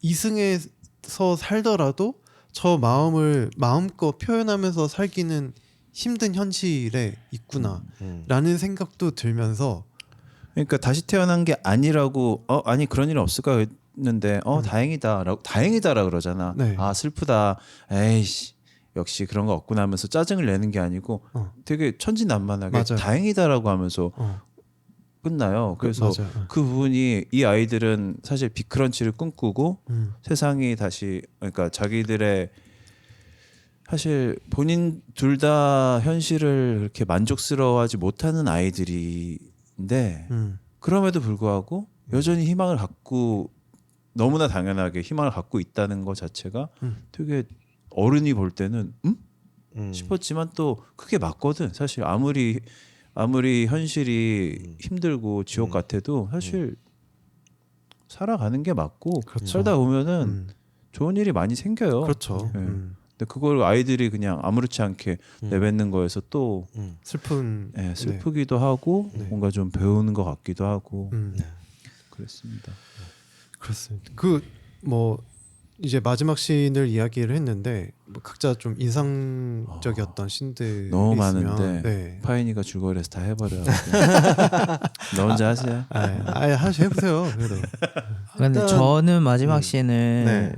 Speaker 2: 이승에서 살더라도 저 마음을 마음껏 표현하면서 살기는 힘든 현실에 있구나라는 생각도 들면서,
Speaker 3: 그러니까 다시 태어난 게 아니라고 아니 그런 일은 없을까 했는데 다행이다라 그러잖아.
Speaker 2: 네.
Speaker 3: 슬프다. 에이씨 역시 그런 거 없구나 하면서 짜증을 내는 게 아니고 되게 천진난만하게
Speaker 2: 맞아요.
Speaker 3: 다행이다라고 하면서 끝나요. 그래서
Speaker 2: 맞아요.
Speaker 3: 그 부분이 이 아이들은 사실 빅크런치를 꿈꾸고 세상이 다시 그러니까 자기들의 사실 본인 둘 다 현실을 그렇게 만족스러워하지 못하는 아이들인데 그럼에도 불구하고 여전히 희망을 갖고 너무나 당연하게 희망을 갖고 있다는 것 자체가 되게 어른이 볼 때는 싶었지만 또 그게 맞거든. 사실 아무리 현실이 힘들고 지옥 같아도 사실 살아가는 게 맞고
Speaker 2: 그렇죠.
Speaker 3: 살다 보면은 좋은 일이 많이 생겨요.
Speaker 2: 그렇죠.
Speaker 3: 네. 근데 그걸 아이들이 그냥 아무렇지 않게 내뱉는 거에서 또
Speaker 2: 슬픈
Speaker 3: 슬프기도 하고 뭔가 좀 배우는 것 같기도 하고 그랬습니다.
Speaker 2: 그렇습니다. 그 뭐 이제 마지막 씬을 이야기를 했는데 뭐 각자 좀 인상적이었던 씬들이
Speaker 3: 너무
Speaker 2: 있으면,
Speaker 3: 많은데
Speaker 2: 네.
Speaker 3: 파인이가 줄거리에서 다 해버려. 너 혼자 하세요.
Speaker 2: 하나씩 해보세요. 그래도
Speaker 4: 근데 저는 마지막 씬을
Speaker 1: 네.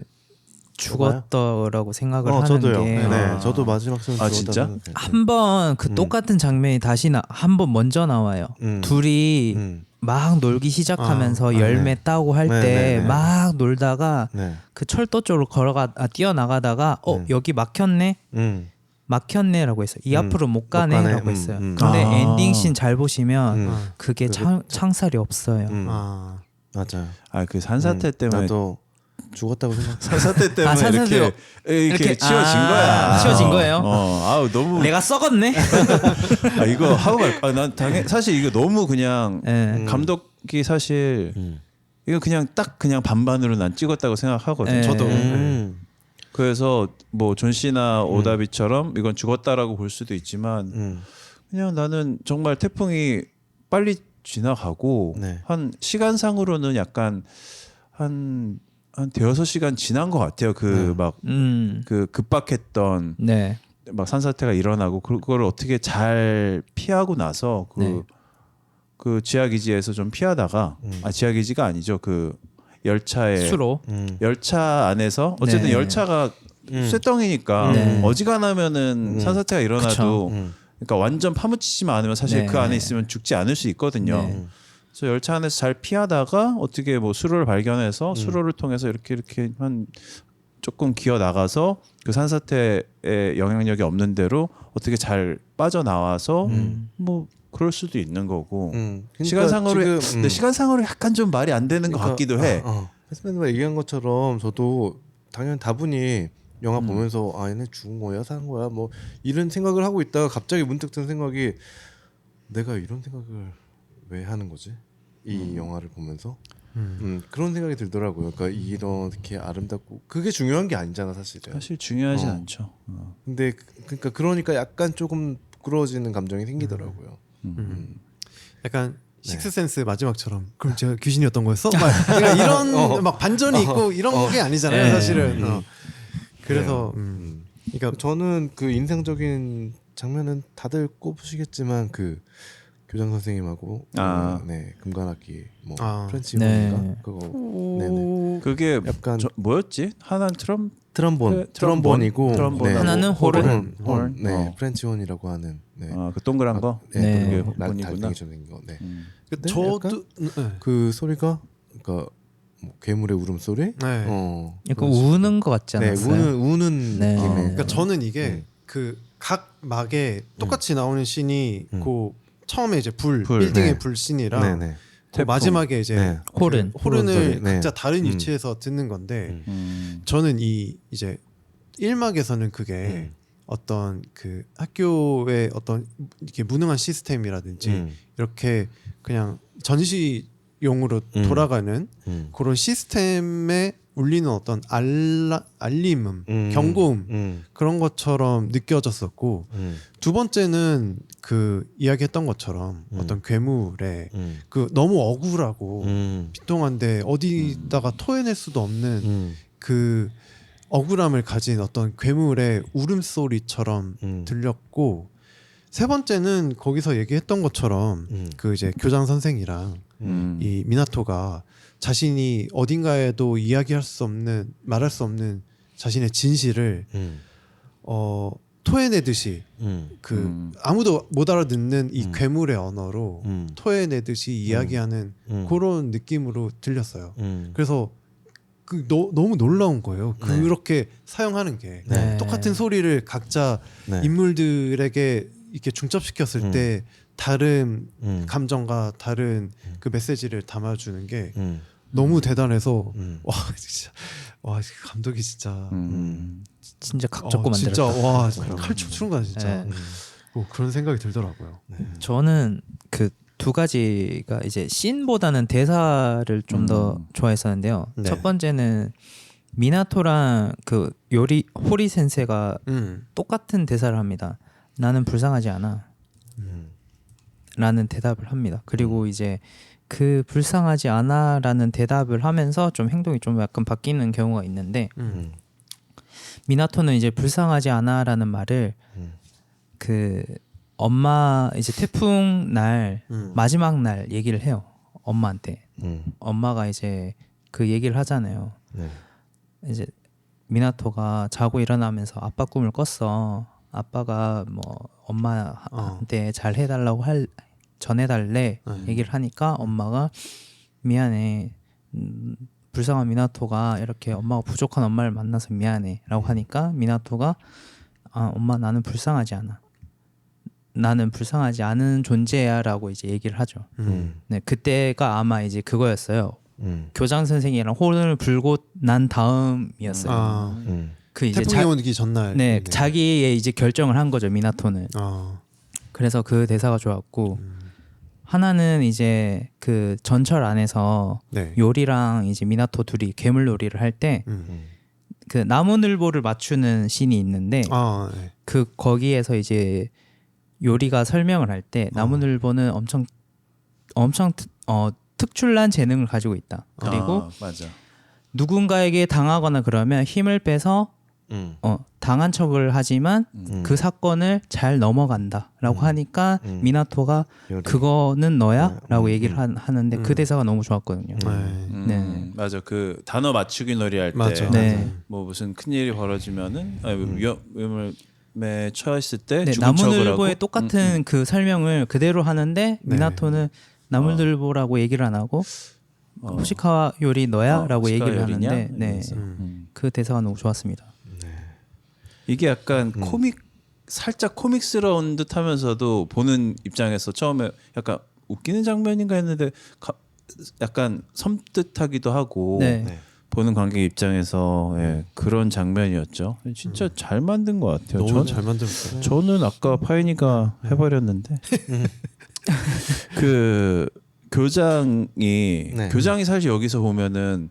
Speaker 4: 죽었더라고 생각을 하는
Speaker 1: 저도요.
Speaker 4: 게
Speaker 1: 네, 저도 마지막 씬
Speaker 3: 진짜?
Speaker 4: 한 번 그 똑같은 장면이 다시 한 번 먼저 나와요. 둘이 막 놀기 시작하면서 열매 따고 할 때 막 놀다가 그 철도 쪽으로 뛰어나가다가 여기 막혔네. 막혔네라고 했어요. 이 앞으로 못 가네라고 했어요. 근데 엔딩 씬 잘 보시면 그게 창살이 없어요.
Speaker 1: 맞아요.
Speaker 3: 그 산사태 때문에
Speaker 1: 나도 죽었다고 생각.
Speaker 3: 산사태 때문에
Speaker 4: 산사태
Speaker 3: 이렇게 치워진 거야.
Speaker 4: 치워진 거예요?
Speaker 3: 너무
Speaker 4: 내가 썩었네.
Speaker 3: 이거 하고 갈. 난 사실 이거 너무 그냥 감독이 사실 이거 그냥 딱 그냥 반반으로 난 찍었다고 생각하거든.
Speaker 2: 저도
Speaker 3: 그래서 뭐 존 씨나 오다비처럼 이건 죽었다라고 볼 수도 있지만 그냥 나는 정말 태풍이 빨리 지나가고 한 시간상으로는 약간 한 대여섯 시간 지난 것 같아요. 그 막 그 급박했던 막 산사태가 일어나고 그걸 어떻게 잘 피하고 나서 그 지하기지에서 좀 피하다가 지하기지가 아니죠. 그 열차에
Speaker 4: 수로
Speaker 3: 열차 안에서 어쨌든 열차가 쇠덩이니까 어지간하면은 산사태가 일어나도 그러니까 완전 파묻히지만 않으면 사실 그 안에 있으면 죽지 않을 수 있거든요. 그래서 열차 안에서 잘 피하다가 어떻게 뭐 수로를 발견해서 수로를 통해서 이렇게 한 조금 기어 나가서 그 산사태의 영향력이 없는 대로 어떻게 잘 빠져나와서 뭐 그럴 수도 있는 거고
Speaker 1: 그러니까
Speaker 3: 시간상으로
Speaker 1: 지금,
Speaker 3: 근데 시간상으로 약간 좀 말이 안 되는 것 같기도 해.
Speaker 1: 패스맨드가 얘기한 것처럼 저도 당연히 다분히 영화 보면서 얘네 죽은 거야 사는 거야 뭐 이런 생각을 하고 있다가 갑자기 문득 든 생각이 내가 이런 생각을 왜 하는 거지 이 영화를 보면서 그런 생각이 들더라고요. 그러니까 이렇게 아름답고 그게 중요한 게 아니잖아 사실은.
Speaker 3: 사실 중요하진 않죠.
Speaker 1: 근데 그러니까 약간 조금 부끄러워지는 감정이 생기더라고요.
Speaker 2: 약간 식스센스 마지막처럼 그럼 제가 귀신이었던 거였어? 막 그러니까 이런 막 반전이 있고 이런 게 아니잖아요 사실은. 그래서
Speaker 1: 그러니까 저는 그 인상적인 장면은 다들 꼽으시겠지만 그 교장 선생님하고 금관악기 뭐 프렌치
Speaker 4: 네.
Speaker 1: 네. 그거 네네
Speaker 3: 그게
Speaker 1: 약간
Speaker 3: 뭐였지? 하나는
Speaker 1: 트럼본이고
Speaker 3: 트럼본.
Speaker 1: 네.
Speaker 4: 하나는 호른.
Speaker 1: 혼, 네,
Speaker 3: 어.
Speaker 1: 프렌치 혼이라고 하는 네.
Speaker 3: 그 동그란 거.
Speaker 1: 네,
Speaker 4: 네.
Speaker 1: 그게
Speaker 3: 혼이구나.
Speaker 1: 달팽이처럼 생긴 거. 네. 근데
Speaker 2: 저도
Speaker 1: 약간
Speaker 2: 네.
Speaker 1: 그 소리가 그러니까 뭐 괴물의 울음소리?
Speaker 2: 네.
Speaker 4: 약간
Speaker 1: 그런 식으로.
Speaker 4: 우는 것 같지
Speaker 1: 네,
Speaker 4: 않았어요?
Speaker 1: 우는
Speaker 4: 네.
Speaker 1: 느낌의.
Speaker 2: 그러니까 저는 이게
Speaker 1: 네.
Speaker 2: 그 각 막에 똑같이 나오는 씬이 그 처음에 이제
Speaker 3: 불.
Speaker 2: 빌딩의
Speaker 1: 네.
Speaker 2: 불 씬이랑
Speaker 1: 네, 네.
Speaker 2: 그 마지막에 이제
Speaker 1: 네.
Speaker 4: 호른.
Speaker 2: 호른을
Speaker 1: 소리. 네.
Speaker 2: 각자 다른
Speaker 1: 음.
Speaker 2: 위치에서 듣는 건데
Speaker 1: 음.
Speaker 2: 저는 이 이제 1막에서는 그게 어떤 그 학교의 어떤 이렇게 무능한 시스템이라든지 이렇게 그냥 전시용으로 돌아가는 그런 시스템에 울리는 어떤 알림음, 경고음 그런 것처럼 느껴졌었고 두 번째는 그 이야기했던 것처럼 어떤 괴물의 그 너무 억울하고 비통한데 어디다가 토해낼 수도 없는 그 억울함을 가진 어떤 괴물의 울음소리처럼 들렸고 세 번째는 거기서 얘기했던 것처럼 그 이제 교장 선생이랑 이 미나토가 자신이 어딘가에도 이야기할 수 없는 말할 수 없는 자신의 진실을 토해내듯이 그 아무도 못 알아듣는 이 괴물의 언어로 토해내듯이 이야기하는 그런 느낌으로 들렸어요. 그래서 그 너무 놀라운 거예요.
Speaker 1: 네.
Speaker 2: 그렇게 사용하는 게
Speaker 4: 네.
Speaker 2: 똑같은 소리를 각자
Speaker 1: 네.
Speaker 2: 인물들에게 이렇게 중첩시켰을 때 다른 감정과 다른 그 메시지를 담아주는 게 너무 대단해서 와 진짜 와 감독이 진짜
Speaker 4: 진짜 각잡고
Speaker 2: 진짜
Speaker 4: 만들었다.
Speaker 2: 와 칼춤 추는구나 진짜
Speaker 4: 네.
Speaker 2: 그런 생각이 들더라고요.
Speaker 4: 저는 그 두 가지가 이제 씬보다는 대사를 좀 더 좋아했었는데요.
Speaker 2: 네.
Speaker 4: 첫 번째는 미나토랑 그 요리 호리 센세가 똑같은 대사를 합니다. 나는 불쌍하지 않아. 라는 대답을 합니다. 그리고 이제 그 불쌍하지 않아라는 대답을 하면서 좀 행동이 좀 약간 바뀌는 경우가 있는데 미나토는 이제 불쌍하지 않아라는 말을 그 엄마 이제 태풍 날 마지막 날 얘기를 해요. 엄마한테. 엄마가 이제 그 얘기를 하잖아요.
Speaker 1: 네.
Speaker 4: 이제 미나토가 자고 일어나면서 아빠 꿈을 꿨어. 아빠가 뭐 엄마한테 잘 해달라고 전해달래 얘기를 하니까 엄마가 미안해. 불쌍한 미나토가 이렇게 엄마가 부족한 엄마를 만나서 미안해라고 하니까 미나토가 엄마 나는 불쌍하지 않아. 나는 불쌍하지 않은 존재야라고 이제 얘기를 하죠. 네, 그때가 아마 이제 그거였어요. 교장 선생이랑 혼을 불고 난 다음이었어요. 그 이제
Speaker 2: 태풍이 오기 전날.
Speaker 4: 네, 자기의 이제 결정을 한 거죠 미나토는. 그래서 그 대사가 좋았고 하나는 이제 그 전철 안에서
Speaker 2: 네.
Speaker 4: 요리랑 이제 미나토 둘이 괴물 놀이를 할 때 그 나무늘보를 맞추는 씬이 있는데
Speaker 2: 네.
Speaker 4: 그 거기에서 이제 요리가 설명을 할 때 나무늘보는 엄청 특출난 재능을 가지고 있다. 그리고
Speaker 3: 맞아.
Speaker 4: 누군가에게 당하거나 그러면 힘을 빼서 당한 척을 하지만 그 사건을 잘 넘어간다라고 하니까 미나토가 그거는 너야라고 얘기를 하는데 그 대사가 너무 좋았거든요. 네.
Speaker 3: 맞아. 그 단어 맞추기 놀이 할
Speaker 2: 맞아.
Speaker 3: 때
Speaker 4: 네.
Speaker 3: 뭐 무슨 큰 일이 벌어지면은 위험에 처했을 때
Speaker 4: 네,
Speaker 3: 죽은 척을 하고
Speaker 4: 나무늘보의 똑같은 그 설명을 그대로 하는데 미나토는 나무늘보라고 얘기를 안 하고 호시카와 요리 너야라고
Speaker 3: 호시카와
Speaker 4: 얘기를
Speaker 3: 요리냐?
Speaker 4: 하는데 네.
Speaker 3: 이러면서.
Speaker 4: 그 대사가 너무 좋았습니다.
Speaker 3: 이게 약간 살짝 코믹스러운 듯하면서도 보는 입장에서 처음에 약간 웃기는 장면인가 했는데 약간 섬뜩하기도 하고
Speaker 4: 네.
Speaker 3: 보는 관객 입장에서 그런 장면이었죠. 진짜 잘 만든 것 같아요.
Speaker 2: 너무 잘 만들었어요.
Speaker 3: 저는 아까 파인이가 해버렸는데 그 교장이 사실 여기서 보면은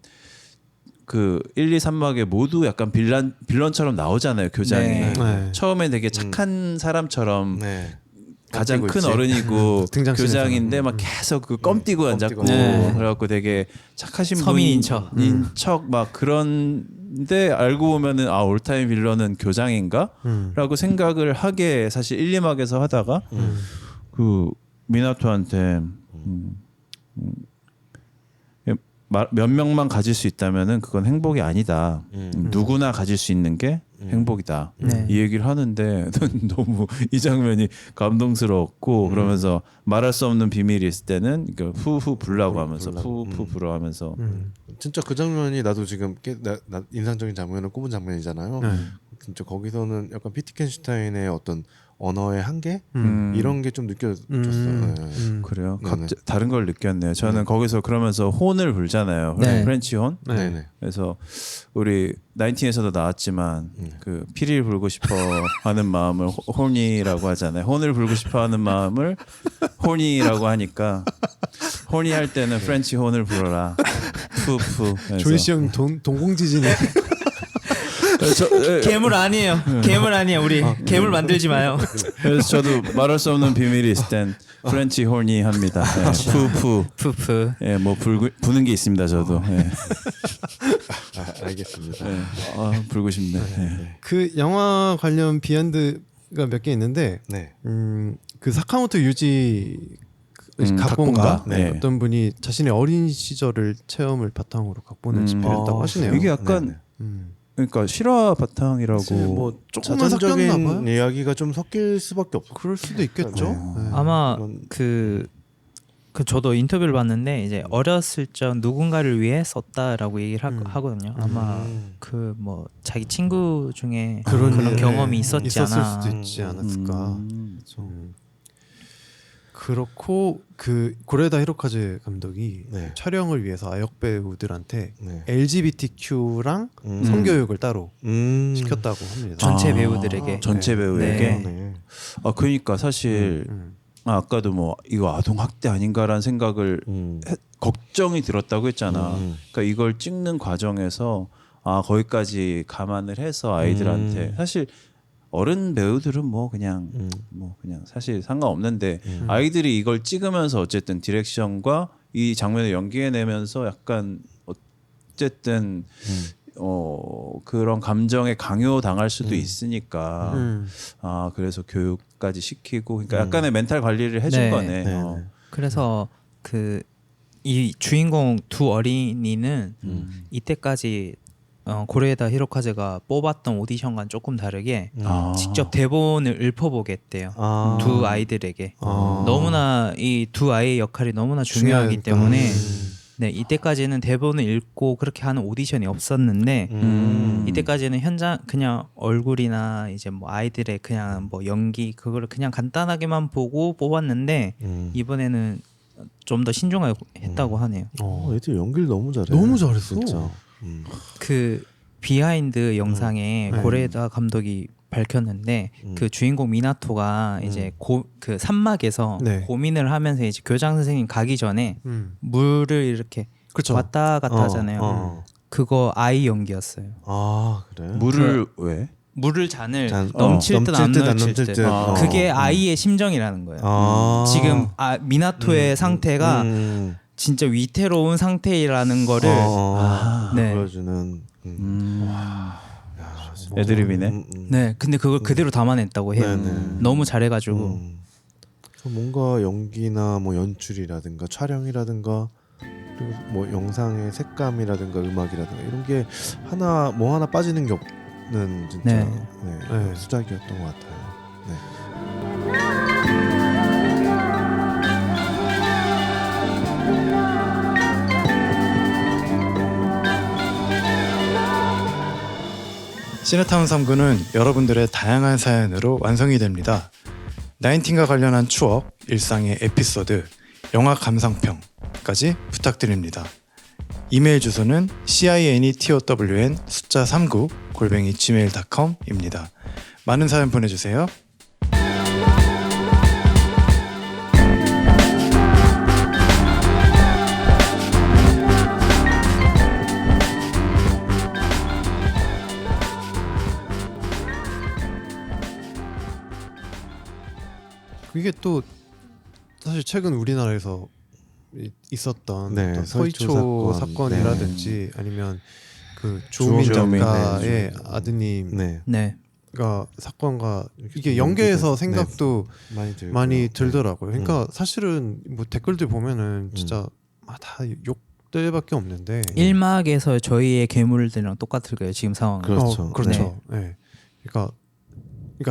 Speaker 3: 그 1, 2, 3막에 모두 약간 빌런처럼 나오잖아요. 교장이
Speaker 2: 네.
Speaker 3: 처음에 되게 착한 사람처럼
Speaker 1: 네.
Speaker 3: 가장 큰
Speaker 1: 있지.
Speaker 3: 어른이고
Speaker 2: 등장씬에서.
Speaker 3: 교장인데 막 계속 그 껌 띄고 앉았고
Speaker 4: 네.
Speaker 3: 그래갖고 되게 착하신
Speaker 4: 서민인
Speaker 3: 분인 척 막 그런데 알고 보면은 올타임 빌런은 교장인가라고 생각을 하게 사실 1, 2막에서 하다가 그 미나토한테 몇 명만 가질 수 있다면은 그건 행복이 아니다. 누구나 가질 수 있는 게 행복이다.
Speaker 4: 네.
Speaker 3: 이 얘기를 하는데 너무 이 장면이 감동스러웠고 그러면서 말할 수 없는 비밀이 있을 때는 후후 불라고 하면서 후후 불어 하면서
Speaker 1: 진짜 그 장면이 나도 지금 나 인상적인 장면을 꼽은 장면이잖아요. 진짜 거기서는 약간 피트켄슈타인의 어떤 언어의 한계 이런 게 좀 느껴졌어요.
Speaker 3: 그래요.
Speaker 1: 네네.
Speaker 3: 다른 걸 느꼈네요. 저는 거기서 그러면서 혼을 불잖아요.
Speaker 4: 네.
Speaker 3: 프렌치 혼.
Speaker 1: 네네.
Speaker 3: 그래서 우리 19에서도 나왔지만 그 피리를 불고 싶어 하는 마음을 혼이라고 하잖아요. 혼을 불고 싶어 하는 마음을 혼이라고 하니까 혼이 할 때는 프렌치 혼을 불어라. 푸푸.
Speaker 2: 조이시 형 동공지진이
Speaker 4: 괴물 아니에요. 괴물 아니에요. 우리 괴물 만들지 마요.
Speaker 3: 그래서 저도 말할 수 없는 비밀이 있을 땐 프렌치 혼이 합니다. 네. 푸푸.
Speaker 4: 푸푸.
Speaker 3: 예, 뭐 부는 게 있습니다. 저도. 예.
Speaker 1: 알겠습니다.
Speaker 3: 예. 불고 싶네. 예.
Speaker 2: 그 영화 관련 비하인드가 몇 개 있는데
Speaker 1: 네.
Speaker 2: 그 사카모토 유지 각본가
Speaker 3: 각본가. 네.
Speaker 2: 어떤 분이 자신의 어린 시절을 체험을 바탕으로 각본을 집필했다고 하시네요.
Speaker 3: 이게 약간
Speaker 1: 네네.
Speaker 3: 그러니까 실화 바탕이라고
Speaker 1: 뭐
Speaker 2: 조금만 섞였나
Speaker 1: 자전적인
Speaker 2: 봐요?
Speaker 1: 이야기가 좀 섞일 수밖에 없어.
Speaker 2: 그럴 수도 있겠죠. 네.
Speaker 4: 아마
Speaker 1: 그런-
Speaker 4: 그 저도 인터뷰를 봤는데 이제 어렸을 적 누군가를 위해 썼다라고 얘기를 하거든요. 아마 그 뭐 자기 친구 중에 그런
Speaker 2: 일에
Speaker 4: 경험이 있었지
Speaker 2: 있었을
Speaker 4: 않아.
Speaker 2: 수도 있지 않았을까. 그렇고 그 고레다 히로카즈 감독이
Speaker 1: 네.
Speaker 2: 촬영을 위해서 아역 배우들한테
Speaker 1: 네.
Speaker 2: LGBTQ랑 성교육을 따로 시켰다고 합니다.
Speaker 4: 전체 배우들에게.
Speaker 3: 전체 배우에게.
Speaker 1: 네.
Speaker 3: 그러니까 사실 아까도 뭐 이거 아동 학대 아닌가라는 생각을 걱정이 들었다고 했잖아. 그러니까 이걸 찍는 과정에서 거기까지 감안을 해서 아이들한테 사실 어른 배우들은 뭐 그냥 사실 상관없는데 아이들이 이걸 찍으면서 어쨌든 디렉션과 이 장면을 연기해내면서 약간 어쨌든 그런 감정에 강요 당할 수도 있으니까 그래서 교육까지 시키고 그러니까 약간의 멘탈 관리를 해준
Speaker 4: 네.
Speaker 3: 거네.
Speaker 1: 네.
Speaker 4: 그래서 그 이 주인공 두 어린이는 이때까지 고레에다 히로카즈가 뽑았던 오디션과는 조금 다르게 직접 대본을 읊어보겠대요. 두 아이들에게. 너무나 이 두 아이의 역할이 너무나 중요하기
Speaker 2: 중요하니까.
Speaker 4: 때문에 네, 이때까지는 대본을 읽고 그렇게 하는 오디션이 없었는데 이때까지는 현장 그냥 얼굴이나 이제 뭐 아이들의 그냥 뭐 연기 그거를 그냥 간단하게만 보고 뽑았는데 이번에는 좀 더 신중하게 했다고 하네요.
Speaker 1: 애들 연기를 너무 잘해.
Speaker 2: 너무 잘했어.
Speaker 1: 진짜.
Speaker 4: 그 비하인드 영상에 고레다 감독이 밝혔는데 그 주인공 미나토가 이제 그 산막에서
Speaker 2: 네.
Speaker 4: 고민을 하면서 이제 교장 선생님 가기 전에 물을 이렇게
Speaker 2: 그쵸.
Speaker 4: 왔다 갔다 하잖아요. 그거 아이 연기였어요.
Speaker 1: 아 그래?
Speaker 3: 물을 왜?
Speaker 4: 물을 잔을
Speaker 1: 잔-
Speaker 4: 넘칠 듯 안
Speaker 1: 넘칠
Speaker 4: 넘칠
Speaker 1: 듯.
Speaker 4: 듯.
Speaker 1: 어.
Speaker 4: 그게 아이의 심정이라는 거예요. 지금 미나토의 상태가 진짜 위태로운 상태라는 거를 네.
Speaker 1: 보여주는.
Speaker 3: 애드립이네.
Speaker 4: 네, 근데 그걸 그대로 담아냈다고 해요.
Speaker 1: 네네.
Speaker 4: 너무 잘해가지고.
Speaker 1: 뭔가 연기나 뭐 연출이라든가 촬영이라든가 그리고 뭐 영상의 색감이라든가 음악이라든가 이런 게 하나 빠지는 게 없는 진짜
Speaker 4: 네.
Speaker 1: 네, 수작이었던 것 같아요. 네.
Speaker 6: 시네타운 3구는 여러분들의 다양한 사연으로 완성이 됩니다. 나인틴과 관련한 추억, 일상의 에피소드, 영화 감상평까지 부탁드립니다. 이메일 주소는 cinetown 숫자 39 @gmail.com입니다. 많은 사연 보내주세요.
Speaker 2: 이게 또 사실 최근 우리나라에서 있었던
Speaker 1: 네,
Speaker 2: 어떤
Speaker 1: 서희초
Speaker 2: 서희초
Speaker 1: 사건.
Speaker 2: 사건이라든지 아니면 그 주호민
Speaker 3: 주호민,
Speaker 2: 작가의
Speaker 1: 네,
Speaker 2: 아드님가
Speaker 1: 네.
Speaker 4: 네.
Speaker 2: 사건과 이게 연계해서 생각도
Speaker 1: 많이 들고요.
Speaker 2: 들더라고요. 그러니까 사실은 뭐 댓글들 보면은 진짜 다 때밖에 없는데
Speaker 4: 1막에서 저희의 괴물들이랑 똑같을 거예요. 지금 상황은.
Speaker 1: 그렇죠.
Speaker 2: 그렇죠. 네. 그러니까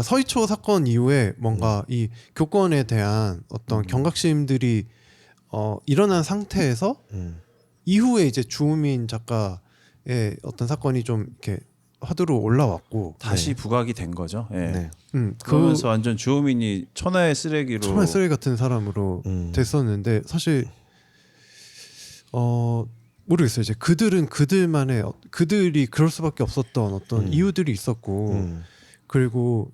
Speaker 2: 서희초 사건 이후에 뭔가 이 교권에 대한 어떤 경각심들이 일어난 상태에서 이후에 이제 주우민 작가의 어떤 사건이 좀 이렇게 화두로 올라왔고
Speaker 3: 다시 부각이 된 거죠. 예.
Speaker 1: 네.
Speaker 3: 그러면서 완전 주호민이 천하의 쓰레기로
Speaker 2: 천하의 쓰레기 같은 사람으로 됐었는데 사실 모르겠어요. 이제 그들은 그들만의 그들이 그럴 수밖에 없었던 어떤 이유들이 있었고 그리고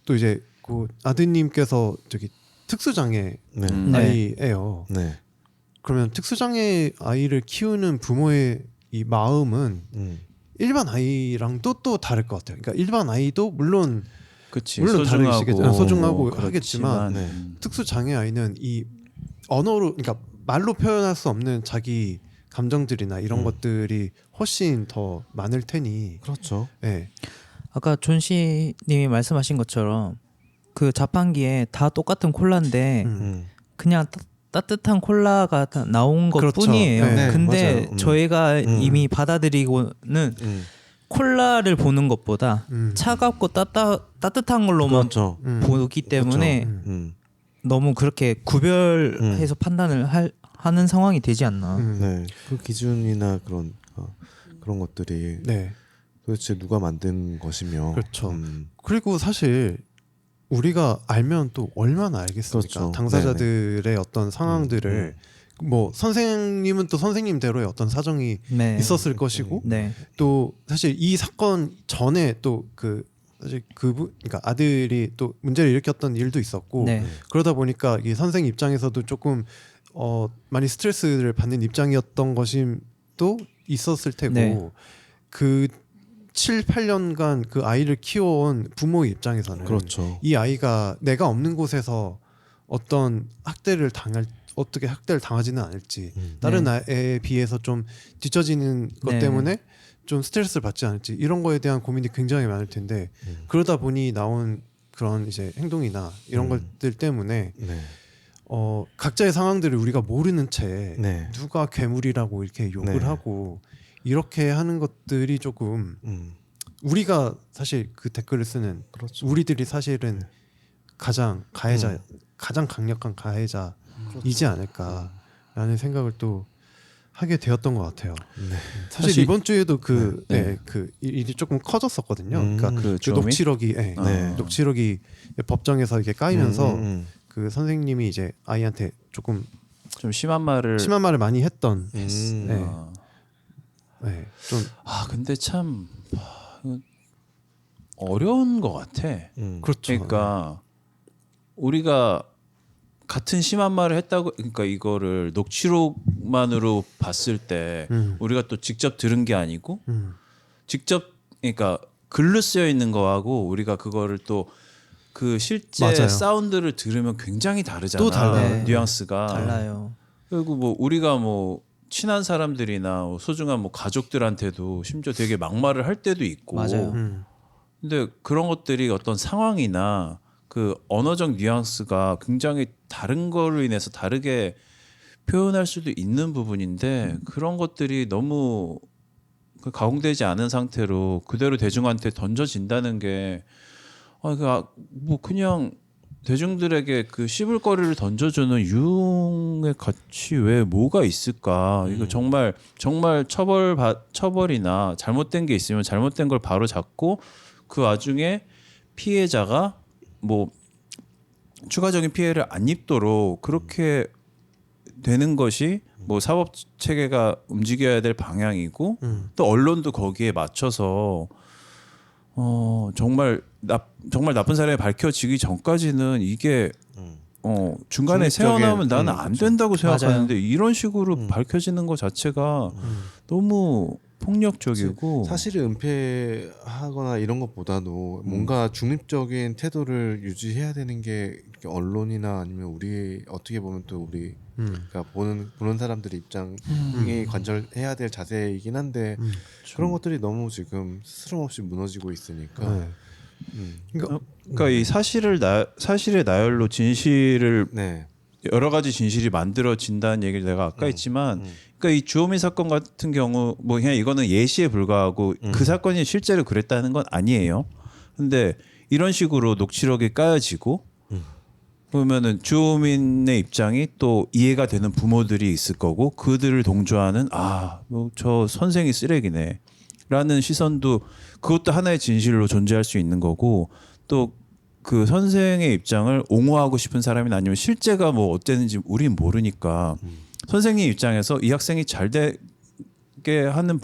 Speaker 2: 또 이제 그 아드님께서 저기 특수장애
Speaker 1: 네.
Speaker 2: 아이예요.
Speaker 1: 네.
Speaker 2: 그러면 특수장애 아이를 키우는 부모의 이 마음은 일반 아이랑도 또 다를 것 같아요. 그러니까 일반 아이도 물론
Speaker 3: 소중하고,
Speaker 2: 다르시겠죠. 소중하고
Speaker 3: 그렇지만,
Speaker 2: 하겠지만
Speaker 1: 네.
Speaker 2: 특수장애 아이는 이 언어로 그러니까 말로 표현할 수 없는 자기 감정들이나 이런 것들이 훨씬 더 많을 테니
Speaker 1: 그렇죠.
Speaker 2: 네.
Speaker 4: 아까 존씨님이 말씀하신 것처럼 그 자판기에 다 똑같은 콜라인데 그냥 따뜻한 콜라가 나온
Speaker 2: 그렇죠.
Speaker 4: 것뿐이에요.
Speaker 2: 네,
Speaker 4: 근데
Speaker 1: 맞아요.
Speaker 4: 저희가 이미 받아들이고는 콜라를 보는 것보다 차갑고 따뜻한 걸로만
Speaker 1: 그렇죠.
Speaker 4: 보기 때문에 너무 그렇게 구별해서 판단을 하는 상황이 되지 않나.
Speaker 1: 네. 그 기준이나 그런 것들이
Speaker 2: 네.
Speaker 1: 도대체 누가 만든 것이며
Speaker 2: 그렇죠. 그리고 사실 우리가 알면 또 얼마나 알겠습니까?
Speaker 1: 그렇죠.
Speaker 2: 당사자들의 어떤 상황들을 뭐 선생님은 또 선생님대로의 어떤 사정이
Speaker 4: 네.
Speaker 2: 있었을 것이고
Speaker 4: 네.
Speaker 2: 또 사실 이 사건 전에 또 그 사실 그러니까 아들이 또 문제를 일으켰던 일도 있었고
Speaker 4: 네.
Speaker 2: 그러다 보니까 이 선생 입장에서도 조금 많이 스트레스를 받는 입장이었던 것임도 있었을 테고
Speaker 4: 네.
Speaker 2: 그 7, 8년간 그 아이를 키워온 부모의 입장에서는
Speaker 1: 그렇죠.
Speaker 2: 이 아이가 내가 없는 곳에서 어떤 어떻게 학대를 당하지는 않을지 다른 아이에 비해서 좀 뒤처지는 것
Speaker 4: 네.
Speaker 2: 때문에 좀 스트레스를 받지 않을지 이런 거에 대한 고민이 굉장히 많을 텐데 그러다 보니 나온 그런 이제 행동이나 이런 것들 때문에
Speaker 1: 네.
Speaker 2: 각자의 상황들을 우리가 모르는 채
Speaker 1: 네.
Speaker 2: 누가 괴물이라고 이렇게 욕을
Speaker 1: 네.
Speaker 2: 하고 이렇게 하는 것들이 조금 우리가 사실 그 댓글을 쓰는
Speaker 1: 그렇죠.
Speaker 2: 우리들이 사실은 가장 가장 강력한 가해자이지 않을까라는 생각을 또 하게 되었던 것 같아요.
Speaker 1: 네.
Speaker 2: 사실 이번 주에도 그
Speaker 3: 네.
Speaker 2: 일이 조금 커졌었거든요. 그러니까
Speaker 3: 그
Speaker 2: 그 녹취록이
Speaker 1: 네.
Speaker 2: 녹취록이 법정에서 이렇게 까이면서 그 선생님이 이제 아이한테 조금
Speaker 3: 좀 심한 말을
Speaker 2: 많이 했던 네. 네. 좀
Speaker 3: 근데 참 어려운 것 같아.
Speaker 2: 그렇죠.
Speaker 3: 그러니까 우리가 같은 심한 말을 했다고 그러니까 이거를 녹취록만으로 봤을 때 우리가 또 직접 들은 게 아니고 직접 그러니까 글로 쓰여 있는 거하고 우리가 그거를 또 그 실제
Speaker 2: 맞아요.
Speaker 3: 사운드를 들으면 굉장히 다르잖아.
Speaker 2: 또 달라요.
Speaker 4: 네.
Speaker 3: 뉘앙스가
Speaker 4: 달라요.
Speaker 3: 그리고 뭐 우리가 뭐 친한 사람들이나 소중한 뭐 가족들한테도 심지어 되게 막말을 할 때도 있고.
Speaker 4: 맞아요.
Speaker 3: 근데 그런 것들이 어떤 상황이나 그 언어적 뉘앙스가 굉장히 다른 걸로 인해서 다르게 표현할 수도 있는 부분인데 그런 것들이 너무 가공되지 않은 상태로 그대로 대중한테 던져진다는 게 뭐 그냥 대중들에게 그 씹을거리를 던져주는 유흥의 가치 외에 뭐가 있을까? 이거 정말 처벌이나 잘못된 게 있으면 잘못된 걸 바로 잡고 그 와중에 피해자가 뭐 추가적인 피해를 안 입도록 그렇게 되는 것이 뭐 사법 체계가 움직여야 될 방향이고 또 언론도 거기에 맞춰서 정말 나쁜 사람이 밝혀지기 전까지는 이게 중간에
Speaker 1: 중립적인,
Speaker 3: 세워나오면 나는 안 된다고 생각하는데
Speaker 4: 맞아요.
Speaker 3: 이런 식으로 밝혀지는 것 자체가 너무 폭력적이고
Speaker 1: 사실을 은폐하거나 이런 것보다도 뭔가 중립적인 태도를 유지해야 되는 게 이렇게 언론이나 아니면 우리 어떻게 보면 또 우리 그러니까 보는 사람들의 입장이 관절해야 될 자세이긴 한데 그런 것들이 너무 지금 스스럼없이 무너지고 있으니까
Speaker 2: 네.
Speaker 3: 그러니까 이 사실의 나열로 진실을
Speaker 1: 네.
Speaker 3: 여러 가지 진실이 만들어진다는 얘기를 내가 아까 했지만 그러니까 이 주호민 사건 같은 경우 뭐 그냥 이거는 예시에 불과하고 그 사건이 실제로 그랬다는 건 아니에요. 근데 이런 식으로 녹취록이 까여지고 그러면은 주호민의 입장이 또 이해가 되는 부모들이 있을 거고 그들을 동조하는 뭐 저 선생이 쓰레기네라는 시선도 그것도 하나의 진실로 존재할 수 있는 거고 또 그 선생의 입장을 옹호하고 싶은 사람이나 아니면 실제가 뭐 어땠는지 우린 모르니까 선생님 입장에서 이 학생이 잘 되게 하는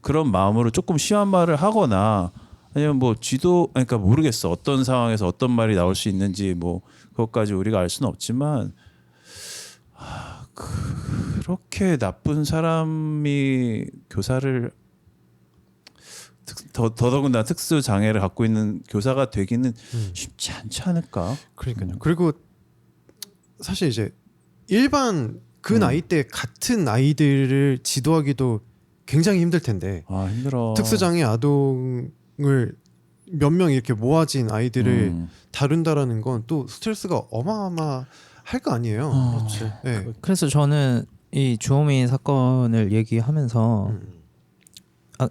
Speaker 3: 그런 마음으로 조금 시한 말을 하거나 아니면 뭐 그러니까 모르겠어 어떤 상황에서 어떤 말이 나올 수 있는지 뭐 그것까지 우리가 알 수는 없지만 그렇게 나쁜 사람이 교사를 더더군다나 특수 장애를 갖고 있는 교사가 되기는 쉽지 않지 않을까?
Speaker 2: 그러니까요. 그리고 사실 이제 일반 그 나이 때 같은 아이들을 지도하기도 굉장히 힘들 텐데
Speaker 3: 힘들어.
Speaker 2: 특수장애 아동을 몇 명 이렇게 모아진 아이들을 다룬다라는 건 또 스트레스가 어마어마할 거 아니에요.
Speaker 4: 그렇죠.
Speaker 2: 네.
Speaker 4: 그래서 저는 이 주호민 사건을 얘기하면서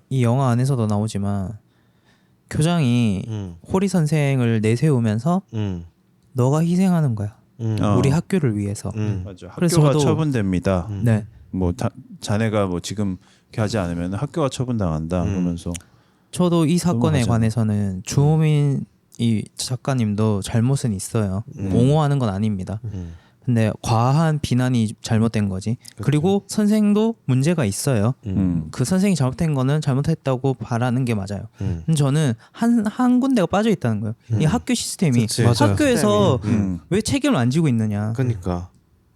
Speaker 4: 이 영화 안에서도 나오지만 교장이 호리 선생을 내세우면서 너가 희생하는 거야. 우리 학교를 위해서.
Speaker 3: 맞아.
Speaker 4: 그래서
Speaker 3: 학교가
Speaker 4: 저도-
Speaker 3: 처분됩니다.
Speaker 4: 네.
Speaker 3: 뭐 자네가 뭐 지금 이렇게 하지 않으면 학교가 처분당한다 그러면서
Speaker 4: 저도 이 사건에
Speaker 3: 넘어가잖아.
Speaker 4: 관해서는 주호민 이 작가님도 잘못은 있어요. 옹호하는 건 아닙니다. 근데 과한 비난이 잘못된 거지. 그리고 선생도 문제가 있어요. 그 선생이 잘못된 거는 잘못했다고 바라는 게 맞아요. 근데 저는 한 군데가 빠져 있다는 거예요. 이 학교 시스템이
Speaker 1: 그치.
Speaker 2: 맞아요.
Speaker 4: 학교에서
Speaker 3: 음.
Speaker 4: 왜 책임을 안 지고 있느냐.
Speaker 1: 그러니까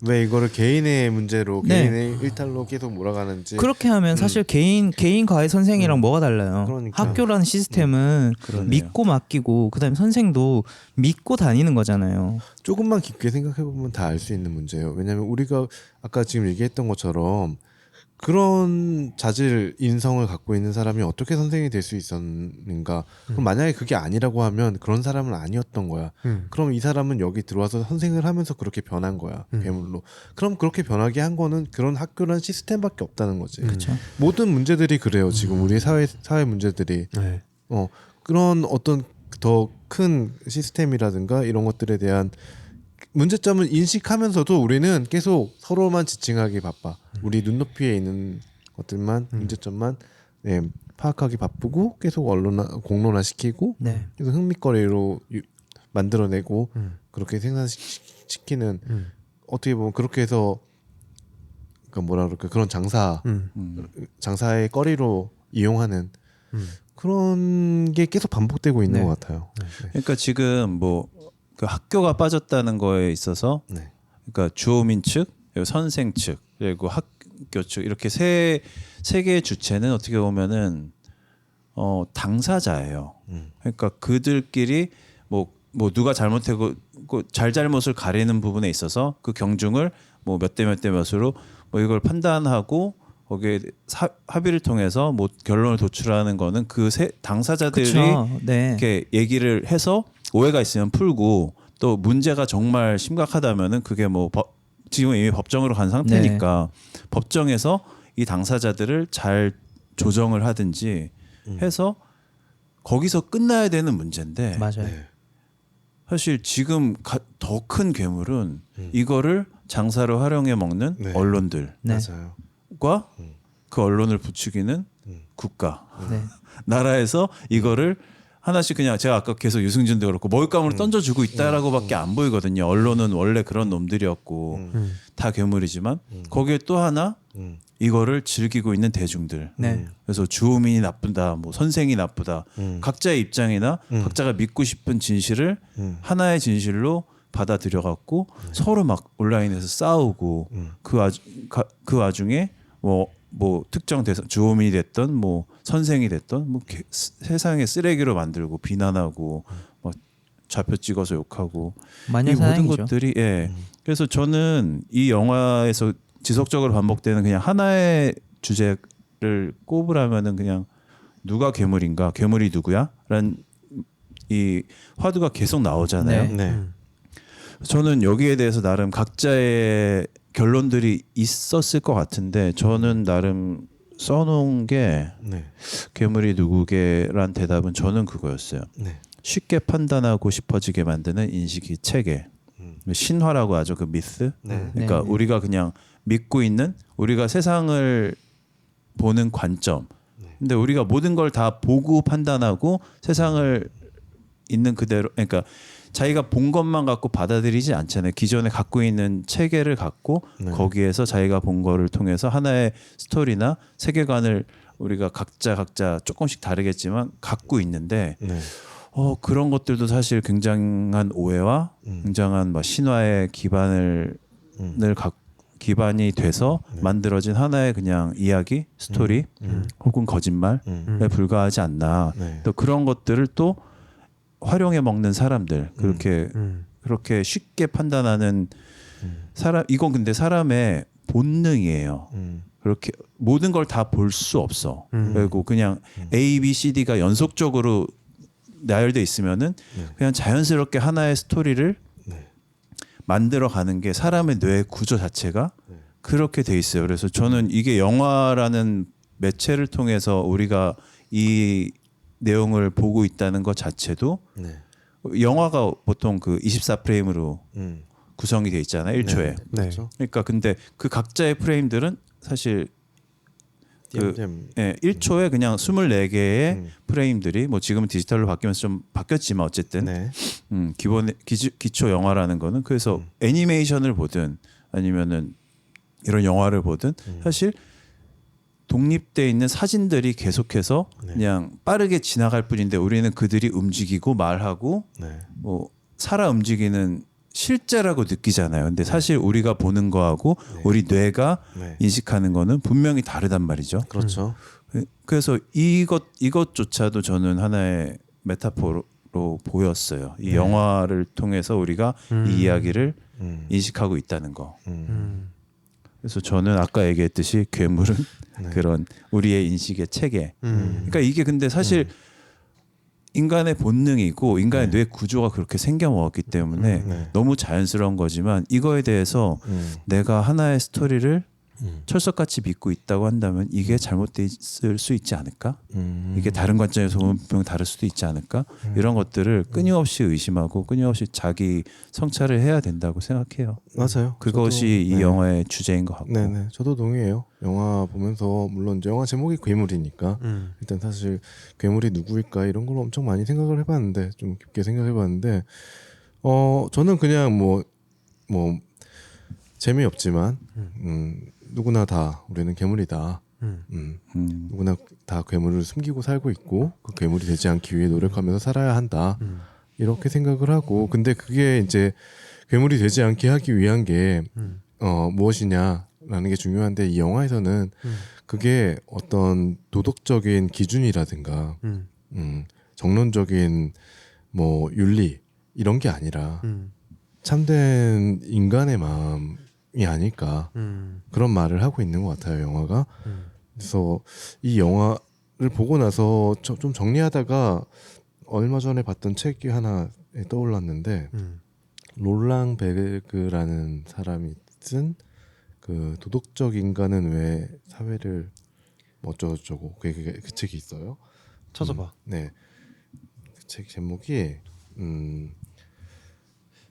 Speaker 1: 왜 이거를 개인의 문제로
Speaker 4: 네.
Speaker 1: 개인의 일탈로 계속 몰아가는지.
Speaker 4: 그렇게 하면 사실 개인 과외 선생이랑 뭐가 달라요?
Speaker 1: 그러니까.
Speaker 4: 학교라는 시스템은
Speaker 3: 그러네요.
Speaker 4: 믿고 맡기고 그다음에 선생도 믿고 다니는 거잖아요.
Speaker 1: 조금만 깊게 생각해 보면 다 알 수 있는 문제예요. 왜냐하면 우리가 아까 지금 얘기했던 것처럼 그런 자질 인성을 갖고 있는 사람이 어떻게 선생이 될 수 있었는가? 그럼 만약에 그게 아니라고 하면 그런 사람은 아니었던 거야. 그럼 이 사람은 여기 들어와서 선생을 하면서 그렇게 변한 거야. 괴물로. 그럼 그렇게 변하게 한 거는 그런 학교란 시스템밖에 없다는 거지.
Speaker 4: 그렇죠.
Speaker 1: 모든 문제들이 그래요. 지금 우리 사회 문제들이
Speaker 2: 네.
Speaker 1: 그런 어떤 더 큰 시스템이라든가 이런 것들에 대한 문제점을 인식하면서도 우리는 계속 서로만 지칭하기 바빠. 우리 눈높이에 있는 것들만 문제점만 파악하기 바쁘고 계속 공론화시키고
Speaker 4: 네.
Speaker 1: 계속 흥미거리로 만들어내고 그렇게 생산시키는 어떻게 보면 그렇게 해서 그러니까 뭐라 그럴까 그런 장사의 거리로 이용하는 그런 게 계속 반복되고 있는
Speaker 4: 네.
Speaker 1: 것 같아요.
Speaker 3: 그러니까 지금 뭐 그 학교가 빠졌다는 거에 있어서
Speaker 1: 네.
Speaker 3: 그러니까 주호민 측, 그리고 선생 측, 그리고 학교 측 이렇게 세 개의 주체는 어떻게 보면은 당사자예요. 그러니까 그들끼리 뭐 누가 잘못하고 잘못을 가리는 부분에 있어서 그 경중을 뭐 몇 대 몇으로 뭐 이걸 판단하고 거기에 합의를 통해서 뭐 결론을 도출하는 거는 그 당사자들이
Speaker 4: 그쵸. 네.
Speaker 3: 이렇게 얘기를 해서 오해가 있으면 풀고 또 문제가 정말 심각하다면은 그게 뭐 지금 이미 법정으로 간 상태니까 법정에서 이 당사자들을 잘 조정을 하든지 해서 거기서 끝나야 되는 문제인데
Speaker 4: 맞아요.
Speaker 3: 사실 지금 더 큰 괴물은 이거를 장사로 활용해 먹는
Speaker 1: 네.
Speaker 3: 언론들과
Speaker 4: 네.
Speaker 1: 맞아요.
Speaker 3: 그 언론을 부추기는 국가
Speaker 4: 네.
Speaker 3: 나라에서 이거를 하나씩 그냥 제가 아까 계속 유승준도 그렇고 먹잇감으로 던져주고 있다라고밖에 안 보이거든요. 언론은 원래 그런 놈들이었고 다 괴물이지만 거기에 또 하나 이거를 즐기고 있는 대중들.
Speaker 4: 네.
Speaker 3: 그래서 주호민이 나쁘다, 뭐 선생이 나쁘다. 각자의 입장이나 각자가 믿고 싶은 진실을 하나의 진실로 받아들여갖고 서로 막 온라인에서 싸우고 그 와중에 뭐 특정 대상 주호민이 됐던 뭐 선생이 됐던 뭐 세상의 쓰레기로 만들고 비난하고 뭐 좌표 찍어서 욕하고 이 모든
Speaker 4: 마녀사냥이죠.
Speaker 3: 것들이 그래서 저는 이 영화에서 지속적으로 반복되는 그냥 하나의 주제를 꼽으라면은 그냥 누가 괴물인가 괴물이 누구야? 라는 이 화두가 계속 나오잖아요.
Speaker 4: 네.
Speaker 3: 저는 여기에 대해서 나름 각자의 결론들이 있었을 것 같은데 저는 나름 써놓은 게
Speaker 1: 네.
Speaker 3: 괴물이 누구게란 대답은 저는 그거였어요.
Speaker 1: 네.
Speaker 3: 쉽게 판단하고 싶어지게 만드는 인식이 체계. 신화라고 하죠. 그 미스.
Speaker 1: 네.
Speaker 3: 그러니까
Speaker 4: 네.
Speaker 3: 우리가 그냥 믿고 있는 우리가 세상을 보는 관점. 근데 우리가 모든 걸 다 보고 판단하고 세상을 있는 그대로 그러니까 자기가 본 것만 갖고 받아들이지 않잖아요. 기존에 갖고 있는 체계를 갖고
Speaker 1: 네.
Speaker 3: 거기에서 자기가 본 거를 통해서 하나의 스토리나 세계관을 우리가 각자 조금씩 다르겠지만 갖고 있는데
Speaker 1: 네.
Speaker 3: 그런 것들도 사실 굉장한 오해와 굉장한 뭐 신화의 기반이 돼서 만들어진 하나의 그냥 이야기, 스토리 혹은 거짓말에 불과하지 않나.
Speaker 1: 네.
Speaker 3: 또 그런 것들을 또 활용해 먹는 사람들 그렇게 쉽게 판단하는 사람 이건 근데 사람의 본능이에요. 그렇게 모든 걸 다 볼 수 없어. 그리고 그냥 A, B, C, D가 연속적으로 나열돼 있으면은 그냥 자연스럽게 하나의 스토리를 만들어 가는 게 사람의 뇌 구조 자체가 그렇게 돼 있어요. 그래서 저는 이게 영화라는 매체를 통해서 우리가 이 내용을 보고 있다는 것 자체도
Speaker 1: 네.
Speaker 3: 영화가 보통 그 24프레임으로 구성이 돼 있잖아요. 1초에.
Speaker 2: 네.
Speaker 1: 그렇죠.
Speaker 3: 그러니까 근데 그 각자의 프레임들은 사실
Speaker 1: 띄엄띄엄.
Speaker 3: 1초에 그냥 24개의 프레임들이 뭐 지금은 디지털로 바뀌면서 좀 바뀌었지만 어쨌든
Speaker 1: 네.
Speaker 3: 기초 영화라는 거는 그래서 애니메이션을 보든 아니면은 이런 영화를 보든 사실 독립돼 있는 사진들이 계속해서 그냥 빠르게 지나갈 뿐인데 우리는 그들이 움직이고 말하고
Speaker 1: 네.
Speaker 3: 뭐 살아 움직이는 실제라고 느끼잖아요. 근데 사실 우리가 보는 거하고 우리 뇌가
Speaker 1: 네.
Speaker 3: 인식하는 거는 분명히 다르단 말이죠.
Speaker 1: 그렇죠.
Speaker 3: 그래서 이것조차도 저는 하나의 메타포로 보였어요. 이 영화를 통해서 우리가 이 이야기를 인식하고 있다는 거. 그래서 저는 아까 얘기했듯이 괴물은 그런 우리의 인식의 체계. 그러니까 이게 근데 사실 인간의 본능이고 인간의 뇌 구조가 그렇게 생겨 먹었기 때문에 너무 자연스러운 거지만 이거에 대해서 내가 하나의 스토리를 철석같이 믿고 있다고 한다면 이게 잘못돼 있을 수 있지 않을까? 이게 다른 관점에서 보면 분명 다를 수도 있지 않을까? 이런 것들을 끊임없이 의심하고 끊임없이 자기 성찰을 해야 된다고 생각해요.
Speaker 1: 맞아요.
Speaker 3: 그것이
Speaker 1: 저도,
Speaker 3: 이
Speaker 1: 네.
Speaker 3: 영화의 주제인 것 같고.
Speaker 1: 네네. 저도 동의해요. 영화 보면서 물론 이제 영화 제목이 괴물이니까 일단 사실 괴물이 누구일까 이런 걸 엄청 많이 생각을 해봤는데 좀 깊게 생각해봤는데 저는 그냥 뭐 재미없지만 누구나 다 우리는 괴물이다. 누구나 다 괴물을 숨기고 살고 있고 그 괴물이 되지 않기 위해 노력하면서 살아야 한다. 이렇게 생각을 하고 근데 그게 이제 괴물이 되지 않게 하기 위한 게 무엇이냐라는 게 중요한데 이 영화에서는 그게 어떤 도덕적인 기준이라든가 정론적인 뭐 윤리 이런 게 아니라 참된 인간의 마음이 아닐까 그런 말을 하고 있는 것 같아요 영화가. 그래서 이 영화를 보고 나서 좀 정리하다가 얼마 전에 봤던 책이 하나 떠올랐는데 롤랑 베르그라는 사람이 쓴 그 도덕적 인간은 왜 사회를 어쩌고저쩌고 그 책이 있어요.
Speaker 2: 찾아봐.
Speaker 1: 네, 그 책 제목이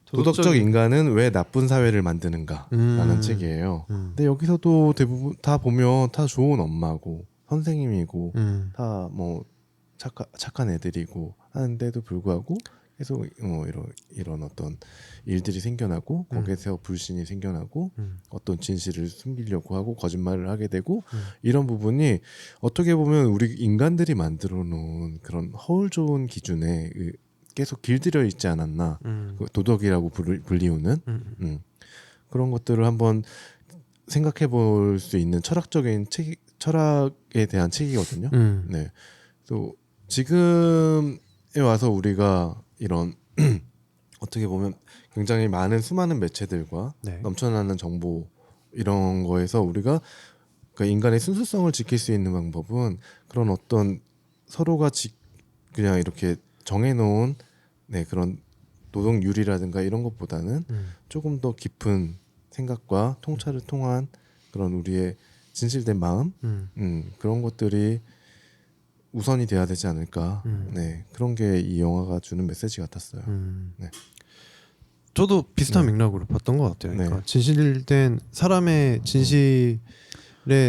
Speaker 1: 도덕적 인간은 왜 나쁜 사회를 만드는가라는 책이에요. 근데 여기서도 대부분 다 보면 다 좋은 엄마고 선생님이고 다 뭐 착한 애들이고 하는데도 불구하고 계속 이런 어떤 일들이 생겨나고 거기에서 불신이 생겨나고 어떤 진실을 숨기려고 하고 거짓말을 하게 되고 이런 부분이 어떻게 보면 우리 인간들이 만들어 놓은 그런 허울 좋은 기준에 계속 길들여 있지 않았나. 그 도덕이라고 불리우는 그런 것들을 한번 생각해 볼 수 있는 철학에 대한 책이거든요. 네. 또 지금에 와서 우리가 이런 어떻게 보면 굉장히 수많은 매체들과 넘쳐나는 정보 이런 거에서 우리가 그 인간의 순수성을 지킬 수 있는 방법은 그런 어떤 서로가 그냥 이렇게 정해놓은 그런 노동률이라든가 이런 것보다는 조금 더 깊은 생각과 통찰을 통한 그런 우리의 진실된 마음, 그런 것들이 우선이 돼야 되지 않을까. 네, 그런 게 이 영화가 주는 메시지 같았어요. 네.
Speaker 2: 저도 비슷한
Speaker 1: 네.
Speaker 2: 맥락으로 봤던 것 같아요. 그러니까
Speaker 1: 네.
Speaker 2: 진실된 사람의 진실에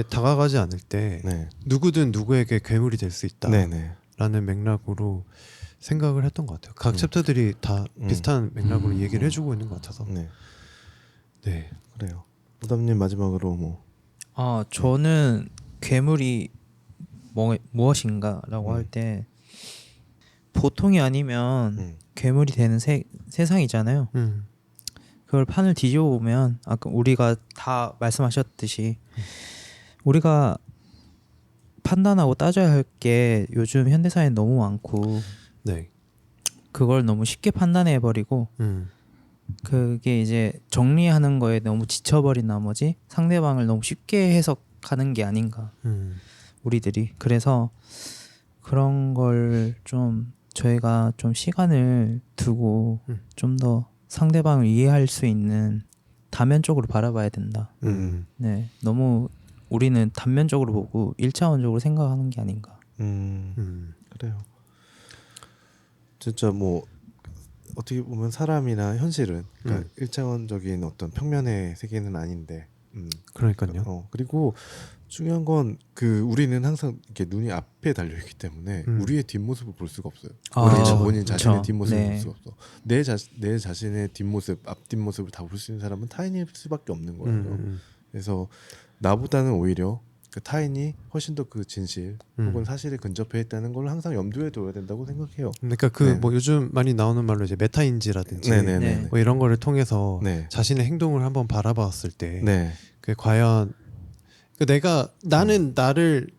Speaker 2: 다가가지 않을 때
Speaker 1: 네,
Speaker 2: 누구든 누구에게 괴물이 될 수
Speaker 1: 네,
Speaker 2: 있다라는
Speaker 1: 네,
Speaker 2: 맥락으로 생각을 했던 것 같아요. 각 챕터들이 다 비슷한 맥락으로 얘기를 해주고 있는 것 같아서.
Speaker 1: 네,
Speaker 2: 네.
Speaker 1: 그래요. 부담님 마지막으로 뭐.
Speaker 4: 저는 괴물이 무엇인가라고 할 때 보통이 아니면 괴물이 되는 세상이잖아요. 그걸 판을 뒤집어 보면 아까 우리가 다 말씀하셨듯이 우리가 판단하고 따져야 할 게 요즘 현대사회에 너무 많고
Speaker 2: 네.
Speaker 4: 그걸 너무 쉽게 판단해 버리고 그게 이제 정리하는 거에 너무 지쳐버린 나머지 상대방을 너무 쉽게 해석하는 게 아닌가 우리들이. 그래서 그런 걸 좀 저희가 좀 시간을 두고 좀 더 상대방을 이해할 수 있는 다면적으로 바라봐야 된다. 네, 너무 우리는 단면적으로 보고 1차원적으로 생각하는 게 아닌가.
Speaker 1: 그래요. 진짜 뭐 어떻게 보면 사람이나 현실은 그러니까 일차원적인 어떤 평면의 세계는 아닌데.
Speaker 2: 그러니까요.
Speaker 1: 그리고 중요한 건 그 우리는 항상 이렇게 눈이 앞에 달려 있기 때문에 우리의 뒷모습을 볼 수가 없어요. 본인 자신의
Speaker 4: 그쵸.
Speaker 1: 뒷모습을
Speaker 4: 네.
Speaker 1: 볼 수가 없어. 내 자신의 뒷모습, 앞 뒷모습을 다 볼 수 있는 사람은 타인일 수밖에 없는 거예요. 그래서 나보다는 오히려 그 타인이 훨씬 더 그 진실 혹은 사실에 근접해 있다는 걸 항상 염두에 둬야 된다고 생각해요.
Speaker 2: 그러니까 그 뭐 요즘 많이 나오는 말로 이제 메타인지라든지
Speaker 1: 네네네.
Speaker 2: 뭐 이런 거를 통해서
Speaker 1: 네.
Speaker 2: 자신의 행동을 한번 바라봤을 때
Speaker 1: 네.
Speaker 2: 그게 과연 나는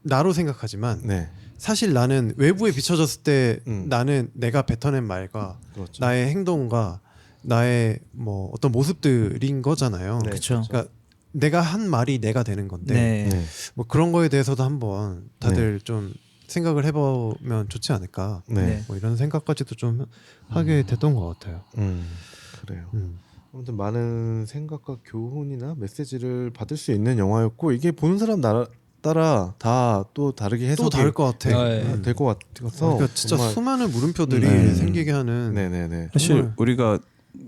Speaker 2: 나로 생각하지만
Speaker 1: 네.
Speaker 2: 사실 나는 외부에 비춰졌을 때
Speaker 1: 음.
Speaker 2: 나는 내가 뱉어낸 말과
Speaker 1: 그렇죠.
Speaker 2: 나의 행동과 나의 뭐 어떤 모습들인 거잖아요.
Speaker 1: 네,
Speaker 4: 그렇죠.
Speaker 2: 그러니까 내가 한 말이 내가 되는 건데
Speaker 4: 네.
Speaker 1: 네.
Speaker 2: 뭐 그런 거에 대해서도 한번 다들 좀 생각을 해보면 좋지 않을까.
Speaker 1: 네.
Speaker 4: 네.
Speaker 2: 뭐 이런 생각까지도 좀 하게 됐던 것 같아요.
Speaker 1: 그래요.
Speaker 2: 음.
Speaker 1: 아무튼 많은 생각과 교훈이나 메시지를 받을 수 있는 영화였고 이게 보는 사람 따라 다 또 다르게 해석이
Speaker 2: 또 다를 것 같아.
Speaker 4: 네.
Speaker 1: 될 것 같아서
Speaker 2: 그러니까 진짜
Speaker 1: 정말
Speaker 2: 수많은 물음표들이
Speaker 1: 네.
Speaker 2: 생기게 하는.
Speaker 1: 네네네.
Speaker 3: 사실
Speaker 2: 정말.
Speaker 3: 우리가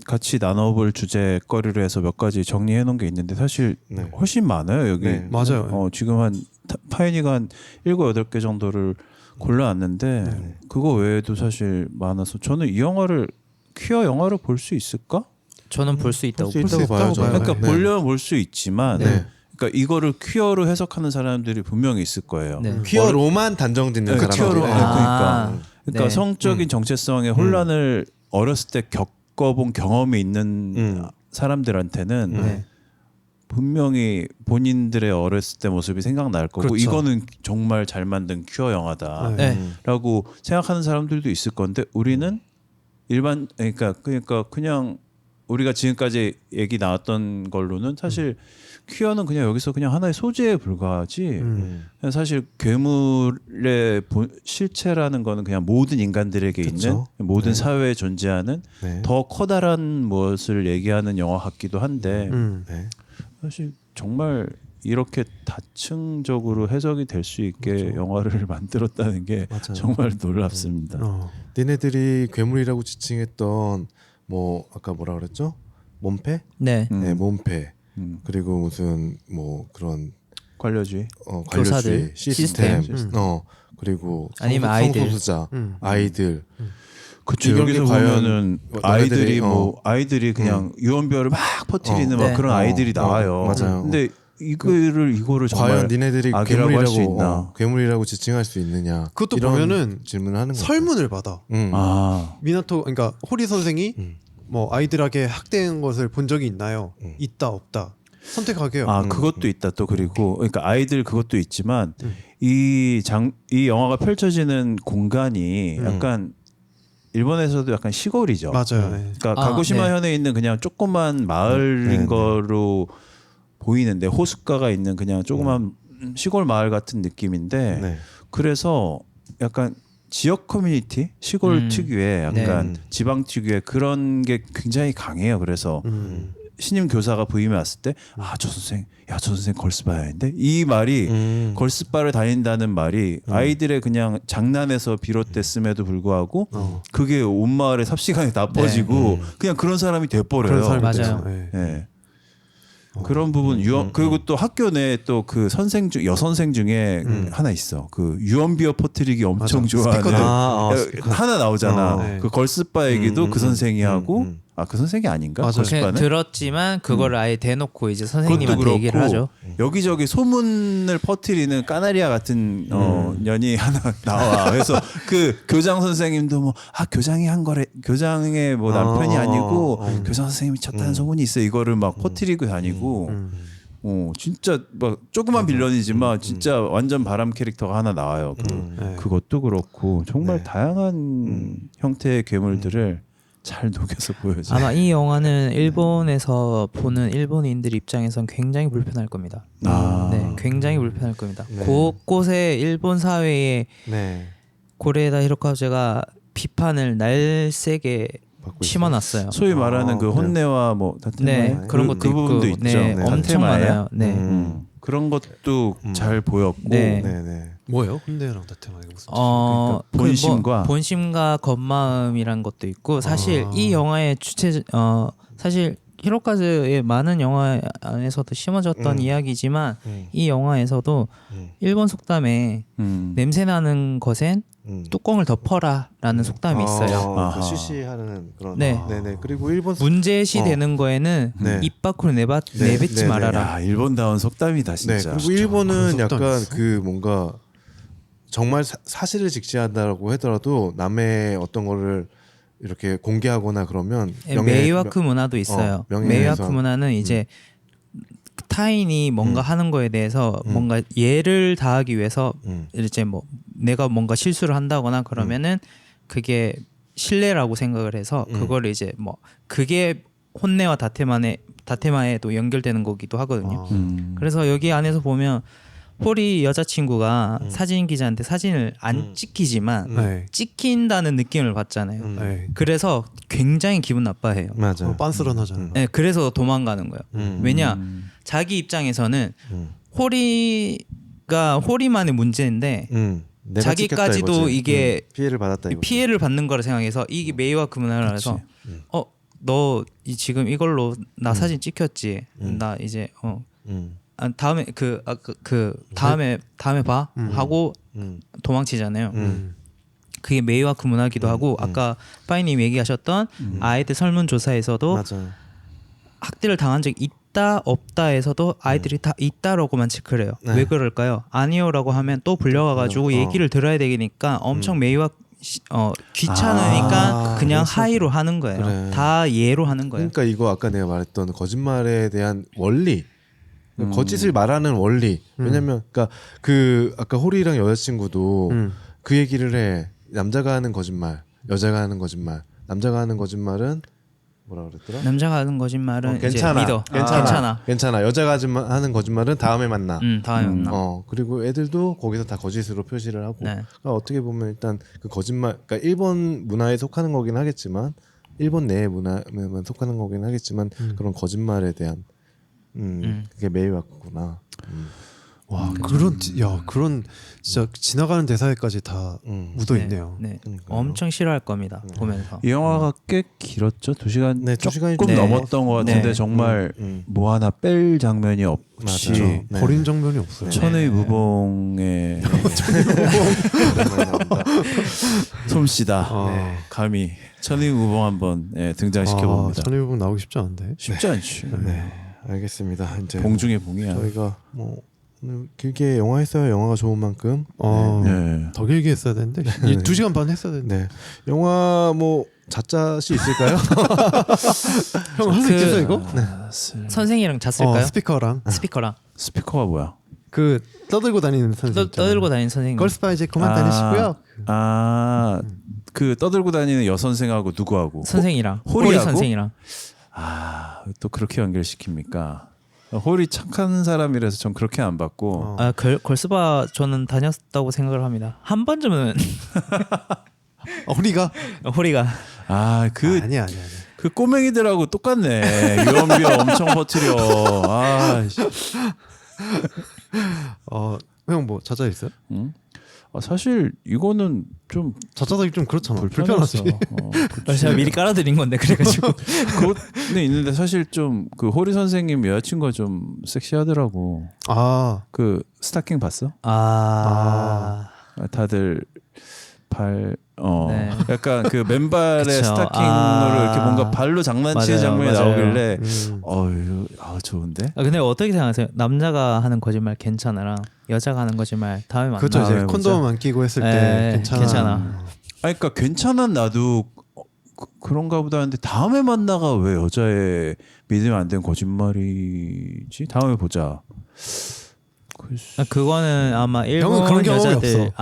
Speaker 3: 같이 나눠볼 주제거리로 해서 몇 가지 정리해 놓은 게 있는데 사실
Speaker 1: 네.
Speaker 3: 훨씬 많아요. 여기
Speaker 1: 네.
Speaker 2: 맞아요.
Speaker 3: 지금 한 파이니가 한 7, 8개 정도를 골라왔는데
Speaker 1: 네.
Speaker 3: 그거 외에도 사실 많아서 저는 이 영화를 퀴어 영화로 볼 수 있을까?
Speaker 4: 저는 볼 수 있다고
Speaker 1: 수
Speaker 4: 볼
Speaker 1: 있다고 봐요. 저는.
Speaker 3: 그러니까
Speaker 1: 네.
Speaker 3: 보려면 볼 수 있지만
Speaker 1: 네.
Speaker 3: 그러니까 이거를 퀴어로 해석하는 사람들이 분명히 있을 거예요.
Speaker 4: 네.
Speaker 1: 퀴어로만 단정 짓는
Speaker 3: 네,
Speaker 1: 사람들.
Speaker 3: 퀴어로.
Speaker 1: 네.
Speaker 3: 그러니까
Speaker 4: 네.
Speaker 3: 성적인 정체성의 혼란을 어렸을 때 겪어본 경험이 있는 사람들한테는
Speaker 4: 네.
Speaker 3: 분명히 본인들의 어렸을 때 모습이 생각날 거고
Speaker 2: 그렇죠.
Speaker 3: 이거는 정말 잘 만든 퀴어 영화다라고
Speaker 4: 네.
Speaker 3: 생각하는 사람들도 있을 건데 우리는 일반 그러니까 그냥 우리가 지금까지 얘기 나왔던 걸로는 사실 퀴어는 그냥 여기서 그냥 하나의 소재에 불과하지 그냥 사실 괴물의 실체라는 거는 그냥 모든 인간들에게
Speaker 1: 그쵸?
Speaker 3: 있는 모든
Speaker 1: 네.
Speaker 3: 사회에 존재하는
Speaker 1: 네.
Speaker 3: 더 커다란 무엇을 얘기하는 영화 같기도 한데
Speaker 1: 네.
Speaker 3: 사실 정말 이렇게 다층적으로 해석이 될 수 있게
Speaker 1: 그렇죠.
Speaker 3: 영화를 만들었다는 게
Speaker 1: 맞아요.
Speaker 3: 정말 놀랍습니다.
Speaker 1: 니네들이 괴물이라고 지칭했던 뭐 아까 뭐라 그랬죠? 몸패?
Speaker 4: 네.
Speaker 1: 네, 몸패.
Speaker 3: 음.
Speaker 1: 그리고 무슨 뭐 그런
Speaker 3: 관료주의.
Speaker 1: 관료주의
Speaker 4: 교사들,
Speaker 1: 시스템.
Speaker 4: 시스템.
Speaker 1: 그리고
Speaker 4: 아니면 아이들.
Speaker 1: 성소수자, 아이들.
Speaker 3: 그쵸.
Speaker 1: 이런
Speaker 3: 여기서
Speaker 1: 게 과연
Speaker 3: 보면은 아이들이 그냥 유언비어를 막 퍼뜨리는 막
Speaker 4: 네.
Speaker 3: 그런 아이들이 나와요.
Speaker 1: 맞아요.
Speaker 3: 근데 이거를 정말
Speaker 1: 과연 니네들이
Speaker 3: 악이라고 할 수 있나?
Speaker 1: 괴물이라고 지칭할 수 있느냐?
Speaker 2: 그것도
Speaker 1: 이런
Speaker 2: 보면은
Speaker 1: 질문을 하는 거죠.
Speaker 2: 설문을 받아. 미나토 그러니까 호리 선생이 뭐 아이들에게 학대한 것을 본 적이 있나요? 있다 없다. 선택하게요.
Speaker 3: 그것도 있다 또 그리고 그러니까 아이들 그것도 있지만 이 영화가 펼쳐지는 공간이 약간 일본에서도 약간 시골이죠.
Speaker 2: 맞아요. 네.
Speaker 3: 그러니까 가고시마
Speaker 4: 네.
Speaker 3: 현에 있는 그냥 조그만 마을인 거로 보이는데 호숫가가 있는 그냥 조그만 시골 마을 같은 느낌인데
Speaker 1: 네.
Speaker 3: 그래서 약간 지역 커뮤니티 시골 특유의 약간
Speaker 1: 네.
Speaker 3: 지방 특유의 그런 게 굉장히 강해요. 그래서 신임 교사가 부임해 왔을 때 아 저 선생 저 선생 걸스바 다니는데 이 말이 걸스바를 다닌다는 말이 아이들의 그냥 장난에서 비롯됐음에도 불구하고 그게 온 마을에 삽시간에 다 퍼지고 그냥 그런 사람이 돼버려요.
Speaker 2: 그런 사람이
Speaker 4: 맞아요.
Speaker 2: 되죠. 예.
Speaker 3: 예. 그런 부분 그리고 또 학교 내에 또 그 선생 중 여선생 중에 하나 있어. 그 유언비어 퍼뜨리기 엄청
Speaker 2: 맞아.
Speaker 3: 좋아하는
Speaker 2: 스피커들.
Speaker 3: 스피커. 하나 나오잖아.
Speaker 2: 네.
Speaker 3: 그 걸스바 얘기도 그 선생이 하고 그 선생이 아닌가?
Speaker 2: 맞아요.
Speaker 3: 걸스바는
Speaker 4: 들었지만 그거를 아예 대놓고 이제
Speaker 3: 그것도
Speaker 4: 선생님한테 얘기를
Speaker 3: 그렇고
Speaker 4: 하죠.
Speaker 3: 여기저기 소문을 퍼뜨리는 까나리아 같은 년이 하나 나와. 그래서 그 교장 선생님도 뭐 교장이 한 거래 교장의 뭐 남편이 아니고 교장 선생님이 쳤다는 소문이 있어. 이거를 막 퍼뜨리고 다니고. 진짜 막 조그만 빌런이지만 진짜 완전 바람 캐릭터가 하나 나와요.
Speaker 2: 네.
Speaker 3: 그것도 그렇고 정말
Speaker 1: 네.
Speaker 3: 다양한 형태의 괴물들을 잘 녹여서 보여줘요.
Speaker 4: 아마 이 영화는 일본에서 보는 일본인들 입장에선 굉장히 불편할 겁니다. 네, 굉장히 불편할 겁니다.
Speaker 1: 네.
Speaker 4: 곳곳에 일본 사회에
Speaker 1: 네.
Speaker 4: 고레에다 히로카즈가 비판을 날세게
Speaker 1: 받고
Speaker 4: 심어놨어요.
Speaker 3: 소위 말하는 그
Speaker 1: 그래요?
Speaker 3: 혼내와 뭐
Speaker 4: 네,
Speaker 1: 다테마에
Speaker 4: 그런
Speaker 3: 그
Speaker 4: 것도
Speaker 3: 부분도
Speaker 4: 있고,
Speaker 3: 있죠.
Speaker 4: 네,
Speaker 1: 네.
Speaker 4: 엄청
Speaker 3: 다테마에.
Speaker 4: 많아요. 네.
Speaker 3: 그런 것도 잘 보였고
Speaker 4: 네.
Speaker 1: 네네.
Speaker 2: 뭐예요? 혼내랑 다테마 이거 무슨?
Speaker 3: 그러니까 본심과
Speaker 4: 본심과 겉마음이란 것도 있고 사실
Speaker 2: 아.
Speaker 4: 이 영화의 사실 히로카즈의 많은 영화 안에서도 심어졌던 이야기지만 이 영화에서도 일본 속담에 냄새 나는 것엔 뚜껑을 덮어라라는 속담이 있어요.
Speaker 3: 아하.
Speaker 1: 그 쉬쉬하는 그런.
Speaker 4: 네.
Speaker 1: 네네. 그리고 일본
Speaker 4: 문제시 되는 거에는
Speaker 1: 네.
Speaker 4: 입 밖으로
Speaker 1: 네,
Speaker 4: 내뱉지
Speaker 1: 네,
Speaker 4: 말아라.
Speaker 3: 야 일본다운 속담이다
Speaker 1: 네.
Speaker 3: 진짜.
Speaker 1: 그리고 일본은
Speaker 2: 그런 속담이
Speaker 1: 약간
Speaker 2: 있어?
Speaker 1: 그 뭔가 정말 사실을 직시한다고 하더라도 남의 어떤 거를 이렇게 공개하거나 그러면
Speaker 4: 메이와크 문화도 있어요.
Speaker 1: 명예훼손.
Speaker 4: 메이와크 문화는 이제 타인이 뭔가 하는 거에 대해서 뭔가 예를 다하기 위해서 이제 뭐 내가 뭔가 실수를 한다거나 그러면은 그게 신뢰라고 생각을 해서 그거를 이제 뭐 그게 혼내와 다테마에도 연결되는 거기도 하거든요. 그래서 여기 안에서 보면 호리 여자친구가 사진 기자한테 사진을 안 찍히지만
Speaker 2: 네.
Speaker 4: 찍힌다는 느낌을 받잖아요.
Speaker 2: 네.
Speaker 4: 그래서 굉장히 기분 나빠해요.
Speaker 1: 맞아.
Speaker 2: 빤스런 하잖아.
Speaker 4: 네, 그래서 도망가는 거예요. 왜냐 자기 입장에서는 호리만의 문제인데
Speaker 1: 내가
Speaker 4: 자기까지도
Speaker 1: 찍혔다 이거지.
Speaker 4: 이게
Speaker 1: 피해를 받았다 이거.
Speaker 4: 피해를 받는 거라 생각해서 이게 메이와 그 문화를 해서 너 지금 이걸로 나 사진 찍혔지. 나 이제 다음에 다음에 봐 하고 도망치잖아요. 그게 메이와 그 문화기도 하고 아까 빠이님 얘기하셨던 아이들 설문조사에서도
Speaker 1: 맞아.
Speaker 4: 학대를 당한 적 있다 없다에서도 아이들이 다 있다라고만 체크를 해요.
Speaker 1: 네.
Speaker 4: 왜 그럴까요? 아니요라고 하면 또 불려가가지고 얘기를 들어야 되니까 엄청 메이와 귀찮으니까 그냥
Speaker 1: 그래서-
Speaker 4: 하이로 하는 거예요.
Speaker 1: 그래.
Speaker 4: 다 예로 하는 거예요.
Speaker 1: 그러니까 이거 아까 내가 말했던 거짓말에 대한 원리, 거짓을 말하는 원리. 왜냐면 그러니까 그 아까 호리랑 여자친구도 그 얘기를 해. 남자가 하는 거짓말, 여자가 하는 거짓말. 남자가 하는 거짓말은 뭐라 그랬더라?
Speaker 4: 남자가 하는 거짓말은 이제
Speaker 1: 괜찮아,
Speaker 4: 믿어.
Speaker 1: 괜찮아. 여자가 하는 거짓말은 다음에 만나.
Speaker 4: 다음에 만나.
Speaker 1: 그리고 애들도 거기서 다 거짓으로 표시를 하고.
Speaker 4: 네.
Speaker 1: 그러니까 어떻게 보면 일단 그 거짓말, 그러니까 일본 문화에 속하는 거긴 하겠지만, 일본 내의 문화에만 속하는 거긴 하겠지만 그런 거짓말에 대한 그게 메이와크구나.
Speaker 2: 와 그런 그런 진짜 지나가는 대사에까지 다 묻어 있네요.
Speaker 4: 네.
Speaker 1: 그러니까요.
Speaker 4: 엄청 싫어할 겁니다. 보면서.
Speaker 3: 이 영화가 꽤 길었죠. 2시간
Speaker 1: 네, 2시간이
Speaker 3: 조금
Speaker 4: 네.
Speaker 3: 넘었던 것 같은데
Speaker 4: 네.
Speaker 3: 정말 뭐 하나 뺄 장면이 없이
Speaker 1: 맞아요. 네.
Speaker 2: 버린 장면이 없어요.
Speaker 3: 천의 무봉의 솜씨다.
Speaker 2: 네.
Speaker 3: 감히 천의 무봉 한번 등장시켜 봅니다.
Speaker 2: 천일봉 나오기 쉽지 않은데.
Speaker 3: 쉽지 않지.
Speaker 1: 네, 알겠습니다. 이제
Speaker 3: 봉 중에 봉이야.
Speaker 1: 저희가 뭐 오늘 길게 영화 했어요. 영화가 좋은 만큼.
Speaker 3: 네.
Speaker 2: 더 길게 했어야 되는데 2시간 반 했어야 되는데.
Speaker 1: 네, 영화 뭐 자짜시 있을까요?
Speaker 2: 형 할 수 있겠어 이거?
Speaker 4: 선생이랑 잤을까요?
Speaker 2: 스피커랑
Speaker 4: 스피커랑
Speaker 3: 스피커가 뭐야?
Speaker 2: 그 떠들고 다니는 선생님.
Speaker 4: 떠들고 다니는 선생님.
Speaker 2: 걸스바 이제 그만 다니시고요.
Speaker 3: 그 떠들고 다니는 여선생하고 누구하고?
Speaker 4: 선생이랑
Speaker 3: 호리하고?
Speaker 4: 호리 선생이랑
Speaker 3: 또 그렇게 연결시킵니까? 홀이 착한 사람이라서 전 그렇게 안 받고
Speaker 4: 아, 걸스바 저는 다녔다고 생각을 합니다. 한 번쯤은
Speaker 2: 우리가
Speaker 4: 호리가
Speaker 2: 아니야.
Speaker 3: 그 꼬맹이들하고 똑같네. 유언비 엄청 퍼뜨려.
Speaker 2: 형 뭐 자자 있어요?
Speaker 3: 응? 사실 이거는 좀
Speaker 2: 자자하기 좀 그렇잖아.
Speaker 3: 불편하지.
Speaker 2: 불편하지.
Speaker 4: 제가 미리 깔아드린 건데 그래가지고
Speaker 3: 그것는 있는데 사실 좀 그 호리 선생님 여자친구가 좀 섹시하더라고. 그 스타킹 봤어? 다들
Speaker 4: 네.
Speaker 3: 약간 그 맨발에
Speaker 4: 그쵸.
Speaker 3: 스타킹으로 이렇게 뭔가 발로 장난치는 장면이
Speaker 4: 맞아요.
Speaker 3: 나오길래 좋은데?
Speaker 4: 근데 어떻게 생각하세요? 남자가 하는 거짓말 괜찮아랑 여자가 하는 거짓말 다음에 만나.
Speaker 2: 그렇죠. 이제
Speaker 3: 해보자.
Speaker 2: 콘돔 안 끼고 했을 때
Speaker 4: 네,
Speaker 2: 괜찮아.
Speaker 3: 그러니까 괜찮아 나도 그런가 보다 하는데 다음에 만나가 왜 여자의 믿으면 안 되는 거짓말이지? 다음에 보자.
Speaker 4: 그거는 아마 일본
Speaker 2: 형은 그런 경험이
Speaker 4: 여자들
Speaker 2: 없어.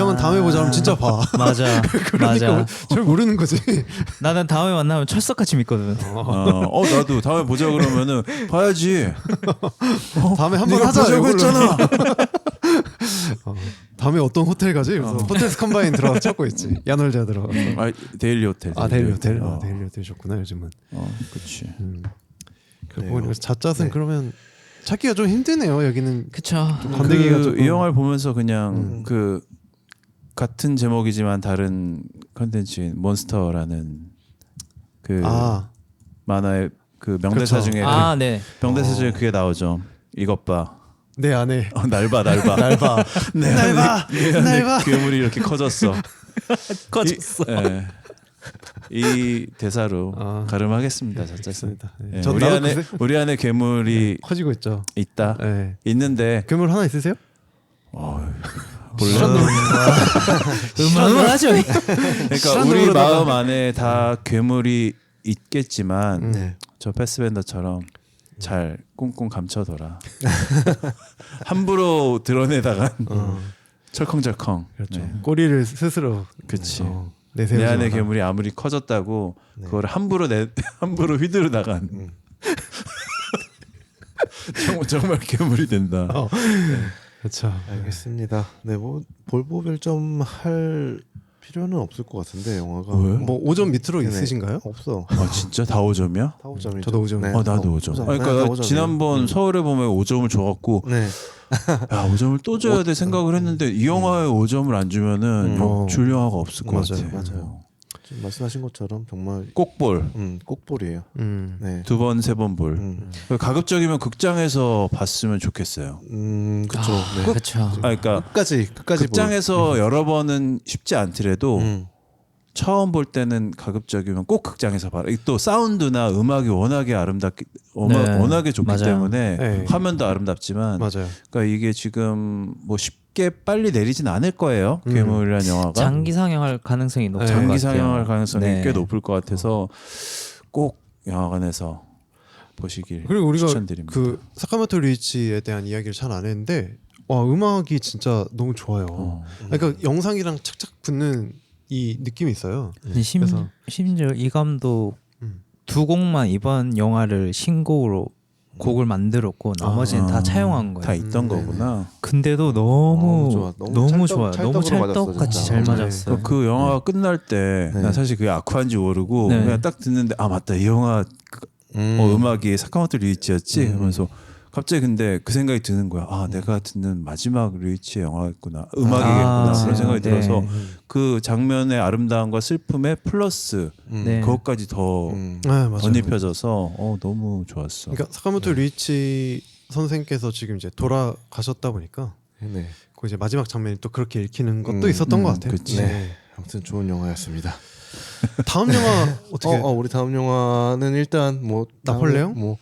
Speaker 2: 형은 다음에 보자 그러면 진짜 봐.
Speaker 4: 맞아. 맞아.
Speaker 2: 잘 모르는 거지.
Speaker 4: 나는 다음에 만나면 철석같이 믿거든.
Speaker 3: 나도 다음에 보자 그러면은 봐야지.
Speaker 2: 다음에 한 번
Speaker 3: 네가
Speaker 2: 하자.
Speaker 3: 보자고
Speaker 2: 이걸로.
Speaker 3: 했잖아.
Speaker 2: 다음에 어떤 호텔 가지? 그래서 호텔스 컴바인 들어가 찾고 있지. 야놀자 들어가.
Speaker 3: 데일리 호텔.
Speaker 2: 데일리 호텔. 데일리 호텔이셨구나 요즘은.
Speaker 3: 그렇지.
Speaker 2: 그리고 잣잣은 그러면 찾기가 좀 힘드네요. 여기는
Speaker 4: 그쵸.
Speaker 2: 건더기가 조금.
Speaker 3: 이 영화를 보면서 그냥 그 같은 제목이지만 다른 컨텐츠인 몬스터라는 그 만화의 그 명대사
Speaker 2: 그렇죠.
Speaker 3: 중에
Speaker 4: 네.
Speaker 3: 명대사 중에 그게 나오죠. 이것 봐.
Speaker 2: 내 안에
Speaker 3: 날 봐.
Speaker 2: 날 봐.
Speaker 3: 괴물이 이렇게 커졌어.
Speaker 4: 커졌어.
Speaker 3: 이 대사로 가름하겠습니다.
Speaker 2: 알겠습니다.
Speaker 3: 네,
Speaker 2: 전
Speaker 3: 우리 안에 괴물이
Speaker 2: 커지고 있죠.
Speaker 3: 있다.
Speaker 2: 네.
Speaker 3: 있는데
Speaker 2: 괴물 하나 있으세요?
Speaker 3: 몰라.
Speaker 4: 음악은 하죠.
Speaker 3: 그러니까 우리 마음 안에 다 괴물이 있겠지만 저 패스밴더처럼 잘 꽁꽁 감춰둬라. 함부로 드러내다간 철컹철컹.
Speaker 2: 그렇죠.
Speaker 3: 네.
Speaker 2: 꼬리를 스스로.
Speaker 3: 그치.
Speaker 2: 내
Speaker 3: 내 안에 괴물이 아무리 커졌다고 그걸 함부로 휘두르다간 정말 괴물이 된다.
Speaker 2: 그렇죠.
Speaker 1: 알겠습니다. 네, 뭐 볼보 별점 할 필요는 없을 것 같은데 영화가
Speaker 3: 왜?
Speaker 2: 뭐 5점 밑으로 있으신가요?
Speaker 1: 없어.
Speaker 3: 진짜 다 5점이야?
Speaker 1: 다 5점이죠.
Speaker 2: 저도 5점.
Speaker 3: 나도 5점. 그러니까 지난번 서울에 보면 5점을 줘갖고
Speaker 1: 네.
Speaker 3: 야 5점을 또 줘야 돼 생각을 했는데 이 영화에 5점을 안 주면은 줄 영화가 없을 것 같아.
Speaker 1: 맞아요. 지금 말씀하신 것처럼 정말
Speaker 3: 꼭볼.
Speaker 1: 꼭볼이에요. 네.
Speaker 3: 2번 3번 볼. 가급적이면 극장에서 봤으면 좋겠어요.
Speaker 1: 그렇죠. 네.
Speaker 4: 그렇죠.
Speaker 3: 그러니까
Speaker 1: 끝까지
Speaker 3: 극장에서 여러 번은 쉽지 않더라도 처음 볼 때는 가급적이면 꼭 극장에서 봐라. 또 사운드나 음악이 워낙에 워낙에 좋기
Speaker 4: 맞아요.
Speaker 3: 때문에
Speaker 2: 네.
Speaker 3: 화면도 아름답지만
Speaker 2: 맞아요.
Speaker 3: 그러니까 이게 지금 뭐 쉽게 빨리 내리진 않을 거예요. 괴물이라는 영화가
Speaker 4: 장기 상영할 가능성이 높은 것 같아요.
Speaker 3: 장기 상영할 가능성이
Speaker 4: 네.
Speaker 3: 꽤 높을 것 같아서 꼭 영화관에서 보시길
Speaker 2: 그리고 우리가
Speaker 3: 추천드립니다.
Speaker 2: 그 사카모토 류이치에 대한 이야기를 잘 안 했는데 음악이 진짜 너무 좋아요. 그러니까 영상이랑 착착 붙는 이 느낌이 있어요.
Speaker 4: 근데
Speaker 2: 그래서-
Speaker 4: 심지어 이 감독
Speaker 2: 음.
Speaker 4: 2곡만 이번 영화를 신곡으로 곡을 만들었고 나머지는 다 차용한 거예요.
Speaker 3: 다 있던 거구나.
Speaker 4: 근데도 너무
Speaker 1: 좋아.
Speaker 4: 너무 좋아요. 너무
Speaker 1: 찰떡으로
Speaker 4: 찰떡같이
Speaker 1: 맞았어,
Speaker 4: 잘
Speaker 1: 진짜.
Speaker 4: 맞았어요.
Speaker 3: 그 영화가 끝날 때
Speaker 1: 네.
Speaker 3: 난 사실 그게 아쿠아인지 모르고
Speaker 4: 네.
Speaker 3: 그냥 딱 듣는데 맞다 이 영화 음악이 사카모토 류이치였지 하면서 갑자기 근데 그 생각이 드는 거야. 내가 듣는 마지막 류이치의 영화였구나. 음악이겠구나. 그런 생각이
Speaker 4: 네.
Speaker 3: 들어서 그 장면의 아름다움과 슬픔에 플러스
Speaker 4: 네.
Speaker 3: 그것까지 더
Speaker 2: 네, 맞아요.
Speaker 3: 덧입혀져서 너무 좋았어.
Speaker 2: 그러니까 사카모토 류이치 선생께서 지금 이제 돌아가셨다 보니까
Speaker 1: 네.
Speaker 2: 그 이제 마지막 장면이 또 그렇게 읽히는 것도 있었던 것 같아요.
Speaker 3: 그치.
Speaker 1: 네. 아무튼 좋은 영화였습니다.
Speaker 2: 다음 영화 어떻게?
Speaker 1: 우리 다음 영화는 일단 뭐
Speaker 2: 나폴레옹?
Speaker 1: 뭐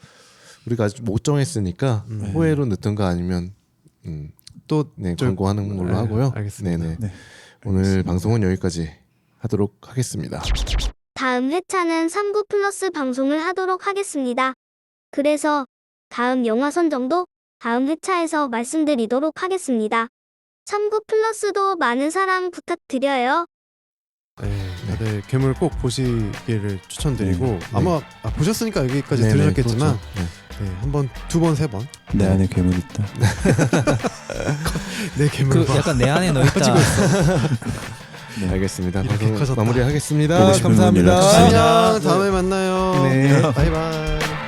Speaker 1: 우리가 아직 못 정했으니까 호혜로 넣든가 아니면
Speaker 2: 또
Speaker 1: 네,
Speaker 2: 저-
Speaker 1: 광고하는 걸로
Speaker 2: 네,
Speaker 1: 하고요.
Speaker 2: 알겠습니다.
Speaker 1: 네네.
Speaker 3: 네.
Speaker 1: 오늘 방송은 여기까지 하도록 하겠습니다.
Speaker 5: 다음 회차는 3부 플러스 방송을 하도록 하겠습니다. 그래서 다음 영화 선정도 다음 회차에서 말씀드리도록 하겠습니다. 3부 플러스도 많은 사랑 부탁드려요.
Speaker 2: 네.
Speaker 1: 네.
Speaker 2: 다들 괴물 꼭 보시기를 추천드리고 아마 보셨으니까 여기까지
Speaker 1: 네네,
Speaker 2: 들으셨겠지만
Speaker 1: 그렇죠.
Speaker 2: 네, 한 번, 두 번, 세 번.
Speaker 3: 내 안에 괴물 있다.
Speaker 2: 내 괴물.
Speaker 4: 그 약간 내 안에 너 있다.
Speaker 1: 네. 알겠습니다.
Speaker 2: 이렇게
Speaker 1: 방송
Speaker 2: 커졌다.
Speaker 1: 마무리하겠습니다.
Speaker 3: 보고 싶은 분
Speaker 1: 감사합니다.
Speaker 3: 연락 주세요.
Speaker 2: 안녕. 다음에 만나요.
Speaker 1: 네.
Speaker 2: 바이바이.